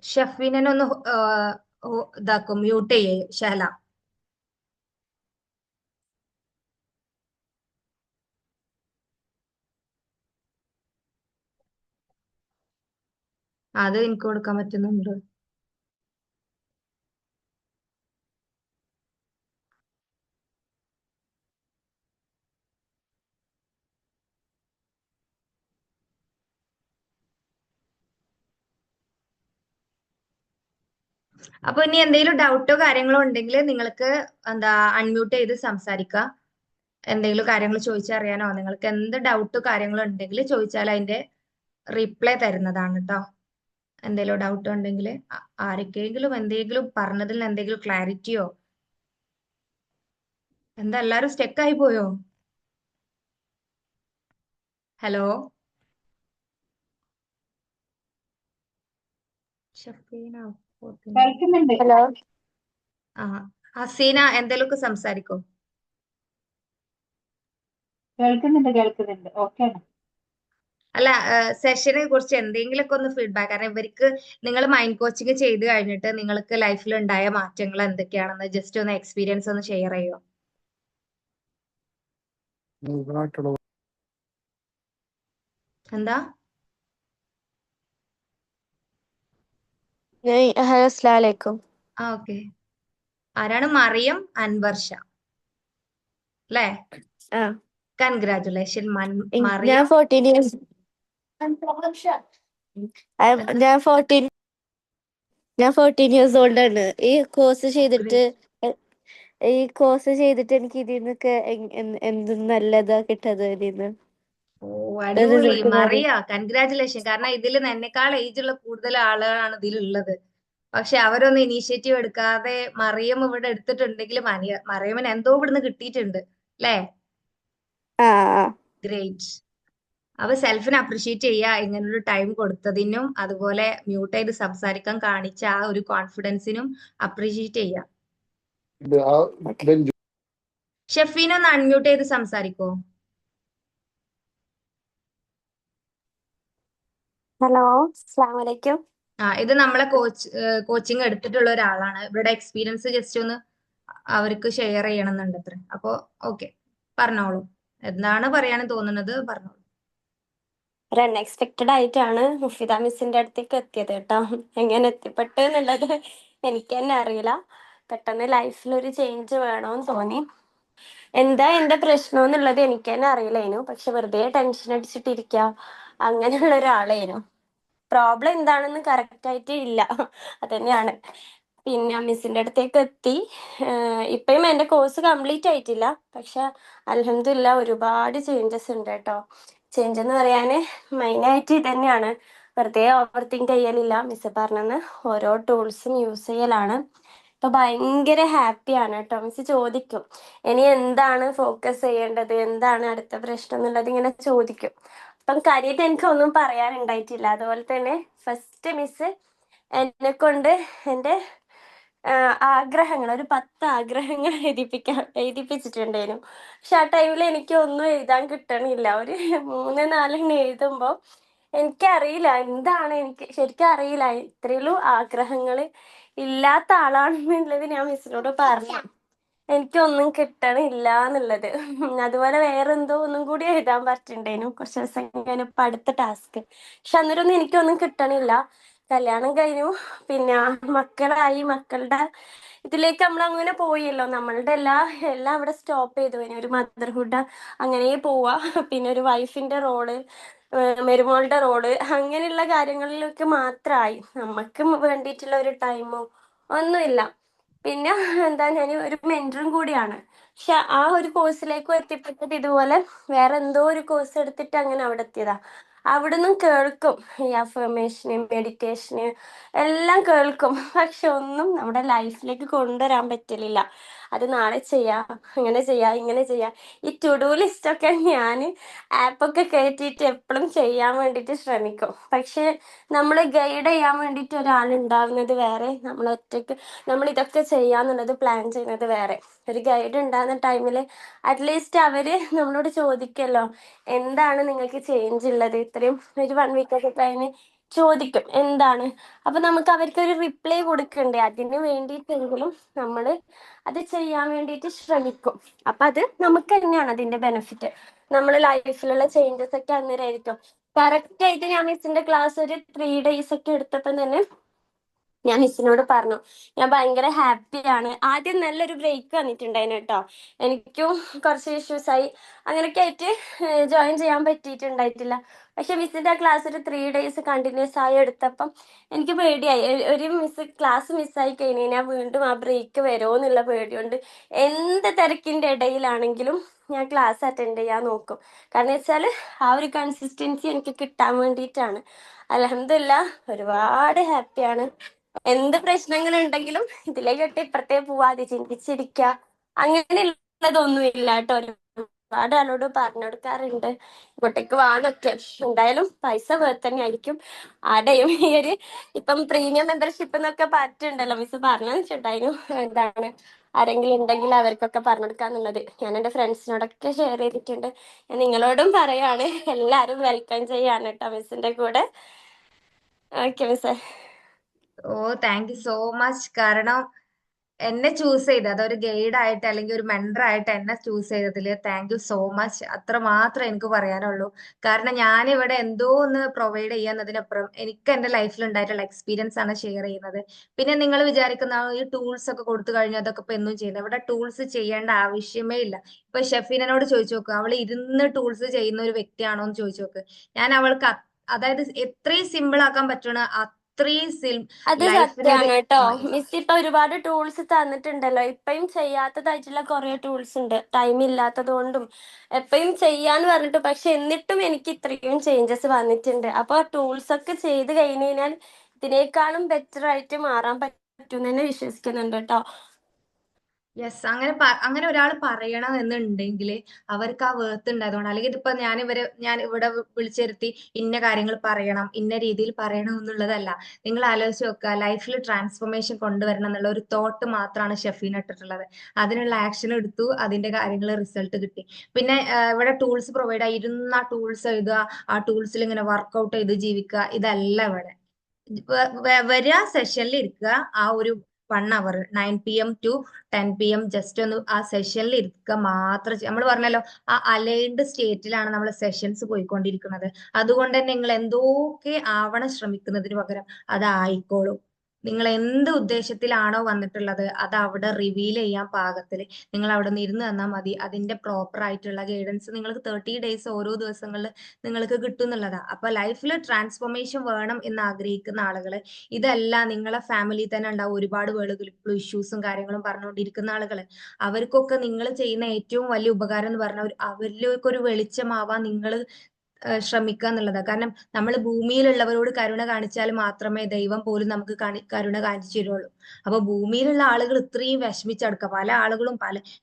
ഷഫീനെ ഒന്ന് ഇതാക്കും, മ്യൂട്ട് ചെയ്യേ ഷഹല. അത് എനിക്ക് കൊടുക്കാൻ പറ്റുന്നുണ്ട്. അപ്പൊ ഇനി എന്തെങ്കിലും ഡൗട്ടോ കാര്യങ്ങളോ ഉണ്ടെങ്കിൽ നിങ്ങൾക്ക് എന്താ അൺമ്യൂട്ട് ചെയ്ത് സംസാരിക്കുക. എന്തെങ്കിലും കാര്യങ്ങൾ ചോദിച്ചറിയാനോ നിങ്ങൾക്ക് എന്ത് ഡൗട്ടോ കാര്യങ്ങളോ ഉണ്ടെങ്കിൽ ചോദിച്ചാൽ അതിന്റെ റിപ്ലൈ തരുന്നതാണ് കേട്ടോ. എന്തെങ്കിലും ഡൗട്ട് ഉണ്ടെങ്കിൽ ആർക്കെങ്കിലും എന്തെങ്കിലും പറഞ്ഞതിൽ എന്തെങ്കിലും ക്ലാരിറ്റിയോ. എന്താ എല്ലാരും സ്റ്റെക്ക് ആയി പോയോ? ഹലോ ഷഫീന. കേൾക്കുന്നുണ്ട്. ഹലോ, ആ ഹസീന എന്തെങ്കിലുമൊക്കെ സംസാരിക്കോ? കേൾക്കുന്നുണ്ട്. ഓക്കെ ആണ്. അല്ല, സെഷനെ കുറിച്ച് എന്തെങ്കിലുമൊക്കെ ഒന്ന് ഫീഡ്ബാക്ക്. കാരണം ഇവർക്ക് നിങ്ങൾ മൈൻഡ് കോച്ചിങ് ചെയ്ത് കഴിഞ്ഞിട്ട് നിങ്ങൾക്ക് ലൈഫിൽ ഉണ്ടായ മാറ്റങ്ങൾ എന്തൊക്കെയാണെന്ന് ജസ്റ്റ് ഒന്ന് എക്സ്പീരിയൻസ് ഒന്ന് ഷെയർ ചെയ്യോ? മുഴുവനായിട്ടുള്ള എന്താ? ഹലോ, അസ്സലാമു അലൈക്കും. ആ ഓക്കെ. ആരാണ്? മറിയം അൻവർഷ അല്ലേ? ആ കൺഗ്രാറ്റുലേഷൻ ഞാൻ മറിയം. 14 ഇയേഴ്സ് ഞാൻ 14 ഇയേഴ്സ് ഓൾഡ് ആണ്. ഈ കോഴ്സ് ചെയ്തിട്ട് എനിക്ക് ഇതിൽ നിന്നൊക്കെ എന്ത് നല്ലതാ കിട്ടത് ഇതിന്ന്. ഓ അടിപൊളി റിസൾട്ട് മറിയ, കൺഗ്രാറ്റുലേഷൻ. കാരണം ഇതിൽ എന്നെക്കാൾ ഏജ് ഉള്ള കൂടുതൽ ആളുകളാണ് ഇതിലുള്ളത്. പക്ഷെ അവരൊന്നും ഇനീഷ്യേറ്റീവ് എടുക്കാതെ മറിയം ഇവിടെ എടുത്തിട്ടുണ്ടെങ്കിൽ മറിയമിന് എന്തോ ഇവിടുന്ന് കിട്ടിയിട്ടുണ്ട് അല്ലേ? ആ ഗ്രേറ്റ്. അവ സെൽഫിനെ അപ്രിഷ്യേറ്റ് ചെയ്യുക ഇങ്ങനൊരു ടൈം കൊടുത്തതിനും അതുപോലെ മ്യൂട്ട് ചെയ്ത് സംസാരിക്കാൻ കാണിച്ച ആ ഒരു കോൺഫിഡൻസിനും അപ്രിഷ്യേറ്റ് ചെയ്യുക. ഷെഫീനെ ഒന്ന് അൺമ്യൂട്ട് ചെയ്ത് സംസാരിക്കോ? ഹലോ, അസ്സലാമു അലൈക്കും. ഇത് നമ്മളെ കോച്ചിങ് എടുത്തിട്ടുള്ള ഒരാളാണ്. ഇവരുടെ എക്സ്പീരിയൻസ് ജസ്റ്റ് ഒന്ന് അവർക്ക് ഷെയർ ചെയ്യണമെന്നുണ്ട് അത്ര. അപ്പോ ഓക്കെ, പറഞ്ഞോളൂ. എന്താണ് പറയാൻ തോന്നുന്നത് പറഞ്ഞോളൂ. ഒരു അൺഎക്സ്പെക്റ്റഡ് ആയിട്ടാണ് മുഫിദ മിസ്സിന്റെ അടുത്തേക്ക് എത്തിയത് കേട്ടോ. എങ്ങനെ എത്തിപ്പെട്ടു എന്നുള്ളത് എനിക്ക് തന്നെ അറിയില്ല. പെട്ടെന്ന് ലൈഫിൽ ഒരു ചേഞ്ച് വേണമെന്ന് തോന്നി. എന്താ എന്റെ പ്രശ്നം എന്നുള്ളത് എനിക്ക് തന്നെ അറിയില്ലേനു. പക്ഷെ വെറുതെ ടെൻഷൻ അടിച്ചിട്ടിരിക്കുക അങ്ങനെയുള്ള ഒരാളേനു. പ്രോബ്ലം എന്താണെന്ന് കറക്റ്റ് ആയിട്ട് ഇല്ല, അതന്നെയാണ്. പിന്നെ മിസ്സിന്റെ അടുത്തേക്ക് എത്തി. ഇപ്പഴും എന്റെ കോഴ്സ് കംപ്ലീറ്റ് ആയിട്ടില്ല. പക്ഷെ അൽഹംദുലില്ലാ ഒരുപാട് ചേഞ്ചസ് ഉണ്ട് കേട്ടോ. ചേഞ്ച് എന്ന് പറയാന് മെയിനായിട്ട് ഇതന്നെയാണ്. വെറുതെ ഓവർ തിങ്ക് ചെയ്യലില്ല. മിസ് പറഞ്ഞെന്ന് ഓരോ ടൂൾസും യൂസ് ചെയ്യലാണ്. ഇപ്പൊ ഭയങ്കര ഹാപ്പിയാണ് കേട്ടോ. മിസ് ചോദിക്കും ഇനി എന്താണ് ഫോക്കസ് ചെയ്യേണ്ടത്, എന്താണ് അടുത്ത പ്രശ്നം എന്നുള്ളത് ഇങ്ങനെ ചോദിക്കും. അപ്പം കാര്യമായിട്ട് എനിക്കൊന്നും പറയാനുണ്ടായിട്ടില്ല. അതുപോലെ തന്നെ ഫസ്റ്റ് മിസ് എന്നെ കൊണ്ട് എൻ്റെ ആഗ്രഹങ്ങൾ ഒരു 10 ആഗ്രഹങ്ങൾ എഴുതിപ്പിച്ചിട്ടുണ്ടായിരുന്നു. പക്ഷെ ആ ടൈമിൽ എനിക്ക് ഒന്നും എഴുതാൻ കിട്ടണില്ല. ഒരു 3-4 എഴുതുമ്പോൾ എനിക്കറിയില്ല എന്താണ്, എനിക്ക് ശരിക്കും അറിയില്ല. ഇത്രയും ആഗ്രഹങ്ങൾ ഇല്ലാത്ത ആളാണെന്നുള്ളത് ഞാൻ മിസ്സിനോട് പറഞ്ഞു. എനിക്കൊന്നും കിട്ടണില്ല എന്നുള്ളത്. അതുപോലെ വേറെന്തോ ഒന്നും കൂടി എഴുതാൻ പറ്റുന്നുണ്ടായിരുന്നു കുറച്ച് ദിവസം കഴിഞ്ഞ്. ഇപ്പൊ അടുത്ത ടാസ്ക്. പക്ഷെ അന്നേരമൊന്നും എനിക്കൊന്നും കിട്ടണില്ല. കല്യാണം കഴിഞ്ഞു, പിന്നെ മക്കളായി. മക്കളുടെ ഇതിലേക്ക് നമ്മൾ അങ്ങനെ പോയല്ലോ. നമ്മളുടെ എല്ലാം അവിടെ സ്റ്റോപ്പ് ചെയ്തു. ഇനി ഒരു മദർഹുഡ് അങ്ങനെ പോവാ. പിന്നെ ഒരു വൈഫിന്റെ റോള്, മരുമോളുടെ റോള്, അങ്ങനെയുള്ള കാര്യങ്ങളിലൊക്കെ മാത്രമായി. നമുക്ക് വേണ്ടിയിട്ടുള്ള ഒരു ടൈമോ ഒന്നുമില്ല. പിന്നെ എന്താ, ഞാൻ ഒരു മെന്ററും കൂടിയാണ്. പക്ഷെ ആ ഒരു കോഴ്സിലേക്ക് എത്തിപ്പെട്ടത് ഇതുപോലെ വേറെ എന്തോ ഒരു കോഴ്സ് എടുത്തിട്ട് അങ്ങനെ അവിടെ എത്തിയതാ. അവിടുന്ന് കേൾക്കും ഈ അഫർമേഷന്, മെഡിറ്റേഷന് എല്ലാം കേൾക്കും. പക്ഷെ ഒന്നും നമ്മുടെ ലൈഫിലേക്ക് കൊണ്ടുവരാൻ പറ്റലില്ല. അത് നാളെ ചെയ്യാം, അങ്ങനെ ചെയ്യാം, ഇങ്ങനെ ചെയ്യാം. ഈ ടു ഡു ലിസ്റ്റ് ഒക്കെ ഞാൻ ആപ്പൊക്കെ കയറ്റിയിട്ട് എപ്പോഴും ചെയ്യാൻ വേണ്ടിയിട്ട് ശ്രമിക്കും. പക്ഷെ നമ്മൾ ഗൈഡ് ചെയ്യാൻ വേണ്ടിയിട്ട് ഒരാളുണ്ടാവുന്നത് വേറെ, നമ്മൾ ഒറ്റയ്ക്ക് നമ്മൾ ഇതൊക്കെ ചെയ്യാന്നുള്ളത് പ്ലാൻ ചെയ്യുന്നത് വേറെ. ഒരു ഗൈഡ് ഉണ്ടാകുന്ന ടൈമിൽ അറ്റ്ലീസ്റ്റ് അവര് നമ്മളോട് ചോദിക്കല്ലോ, എന്താണ് നിങ്ങൾക്ക് ചേഞ്ച് ഉള്ളത്, ഇത്രയും ഒരു 1 വീക്ക് ഒക്കെ കഴിഞ്ഞ് ചോദിക്കും എന്താണ്. അപ്പൊ നമുക്ക് അവർക്ക് ഒരു റിപ്ലൈ കൊടുക്കണ്ടേ, അതിന് വേണ്ടിയിട്ടെങ്കിലും നമ്മൾ അത് ചെയ്യാൻ വേണ്ടിയിട്ട് ശ്രമിക്കും. അപ്പൊ അത് നമുക്ക് തന്നെയാണ് അതിന്റെ ബെനിഫിറ്റ്. നമ്മൾ ലൈഫിലുള്ള ചേഞ്ചസ് ഒക്കെ അന്നേരമായിരിക്കും. കറക്റ്റ് ആയിട്ട് ഞാൻ മിസ്സിന്റെ ക്ലാസ് ഒരു 3 days ഒക്കെ എടുത്തപ്പം തന്നെ ഞാൻ മിസ്സിനോട് പറഞ്ഞു, ഞാൻ ഭയങ്കര ഹാപ്പിയാണ്. ആദ്യം നല്ലൊരു ബ്രേക്ക് വന്നിട്ടുണ്ടായിരുന്നു കേട്ടോ, എനിക്കും കുറച്ച് ഇഷ്യൂസ് ആയി, അങ്ങനെയൊക്കെ ആയിട്ട് ജോയിൻ ചെയ്യാൻ പറ്റിയിട്ടുണ്ടായിട്ടില്ല. പക്ഷെ മിസ്സിന്റെ ആ ക്ലാസ് ഒരു 3 days കണ്ടിന്യൂസ് ആയി എടുത്തപ്പം എനിക്ക് പേടിയായി. ഒരു ക്ലാസ് മിസ്സായി കഴിഞ്ഞ് കഴിഞ്ഞാൽ വീണ്ടും ആ ബ്രേക്ക് വരുമോ എന്നുള്ള പേടിയുണ്ട്. എന്ത് തിരക്കിന്റെ ഇടയിലാണെങ്കിലും ഞാൻ ക്ലാസ് അറ്റൻഡ് ചെയ്യാൻ നോക്കും. കാരണം വെച്ചാൽ ആ ഒരു കൺസിസ്റ്റൻസി എനിക്ക് കിട്ടാൻ വേണ്ടിയിട്ടാണ്. അൽഹംദുലില്ലാ ഒരുപാട് ഹാപ്പിയാണ്. എന്ത് പ്രശ്നങ്ങൾ ഉണ്ടെങ്കിലും ഇതിലേക്കൊട്ട് ഇപ്പുറത്തേ പോവാതെ ചിന്തിച്ചിരിക്കുക അങ്ങനെയുള്ളതൊന്നും ഇല്ല കേട്ടോ. ഒരുപാട് ആളോട് പറഞ്ഞു കൊടുക്കാറുണ്ട് ഇങ്ങോട്ടേക്ക് വാന്നൊക്കെ. എന്തായാലും പൈസ വേറെ തന്നെ ആയിരിക്കും. ആടെയും ഈ ഒരു ഇപ്പം പ്രീമിയം മെമ്പർഷിപ്പ് എന്നൊക്കെ പറഞ്ഞിട്ടുണ്ടല്ലോ, മിസ് പറഞ്ഞു വെച്ചിട്ടുണ്ടായിരുന്നു. എന്താണ് ആരെങ്കിലും ഉണ്ടെങ്കിൽ അവർക്കൊക്കെ പറഞ്ഞു കൊടുക്കാന്നുള്ളത് ഞാൻ എൻ്റെ ഫ്രണ്ട്സിനോടൊക്കെ ഷെയർ ചെയ്തിട്ടുണ്ട്. ഞാൻ നിങ്ങളോടും പറയാണ്, എല്ലാരും വെൽക്കം ചെയ്യാണ് കേട്ടോ മിസ്സിന്റെ കൂടെ. ഓക്കെ മിസ്സേ. ഓ താങ്ക് യു സോ മച്ച്. കാരണം എന്നെ ചൂസ് ചെയ്ത്, അതൊരു ഗൈഡ് ആയിട്ട് അല്ലെങ്കിൽ ഒരു മെന്റർ ആയിട്ട് എന്നെ ചൂസ് ചെയ്തതിൽ താങ്ക് യു സോ മച്ച്. അത്ര മാത്രമേ എനിക്ക് പറയാനുള്ളൂ. കാരണം ഞാൻ ഇവിടെ എന്തോ ഒന്ന് പ്രൊവൈഡ് ചെയ്യാന്നതിനപ്പുറം എനിക്ക് എന്റെ ലൈഫിൽ ഉണ്ടായിട്ടുള്ള എക്സ്പീരിയൻസ് ആണ് ഷെയർ ചെയ്യുന്നത്. പിന്നെ നിങ്ങൾ വിചാരിക്കുന്ന ഈ ടൂൾസ് ഒക്കെ കൊടുത്തു കഴിഞ്ഞാൽ അതൊക്കെ ഇപ്പൊ എന്നും ചെയ്യുന്നത്, ഇവിടെ ടൂൾസ് ചെയ്യേണ്ട ആവശ്യമേ ഇല്ല. ഇപ്പൊ ഷെഫീനോട് ചോദിച്ചു നോക്ക്, അവൾ ഇരുന്ന് ടൂൾസ് ചെയ്യുന്ന ഒരു വ്യക്തിയാണോ എന്ന് ചോദിച്ചു നോക്ക്. ഞാൻ അവൾക്ക് അതായത് എത്രയും സിമ്പിൾ ആക്കാൻ പറ്റണ അത്രയും അത് ലൈഫിനെ സത്യാണ് കേട്ടോ. മിസ് ഇപ്പൊ ഒരുപാട് ടൂൾസ് തന്നിട്ടുണ്ടല്ലോ. ഇപ്പഴും ചെയ്യാത്തതായിട്ടുള്ള കുറെ ടൂൾസ് ഉണ്ട്, ടൈം ഇല്ലാത്തത് കൊണ്ടും എപ്പോഴും ചെയ്യാന്ന് പറഞ്ഞിട്ട്. പക്ഷെ എന്നിട്ടും എനിക്ക് ഇത്രയും ചേഞ്ചസ് വന്നിട്ടുണ്ട്. അപ്പൊ ടൂൾസ് ഒക്കെ ചെയ്ത് കഴിഞ്ഞ് കഴിഞ്ഞാൽ ഇതിനേക്കാളും ബെറ്റർ ആയിട്ട് മാറാൻ പറ്റും തന്നെ വിശ്വസിക്കുന്നുണ്ട് കേട്ടോ. യെസ്, അങ്ങനെ ഒരാൾ പറയണം എന്നുണ്ടെങ്കിൽ അവർക്ക് ആ വേർത്ത് ഉണ്ടായതുകൊണ്ട്. അല്ലെങ്കിൽ ഇതിപ്പോ ഞാൻ ഇവിടെ വിളിച്ചിരുത്തി ഇന്ന കാര്യങ്ങൾ പറയണം, ഇന്ന രീതിയിൽ പറയണം എന്നുള്ളതല്ല. നിങ്ങൾ ആലോചിച്ച് നോക്കുക, ലൈഫിൽ ട്രാൻസ്ഫോർമേഷൻ കൊണ്ടുവരണം എന്നുള്ള ഒരു തോട്ട് മാത്രമാണ് ഷെഫീൻ ഇട്ടിട്ടുള്ളത്. അതിനുള്ള ആക്ഷൻ എടുത്തു, അതിന്റെ കാര്യങ്ങൾ റിസൾട്ട് കിട്ടി. പിന്നെ ഇവിടെ ടൂൾസ് പ്രൊവൈഡ് ആയി ഇരുന്ന ആ ടൂൾസ് എഴുതുക, ആ ടൂൾസിൽ ഇങ്ങനെ വർക്ക്ഔട്ട് ചെയ്ത് ജീവിക്കുക, ഇതല്ല ഇവിടെ. വരിക, സെഷനിൽ ഇരിക്കുക, ആ ഒരു 1 hour 9 PM to 10 PM just ഒന്ന് ആ സെഷനിൽ ഇരിക്കുക മാത്രം. നമ്മൾ പറഞ്ഞല്ലോ, ആ അലൈൻഡ് സ്റ്റേറ്റിലാണ് നമ്മൾ സെഷൻസ് പോയിക്കൊണ്ടിരിക്കുന്നത്. അതുകൊണ്ട് തന്നെ നിങ്ങൾ എന്തൊക്കെ ആവണം ശ്രമിക്കുന്നതിന് പകരം അതായിക്കോളും. നിങ്ങൾ എന്ത് ഉദ്ദേശത്തിലാണോ വന്നിട്ടുള്ളത് അത് അവിടെ റിവീൽ ചെയ്യാൻ പാകത്തിൽ നിങ്ങൾ അവിടെ നിന്ന് ഇരുന്ന് തന്നാൽ മതി. അതിന്റെ പ്രോപ്പർ ആയിട്ടുള്ള ഗൈഡൻസ് നിങ്ങൾക്ക് 30 days ഓരോ ദിവസങ്ങളിൽ നിങ്ങൾക്ക് കിട്ടും എന്നുള്ളതാ. അപ്പൊ ലൈഫിൽ ട്രാൻസ്ഫോർമേഷൻ വേണം എന്ന് ആഗ്രഹിക്കുന്ന ആളുകൾ, ഇതല്ല നിങ്ങളെ ഫാമിലി തന്നെ ഉണ്ടാവും ഒരുപാട് വേളുകൾ ഇഷ്യൂസും കാര്യങ്ങളും പറഞ്ഞുകൊണ്ടിരിക്കുന്ന ആളുകൾ. അവർക്കൊക്കെ നിങ്ങൾ ചെയ്യുന്ന ഏറ്റവും വലിയ ഉപകാരം എന്ന് പറഞ്ഞാൽ അവരിലേക്ക് ഒരു വെളിച്ചമാവാൻ നിങ്ങൾ ശ്രമിക്കുക എന്നുള്ളതാണ്. കാരണം നമ്മൾ ഭൂമിയിലുള്ളവരോട് കരുണ കാണിച്ചാൽ മാത്രമേ ദൈവം പോലും നമുക്ക് കരുണ കാണിച്ചു തരുള്ളൂ. അപ്പൊ ഭൂമിയിലുള്ള ആളുകൾ ഇത്രയും വിഷമിച്ചെടുക്കുക, പല ആളുകളും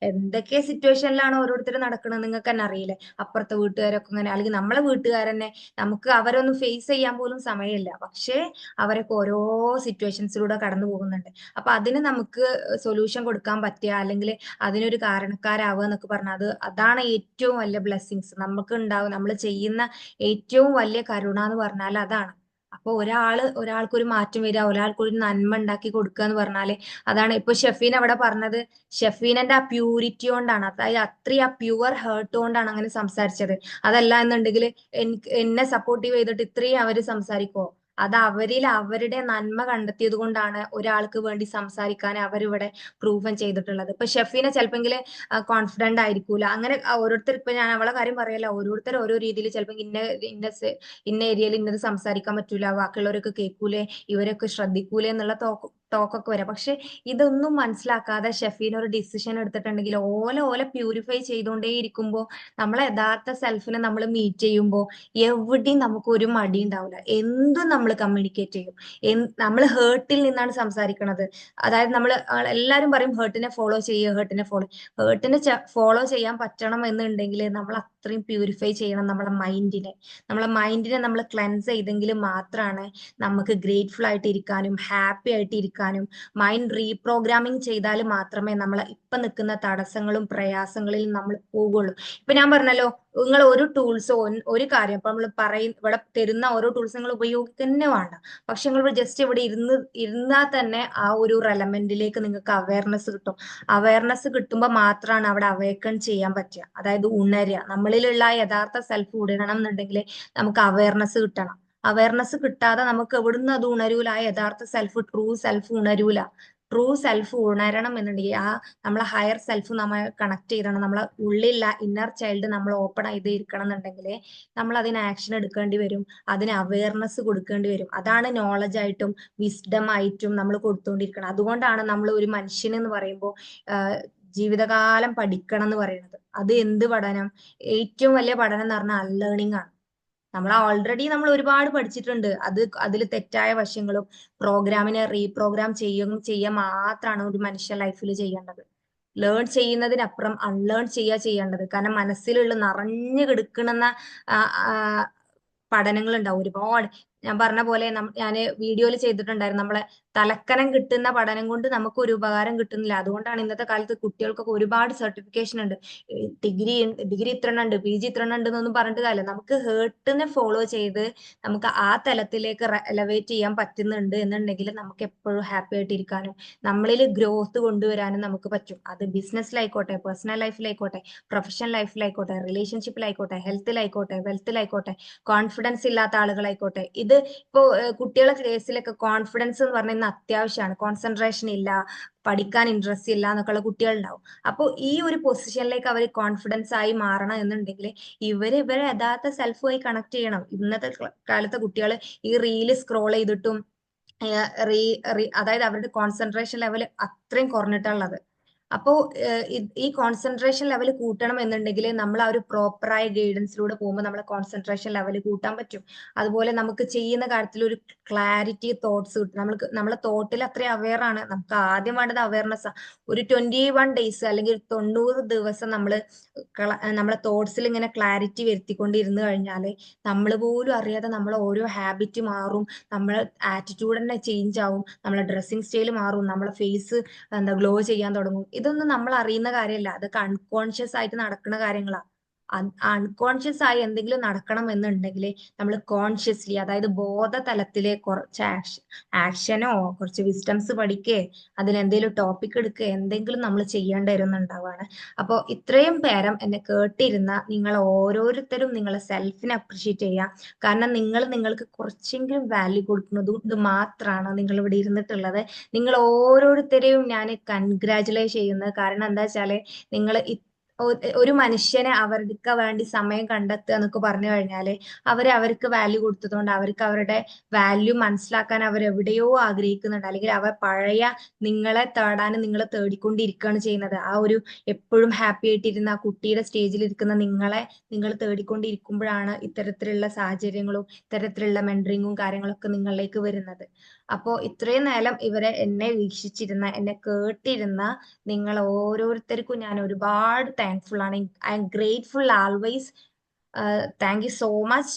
എന്തൊക്കെ സിറ്റുവേഷനിലാണ് ഓരോരുത്തർ നടക്കുന്നത് നിങ്ങൾക്ക് തന്നെ അറിയില്ലേ. അപ്പുറത്തെ വീട്ടുകാരൊക്കെ ഇങ്ങനെ, അല്ലെങ്കിൽ നമ്മളെ വീട്ടുകാരെന്നെ നമുക്ക് അവരൊന്നും ഫേസ് ചെയ്യാൻ പോലും സമയമില്ല. പക്ഷേ അവരൊക്കെ ഓരോ സിറ്റുവേഷൻസിലൂടെ കടന്നു പോകുന്നുണ്ട്. അപ്പൊ അതിന് നമുക്ക് സൊല്യൂഷൻ കൊടുക്കാൻ പറ്റുക, അല്ലെങ്കിൽ അതിനൊരു കാരണക്കാരാവുക എന്നൊക്കെ പറഞ്ഞാൽ അതാണ് ഏറ്റവും വലിയ ബ്ലെസ്സിങ്സ് നമുക്ക് ഉണ്ടാവും. നമ്മൾ ചെയ്യുന്ന ഏറ്റവും വലിയ കരുണ എന്ന് പറഞ്ഞാൽ അതാണ്. അപ്പൊ ഒരാൾക്കൊരു മാറ്റം വരിക, ഒരാൾക്കൊരു നന്മ ഉണ്ടാക്കി കൊടുക്കുക എന്ന് പറഞ്ഞാല് അതാണ്. ഇപ്പൊ ഷെഫീൻ അവിടെ പറഞ്ഞത്, ഷെഫീനന്റെ ആ പ്യൂരിറ്റി കൊണ്ടാണ്, അതായത് അത്രയും ആ പ്യുവർ ഹേർട്ട് കൊണ്ടാണ് അങ്ങനെ സംസാരിച്ചത്. അതല്ല എന്നുണ്ടെങ്കിൽ എന്നെ സപ്പോർട്ടീവ് ചെയ്തിട്ട് ഇത്രയും അവര് സംസാരിക്കുമോ? അത് അവരിൽ അവരുടെ നന്മ കണ്ടെത്തിയത് കൊണ്ടാണ് ഒരാൾക്ക് വേണ്ടി സംസാരിക്കാൻ അവരിവിടെ പ്രൂവൻ ചെയ്തിട്ടുള്ളത്. ഇപ്പൊ ഷെഫീനെ ചിലപ്പെങ്കിൽ കോൺഫിഡന്റ് ആയിരിക്കൂല. അങ്ങനെ ഓരോരുത്തർ, ഇപ്പൊ ഞാൻ അവളെ കാര്യം പറയല്ല, ഓരോരുത്തർ ഓരോ രീതിയിൽ ചിലപ്പോൾ ഇന്ന ഏരിയയിൽ ഇന്നത് സംസാരിക്കാൻ പറ്റൂല, ബാക്കിയുള്ളവരൊക്കെ കേൾക്കൂലേ, ഇവരൊക്കെ ശ്രദ്ധിക്കൂലേ എന്നുള്ള ടോക്കൊക്കെ വരാം. പക്ഷെ ഇതൊന്നും മനസ്സിലാക്കാതെ ഷെഫീൻ ഒരു ഡിസിഷൻ എടുത്തിട്ടുണ്ടെങ്കിൽ ഓലെ പ്യൂരിഫൈ ചെയ്തുകൊണ്ടേ ഇരിക്കുമ്പോൾ നമ്മളെ യഥാർത്ഥ സെൽഫിനെ നമ്മൾ മീറ്റ് ചെയ്യുമ്പോൾ എവിടെയും നമുക്ക് ഒരു മടി ഉണ്ടാവില്ല. എന്തും നമ്മൾ കമ്മ്യൂണിക്കേറ്റ് ചെയ്യും. നമ്മൾ ഹേർട്ടിൽ നിന്നാണ് സംസാരിക്കുന്നത്. അതായത് നമ്മൾ എല്ലാവരും പറയും ഹേർട്ടിനെ ഫോളോ ചെയ്യുക, ഹേർട്ടിനെ ഫോളോ ചെയ്യാൻ പറ്റണം എന്നുണ്ടെങ്കിൽ നമ്മൾ അത്രയും പ്യൂരിഫൈ ചെയ്യണം നമ്മളെ മൈൻഡിനെ നമ്മൾ ക്ലെൻസ് ചെയ്തെങ്കിൽ മാത്രമാണ് നമുക്ക് ഗ്രേറ്റ്ഫുൾ ആയിട്ട് ഇരിക്കാനും ഹാപ്പി ആയിട്ട് ഇരിക്കാനും മൈൻഡ് റീപ്രോഗ്രാമിംഗ് ചെയ്താൽ മാത്രമേ നമ്മൾ ഇപ്പൊ നിൽക്കുന്ന തടസ്സങ്ങളും പ്രയാസങ്ങളിൽ നമ്മൾ പോകുള്ളൂ. ഇപ്പൊ ഞാൻ പറഞ്ഞല്ലോ, നിങ്ങൾ ഒരു ടൂൾസോ ഒരു കാര്യം ഇപ്പൊ നമ്മൾ ഇവിടെ തരുന്ന ഓരോ ടൂൾസ് നിങ്ങൾ ഉപയോഗിക്കുന്നേ വേണ്ട. പക്ഷെ നിങ്ങൾ ജസ്റ്റ് ഇവിടെ ഇരുന്നാൽ തന്നെ ആ ഒരു റെലമെന്റിലേക്ക് നിങ്ങൾക്ക് അവയർനെസ് കിട്ടും. അവയർനെസ് കിട്ടുമ്പോൾ മാത്രമാണ് അവിടെ അവേക്കൺ ചെയ്യാൻ പറ്റുക. അതായത് ഉണരുക. നമ്മളിലുള്ള യഥാർത്ഥ സെൽഫ് ഉണരണം എന്നുണ്ടെങ്കിൽ നമുക്ക് അവയർനെസ് കിട്ടണം. അവയർനെസ് കിട്ടാതെ നമുക്ക് എവിടുന്ന് അത് ഉണരൂല. ആ യഥാർത്ഥ സെൽഫ്, ട്രൂ സെൽഫ് ഉണരൂല. ട്രൂ സെൽഫ് ഉണരണം എന്നുണ്ടെങ്കിൽ ആ നമ്മളെ ഹയർ സെൽഫ് നമ്മൾ കണക്ട് ചെയ്യണം. നമ്മളെ ഉള്ളിലുള്ള ഇന്നർ ചൈൽഡ് നമ്മൾ ഓപ്പൺ ചെയ്ത് ഇരിക്കണം എന്നുണ്ടെങ്കിൽ നമ്മൾ അതിന് ആക്ഷൻ എടുക്കേണ്ടി വരും. അതിന് അവയർനെസ് കൊടുക്കേണ്ടി വരും. അതാണ് നോളജ് ആയിട്ടും വിസ്ഡം ആയിട്ടും നമ്മൾ കൊടുത്തുകൊണ്ടിരിക്കണം. അതുകൊണ്ടാണ് നമ്മൾ ഒരു മനുഷ്യൻ എന്ന് പറയുമ്പോൾ ജീവിതകാലം പഠിക്കണം എന്ന് പറയുന്നത്. അത് എന്ത് പഠനം? ഏറ്റവും വലിയ പഠനം എന്ന് പറഞ്ഞാൽ അൺലേണിംഗ് ആണ്. നമ്മൾ ഒരുപാട് പഠിച്ചിട്ടുണ്ട്. അതിൽ തെറ്റായ വശങ്ങളും പ്രോഗ്രാമിനെ റീപ്രോഗ്രാം ചെയ്യുക മാത്രമാണ് ഒരു മനുഷ്യ ലൈഫിൽ ചെയ്യേണ്ടത്. ലേൺ ചെയ്യുന്നതിനപ്പുറം അൺലേൺ ചെയ്യേണ്ടത്. കാരണം മനസ്സിലുള്ള നിറഞ്ഞു കിടക്കുന്ന പഠനങ്ങൾ ഉണ്ടാവും ഒരുപാട്. ഞാൻ പറഞ്ഞ പോലെ ഞാൻ വീഡിയോയിൽ ചെയ്തിട്ടുണ്ടായിരുന്നു, നമ്മളെ തലക്കനം കിട്ടുന്ന പഠനം കൊണ്ട് നമുക്ക് ഒരു ഉപകാരം കിട്ടുന്നില്ല. അതുകൊണ്ടാണ് ഇന്നത്തെ കാലത്ത് കുട്ടികൾക്കൊക്കെ ഒരുപാട് സർട്ടിഫിക്കേഷൻ ഉണ്ട്. ഡിഗ്രി ഇത്ര ഉണ്ട്, PG ഇത്ര ഉണ്ട് എന്നൊന്നും പറഞ്ഞിട്ട് കാര്യമില്ല. നമുക്ക് ഹേർട്ടിനെ ഫോളോ ചെയ്ത് നമുക്ക് ആ തലത്തിലേക്ക് എലവേറ്റ് ചെയ്യാൻ പറ്റുന്നുണ്ട് എന്നുണ്ടെങ്കിൽ നമുക്ക് എപ്പോഴും ഹാപ്പി ആയിട്ടിരിക്കാനും നമ്മളിൽ ഗ്രോത്ത് കൊണ്ടുവരാനും നമുക്ക് പറ്റും. അത് ബിസിനസ്സിലായിക്കോട്ടെ, പേഴ്സണൽ ലൈഫിലായിക്കോട്ടെ, പ്രൊഫഷണൽ ലൈഫിലായിക്കോട്ടെ, റിലേഷൻഷിപ്പിലായിക്കോട്ടെ, ഹെൽത്തിലായിക്കോട്ടെ, വെൽത്തിലായിക്കോട്ടെ, കോൺഫിഡൻസ് ഇല്ലാത്ത ആളുകളായിക്കോട്ടെ. ഇത് ഇപ്പോ കുട്ടികളെ കേസിലൊക്കെ കോൺഫിഡൻസ് എന്ന് പറഞ്ഞാൽ അത്യാവശ്യമാണ്. കോൺസെൻട്രേഷൻ ഇല്ല, പഠിക്കാൻ ഇൻട്രസ്റ്റ് ഇല്ല എന്നൊക്കെയുള്ള കുട്ടികളുണ്ടാവും. അപ്പോൾ ഈ ഒരു പൊസിഷനിലേക്ക് അവർ കോൺഫിഡൻസ് ആയി മാറണം എന്നുണ്ടെങ്കിൽ ഇവരെ യഥാർത്ഥ സെൽഫുമായി കണക്ട് ചെയ്യണം. ഇന്നത്തെ കാലത്തെ കുട്ടികൾ ഈ റീല് സ്ക്രോൾ ചെയ്തിട്ടും അതായത് അവരുടെ കോൺസെൻട്രേഷൻ ലെവൽ അത്രയും കുറഞ്ഞിട്ടുള്ളത്. അപ്പോ ഈ കോൺസെൻട്രേഷൻ ലെവൽ കൂട്ടണം എന്നുണ്ടെങ്കിൽ നമ്മൾ ആ ഒരു പ്രോപ്പറായ ഗൈഡൻസിലൂടെ പോകുമ്പോൾ നമ്മളെ കോൺസെൻട്രേഷൻ ലെവൽ കൂട്ടാൻ പറ്റും. അതുപോലെ നമുക്ക് ചെയ്യുന്ന കാര്യത്തിൽ ഒരു ക്ലാരിറ്റി തോട്ട്സ് കിട്ടും. നമ്മളെ തോട്ടിൽ അത്രയും അവെയർ ആണ്. നമുക്ക് ആദ്യം വേണ്ടത് അവയർനെസ്. ഒരു 21 ഡേയ്സ് അല്ലെങ്കിൽ 90 ദിവസം നമ്മളെ തോട്ട്സിൽ ഇങ്ങനെ ക്ലാരിറ്റി വരുത്തിക്കൊണ്ടിരുന്നു കഴിഞ്ഞാൽ നമ്മൾ പോലും അറിയാതെ നമ്മളെ ഓരോ ഹാബിറ്റ് മാറും. നമ്മളെ ആറ്റിറ്റ്യൂഡ് തന്നെ ചേഞ്ച് ആവും. നമ്മളെ ഡ്രസ്സിങ് സ്റ്റൈൽ മാറും. നമ്മളെ ഫേസ് ഗ്ലോ ചെയ്യാൻ തുടങ്ങും. ഇതൊന്നും നമ്മൾ അറിയുന്ന കാര്യമല്ല. അതൊക്കെ അൺകോൺഷ്യസ് ആയിട്ട് നടക്കുന്ന കാര്യങ്ങളാണ്. അൺകോൺഷ്യസ് ആയി എന്തെങ്കിലും നടക്കണം എന്നുണ്ടെങ്കിൽ നമ്മൾ കോൺഷ്യസ്ലി, അതായത് ബോധതലത്തിലെ കുറച്ച് ആക്ഷനോ കുറച്ച് വിസ്റ്റംസ് പഠിക്കേ, അതിലെന്തെങ്കിലും ടോപ്പിക് എടുക്കുക, എന്തെങ്കിലും നമ്മൾ ചെയ്യേണ്ടി വരുന്നുണ്ടാവാണ്. അപ്പോൾ ഇത്രയും പേരം എന്നെ കേട്ടിരുന്ന നിങ്ങൾ ഓരോരുത്തരും നിങ്ങളെ സെൽഫിനെ അപ്രിഷിയേറ്റ് ചെയ്യാം. കാരണം നിങ്ങൾക്ക് കുറച്ചെങ്കിലും വാല്യൂ കൊടുക്കുന്നതും ഇത് മാത്രമാണ് നിങ്ങൾ ഇവിടെ ഇരുന്നിട്ടുള്ളത്. നിങ്ങൾ ഓരോരുത്തരെയും ഞാൻ കൺഗ്രാജുലേറ്റ് ചെയ്യുന്നത്. കാരണം എന്താ വെച്ചാല് നിങ്ങൾ ഒരു മനുഷ്യനെ അവർക്ക് വേണ്ടി സമയം കണ്ടെത്തുക എന്നൊക്കെ പറഞ്ഞു കഴിഞ്ഞാല് അവർക്ക് വാല്യൂ കൊടുത്തതുകൊണ്ട് അവർക്ക് അവരുടെ വാല്യൂ മനസ്സിലാക്കാൻ അവരെവിടെയോ ആഗ്രഹിക്കുന്നുണ്ട്. അല്ലെങ്കിൽ അവർ പഴയ നിങ്ങളെ തേടാനും നിങ്ങളെ തേടിക്കൊണ്ടിരിക്കുകയാണ് ചെയ്യുന്നത്. ആ ഒരു എപ്പോഴും ഹാപ്പി ആയിട്ടിരുന്ന ആ കുട്ടിയുടെ സ്റ്റേജിൽ ഇരിക്കുന്ന നിങ്ങൾ തേടിക്കൊണ്ടിരിക്കുമ്പോഴാണ് ഇത്തരത്തിലുള്ള സാഹചര്യങ്ങളും ഇത്തരത്തിലുള്ള മെന്ററിങ്ങും കാര്യങ്ങളൊക്കെ നിങ്ങളിലേക്ക് വരുന്നത്. അപ്പോ ഇത്രയും നേരം എന്നെ വീക്ഷിച്ചിരുന്ന, എന്നെ കേട്ടിരുന്ന നിങ്ങൾ ഓരോരുത്തർക്കും ഞാൻ ഒരുപാട് താങ്ക്ഫുൾ ആണ്. I M grateful always. Thank you so much.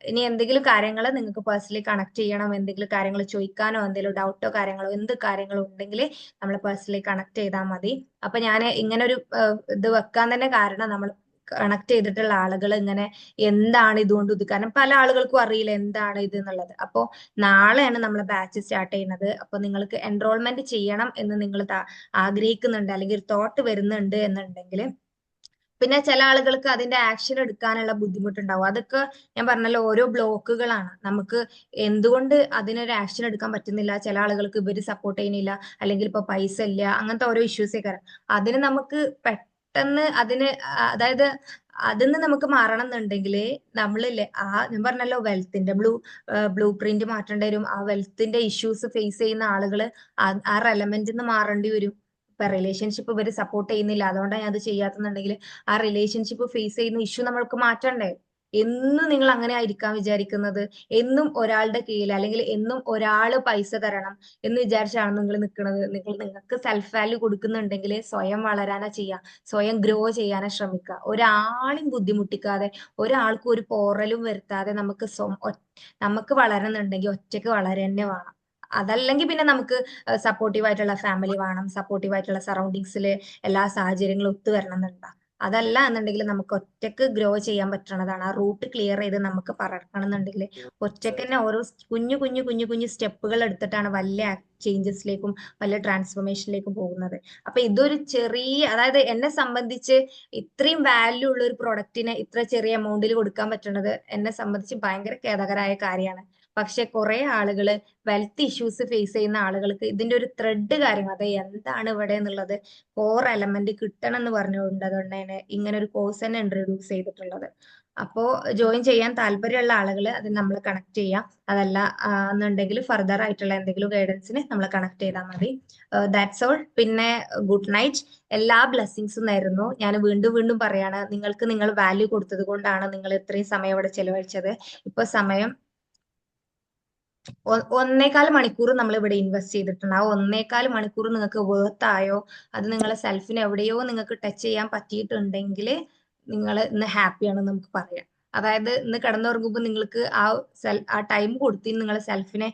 ഇനി എന്തെങ്കിലും കാര്യങ്ങൾ നിങ്ങൾക്ക് പേഴ്സണലി കണക്ട് ചെയ്യണം, എന്തെങ്കിലും കാര്യങ്ങൾ ചോദിക്കാനോ എന്തെങ്കിലും ഡൗട്ടോ കാര്യങ്ങളോ എന്ത് കാര്യങ്ങളും ഉണ്ടെങ്കിൽ നമ്മൾ പേഴ്സണലി കണക്ട് ചെയ്താൽ മതി. അപ്പൊ ഞാൻ ഇങ്ങനെ ഒരു ഇത് വെക്കാൻ തന്നെ കാരണം നമ്മൾ കണക്ട് ചെയ്തിട്ടുള്ള ആളുകൾ ഇങ്ങനെ എന്താണ് ഇതുകൊണ്ട് കാരണം പല ആളുകൾക്കും അറിയില്ല എന്താണ് ഇത് എന്നുള്ളത്. അപ്പോൾ നാളെയാണ് നമ്മളെ ബാച്ച് സ്റ്റാർട്ട് ചെയ്യുന്നത്. അപ്പൊ നിങ്ങൾക്ക് എൻറോൾമെന്റ് ചെയ്യണം എന്ന് നിങ്ങൾ ആഗ്രഹിക്കുന്നുണ്ട് അല്ലെങ്കിൽ ഒരു തോട്ട് വരുന്നുണ്ട് എന്നുണ്ടെങ്കിൽ, പിന്നെ ചില ആളുകൾക്ക് അതിന്റെ ആക്ഷൻ എടുക്കാനുള്ള ബുദ്ധിമുട്ടുണ്ടാവും. അതൊക്കെ ഞാൻ പറഞ്ഞല്ലോ ഓരോ ബ്ലോക്കുകളാണ്. നമുക്ക് എന്തുകൊണ്ട് അതിനൊരു ആക്ഷൻ എടുക്കാൻ പറ്റുന്നില്ല, ചില ആളുകൾക്ക് ഇവര് സപ്പോർട്ട് ചെയ്യുന്നില്ല, അല്ലെങ്കിൽ ഇപ്പൊ പൈസ ഇല്ല, അങ്ങനത്തെ ഓരോ ഇഷ്യൂസേ കാരണം അതിന് നമുക്ക് പെട്ടെന്ന് അതിന് അതായത് അതിന്ന് നമുക്ക് മാറണം എന്നുണ്ടെങ്കിൽ നമ്മളില്ലേ ഞാൻ പറഞ്ഞല്ലോ വെൽത്തിന്റെ ബ്ലൂ പ്രിന്റ് മാറ്റേണ്ടി വരും. ആ വെൽത്തിന്റെ ഇഷ്യൂസ് ഫേസ് ചെയ്യുന്ന ആളുകള് ആ റെലമെന്റിൽ നിന്ന് മാറേണ്ടി വരും. ഇപ്പൊ റിലേഷൻഷിപ്പ് ഇവര് സപ്പോർട്ട് ചെയ്യുന്നില്ല, അതുകൊണ്ടാണ് ഞാൻ അത് ചെയ്യാത്തുന്നുണ്ടെങ്കിൽ ആ റിലേഷൻഷിപ്പ് ഫേസ് ചെയ്യുന്ന ഇഷ്യൂ നമ്മൾക്ക് മാറ്റണ്ടേ? എന്നും നിങ്ങൾ അങ്ങനെ ആയിരിക്കാൻ വിചാരിക്കുന്നത്? എന്നും ഒരാളുടെ കീഴിൽ അല്ലെങ്കിൽ എന്നും ഒരാള് പൈസ തരണം എന്ന് വിചാരിച്ചാണ് നിങ്ങൾ നിൽക്കുന്നത്? നിങ്ങൾക്ക് സെൽഫ് വാല്യൂ കൊടുക്കുന്നുണ്ടെങ്കിൽ സ്വയം വളരാനാ ചെയ്യുക, സ്വയം ഗ്രോ ചെയ്യാനാ ശ്രമിക്കുക. ഒരാളെയും ബുദ്ധിമുട്ടിക്കാതെ, ഒരാൾക്കും ഒരു പോറലും വരുത്താതെ നമുക്ക് വളരണമെന്നുണ്ടെങ്കിൽ ഒറ്റയ്ക്ക് വളരെ തന്നെ വേണം. അതല്ലെങ്കിൽ പിന്നെ നമുക്ക് സപ്പോർട്ടീവ് ആയിട്ടുള്ള ഫാമിലി വേണം, സപ്പോർട്ടീവ് ആയിട്ടുള്ള സറൗണ്ടിങ്സിൽ എല്ലാ സാഹചര്യങ്ങളും ഒത്തു വരണം എന്നുണ്ടാ. അതല്ല എന്നുണ്ടെങ്കിൽ നമുക്ക് ഒറ്റയ്ക്ക് ഗ്രോ ചെയ്യാൻ പറ്റണതാണ്. ആ റൂട്ട് ക്ലിയർ ചെയ്ത് നമുക്ക് പറക്കണം എന്നുണ്ടെങ്കിൽ ഒറ്റയ്ക്ക് തന്നെ ഓരോ കുഞ്ഞു കുഞ്ഞു കുഞ്ഞു കുഞ്ഞു സ്റ്റെപ്പുകൾ എടുത്തിട്ടാണ് വലിയ ചേഞ്ചസിലേക്കും വലിയ ട്രാൻസ്ഫോർമേഷനിലേക്കും പോകുന്നത്. അപ്പൊ ഇതൊരു അതായത് എന്നെ സംബന്ധിച്ച് ഇത്രയും വാല്യൂ ഉള്ള ഒരു പ്രൊഡക്റ്റിനെ ഇത്ര ചെറിയ എമൗണ്ടിൽ കൊടുക്കാൻ പറ്റുന്നത് എന്നെ സംബന്ധിച്ച് ഭയങ്കര ഖേദകരമായ കാര്യമാണ്. പക്ഷെ കുറെ ആളുകള് വെൽത്ത് ഇഷ്യൂസ് ഫേസ് ചെയ്യുന്ന ആളുകൾക്ക് ഇതിന്റെ ഒരു ത്രെഡ് കാര്യങ്ങൾ, അത് എന്താണ് ഇവിടെ എന്നുള്ളത് കോർ എലമെന്റ് കിട്ടണം എന്ന് പറഞ്ഞുകൊണ്ട് അതുകൊണ്ടാണ് ഇങ്ങനെ ഒരു കോഴ്സ് തന്നെ ഇൻട്രൊഡ്യൂസ് ചെയ്തിട്ടുള്ളത്. അപ്പോ ജോയിൻ ചെയ്യാൻ താല്പര്യമുള്ള ആളുകൾ അത് നമ്മൾ കണക്ട് ചെയ്യാം. അതല്ല എന്നുണ്ടെങ്കിൽ ഫർദർ ആയിട്ടുള്ള എന്തെങ്കിലും ഗൈഡൻസിന് നമ്മൾ കണക്ട് ചെയ്താൽ മതി. That's all. പിന്നെ ഗുഡ് നൈറ്റ്. എല്ലാ ബ്ലെസ്സിങ്സും നേരുന്നു. ഞാൻ വീണ്ടും വീണ്ടും പറയാണ്, നിങ്ങൾക്ക് നിങ്ങൾ വാല്യൂ കൊടുത്തത് കൊണ്ടാണ് നിങ്ങൾ ഇത്രയും സമയം ഇവിടെ ചെലവഴിച്ചത്. ഇപ്പൊ സമയം 1.25 മണിക്കൂർ നമ്മൾ ഇവിടെ ഇൻവെസ്റ്റ് ചെയ്തിട്ടുണ്ട്. ആ 1.25 മണിക്കൂർ നിങ്ങൾക്ക് വേർത്ത് ആയോ, അത് നിങ്ങളെ സെൽഫിനെ എവിടെയോ നിങ്ങൾക്ക് ടച്ച് ചെയ്യാൻ പറ്റിയിട്ടുണ്ടെങ്കിൽ നിങ്ങൾ ഇന്ന് ഹാപ്പിയാണെന്ന് നമുക്ക് പറയാം. അതായത് ഇന്ന് കിടന്നുറങ്ങുമ്പോൾ നിങ്ങൾക്ക് ആ ടൈം കൊടുത്ത് നിങ്ങളെ സെൽഫിനെ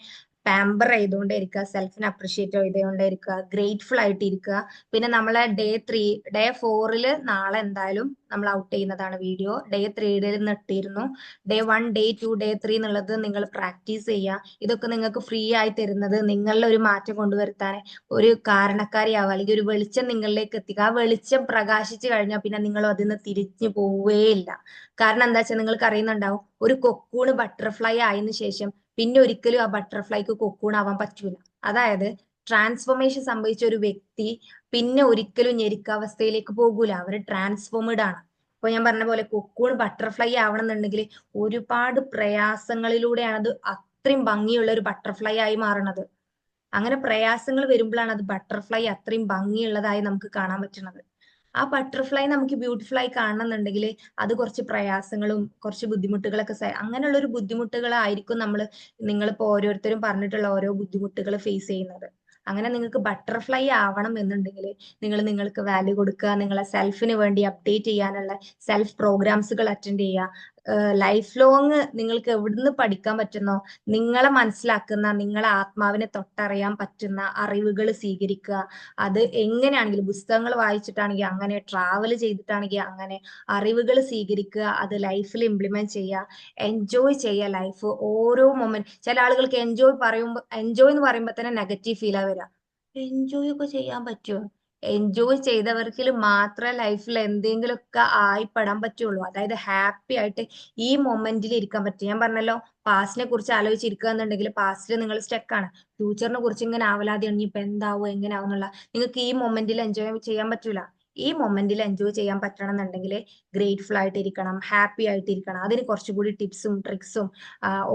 പാമ്പർ ചെയ്തുകൊണ്ടേ ഇരിക്കുക, സെൽഫിനെ അപ്രിഷിയേറ്റ് ചെയ്തുകൊണ്ടേ ഇരിക്കുക, ഗ്രേറ്റ്ഫുൾ ആയിട്ട് ഇരിക്കുക. പിന്നെ നമ്മളെ ഡേ 4 നാളെ എന്തായാലും നമ്മൾ ഔട്ട് ചെയ്യുന്നതാണ് വീഡിയോ. ഡേ 3 ഇട്ടിരുന്നു. ഡേ 1, ഡേ 2, ഡേ 3 എന്നുള്ളത് നിങ്ങൾ പ്രാക്ടീസ് ചെയ്യുക. ഇതൊക്കെ നിങ്ങൾക്ക് ഫ്രീ ആയി തരുന്നത് നിങ്ങളിൽ ഒരു മാറ്റം കൊണ്ടുവരുത്താൻ ഒരു കാരണക്കാരിയാവുക, അല്ലെങ്കിൽ ഒരു വെളിച്ചം നിങ്ങളിലേക്ക് എത്തിക്കുക. ആ വെളിച്ചം പ്രകാശിച്ചു കഴിഞ്ഞാൽ പിന്നെ നിങ്ങൾ അതിൽ നിന്ന് തിരിഞ്ഞു പോവുകയില്ല. കാരണം എന്താ വെച്ചാൽ നിങ്ങൾക്ക് അറിയുന്നുണ്ടാവും, ഒരു കൊക്കൂണ് ബട്ടർഫ്ലൈ ആയതിനു ശേഷം പിന്നെ ഒരിക്കലും ആ ബട്ടർഫ്ലൈക്ക് കൊക്കൂൺ ആവാൻ പറ്റൂല. അതായത് ട്രാൻസ്ഫോർമേഷൻ സംഭവിച്ച ഒരു വ്യക്തി പിന്നെ ഒരിക്കലും ഞെരുക്കാവസ്ഥയിലേക്ക് പോകൂല. അവർ ട്രാൻസ്ഫോംഡ് ആണ്. ഇപ്പൊ ഞാൻ പറഞ്ഞ പോലെ കൊക്കൂൺ ബട്ടർഫ്ലൈ ആവണം എന്നുണ്ടെങ്കിൽ ഒരുപാട് പ്രയാസങ്ങളിലൂടെയാണ് അത് അത്രയും ഭംഗിയുള്ള ഒരു ബട്ടർഫ്ലൈ ആയി മാറണത്. അങ്ങനെ പ്രയാസങ്ങൾ വരുമ്പോഴാണ് അത് ബട്ടർഫ്ലൈ അത്രയും ഭംഗിയുള്ളതായി നമുക്ക് കാണാൻ പറ്റുന്നത്. ആ ബട്ടർഫ്ലൈ നമുക്ക് ബ്യൂട്ടിഫുൾ ആയി കാണണം എന്നുണ്ടെങ്കിൽ അത് കുറച്ച് പ്രയാസങ്ങളും കുറച്ച് ബുദ്ധിമുട്ടുകളൊക്കെ അങ്ങനെയുള്ള ഒരു ബുദ്ധിമുട്ടുകളായിരിക്കും നിങ്ങളിപ്പോ ഓരോരുത്തരും പറഞ്ഞിട്ടുള്ള ഓരോ ബുദ്ധിമുട്ടുകൾ ഫേസ് ചെയ്യുന്നത്. അങ്ങനെ നിങ്ങൾക്ക് ബട്ടർഫ്ലൈ ആവണം എന്നുണ്ടെങ്കിൽ നിങ്ങൾക്ക് വാല്യൂ കൊടുക്കുക, നിങ്ങളെ സെൽഫിന് വേണ്ടി അപ്ഡേറ്റ് ചെയ്യാനുള്ള സെൽഫ് പ്രോഗ്രാംസുകൾ അറ്റൻഡ് ചെയ്യുക. ലൈഫ് ലോങ് നിങ്ങൾക്ക് എവിടുന്ന് പഠിക്കാൻ പറ്റുന്നോ, നിങ്ങളെ മനസ്സിലാക്കുന്ന, നിങ്ങളെ ആത്മാവിനെ തൊട്ടറിയാൻ പറ്റുന്ന അറിവുകൾ സ്വീകരിക്കുക. അത് എങ്ങനെയാണെങ്കിലും പുസ്തകങ്ങൾ വായിച്ചിട്ടാണെങ്കിൽ അങ്ങനെ, ട്രാവൽ ചെയ്തിട്ടാണെങ്കിൽ അങ്ങനെ, അറിവുകൾ സ്വീകരിക്കുക, അത് ലൈഫിൽ ഇംപ്ലിമെന്റ് ചെയ്യുക, എൻജോയ് ചെയ്യുക ലൈഫ്. ഓരോ മൊമെന്റ്. ചില ആളുകൾക്ക് എൻജോയ് എന്ന് പറയുമ്പോൾ തന്നെ നെഗറ്റീവ് ഫീലാ വരിക. എൻജോയ് ഒക്കെ ചെയ്യാൻ പറ്റുമോ? എൻജോയ് ചെയ്തവർക്ക് മാത്രമേ ലൈഫിൽ എന്തെങ്കിലുമൊക്കെ ആയിപ്പെടാൻ പറ്റുള്ളൂ. അതായത് ഹാപ്പി ആയിട്ട് ഈ മൊമെന്റിൽ ഇരിക്കാൻ പറ്റും. ഞാൻ പറഞ്ഞല്ലോ, പാസ്റ്റിനെ കുറിച്ച് ആലോചിച്ചിരിക്കുക എന്നുണ്ടെങ്കിൽ പാസ്റ്റിൽ നിങ്ങൾ സ്റ്റക്കാണ്. ഫ്യൂച്ചറിനെ കുറിച്ച് ഇങ്ങനെ ആവലാതെയാണ്, ഇപ്പൊ എന്താവും എങ്ങനെയാവും എന്നുള്ള. നിങ്ങൾക്ക് ഈ മൊമെന്റിൽ എൻജോയ് ചെയ്യാൻ പറ്റൂല. ഈ മൊമെന്റിൽ എൻജോയ് ചെയ്യാൻ പറ്റണം എന്നുണ്ടെങ്കിൽ ഗ്രേറ്റ്ഫുൾ ആയിട്ടിരിക്കണം, ഹാപ്പി ആയിട്ടിരിക്കണം. അതിന് കുറച്ചുകൂടി ടിപ്സും ട്രിക്സും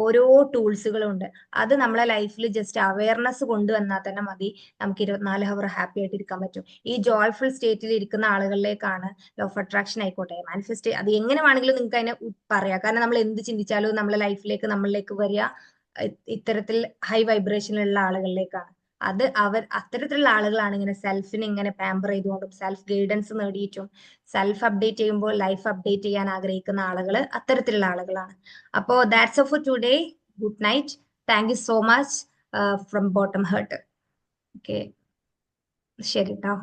ഓരോ ടൂൾസുകളും ഉണ്ട്. അത് നമ്മളെ ലൈഫിൽ ജസ്റ്റ് അവയർനെസ് കൊണ്ടുവന്നാൽ തന്നെ മതി, നമുക്ക് 24 ഹവർ ഹാപ്പി ആയിട്ട് ഇരിക്കാൻ പറ്റും. ഈ ജോയ്ഫുൾ സ്റ്റേറ്റിൽ ഇരിക്കുന്ന ആളുകളിലേക്കാണ് ലോ ഓഫ് അട്രാക്ഷൻ ആയിക്കോട്ടെ, മാനിഫെസ്റ്റ്, അത് എങ്ങനെ വേണമെങ്കിലും നിങ്ങൾക്ക് അതിനെ പറയാം. കാരണം നമ്മൾ എന്ത് ചിന്തിച്ചാലും നമ്മളെ നമ്മളിലേക്ക് വരിക ഇത്തരത്തിൽ ഹൈ വൈബ്രേഷനിലുള്ള ആളുകളിലേക്കാണ്. അത്തരത്തിലുള്ള ആളുകളാണ് ഇങ്ങനെ സെൽഫിനെ ഇങ്ങനെ പാമ്പർ ചെയ്തുകൊണ്ടും സെൽഫ് ഗൈഡൻസ് നേടിയിട്ടും സെൽഫ് അപ്ഡേറ്റ് ചെയ്യുമ്പോൾ ലൈഫ് അപ്ഡേറ്റ് ചെയ്യാൻ ആഗ്രഹിക്കുന്ന ആളുകൾ അത്തരത്തിലുള്ള ആളുകളാണ്. അപ്പോ that's all for today. Good night. Thank you so much from bottom heart. Okay, ശരി കേട്ടോ.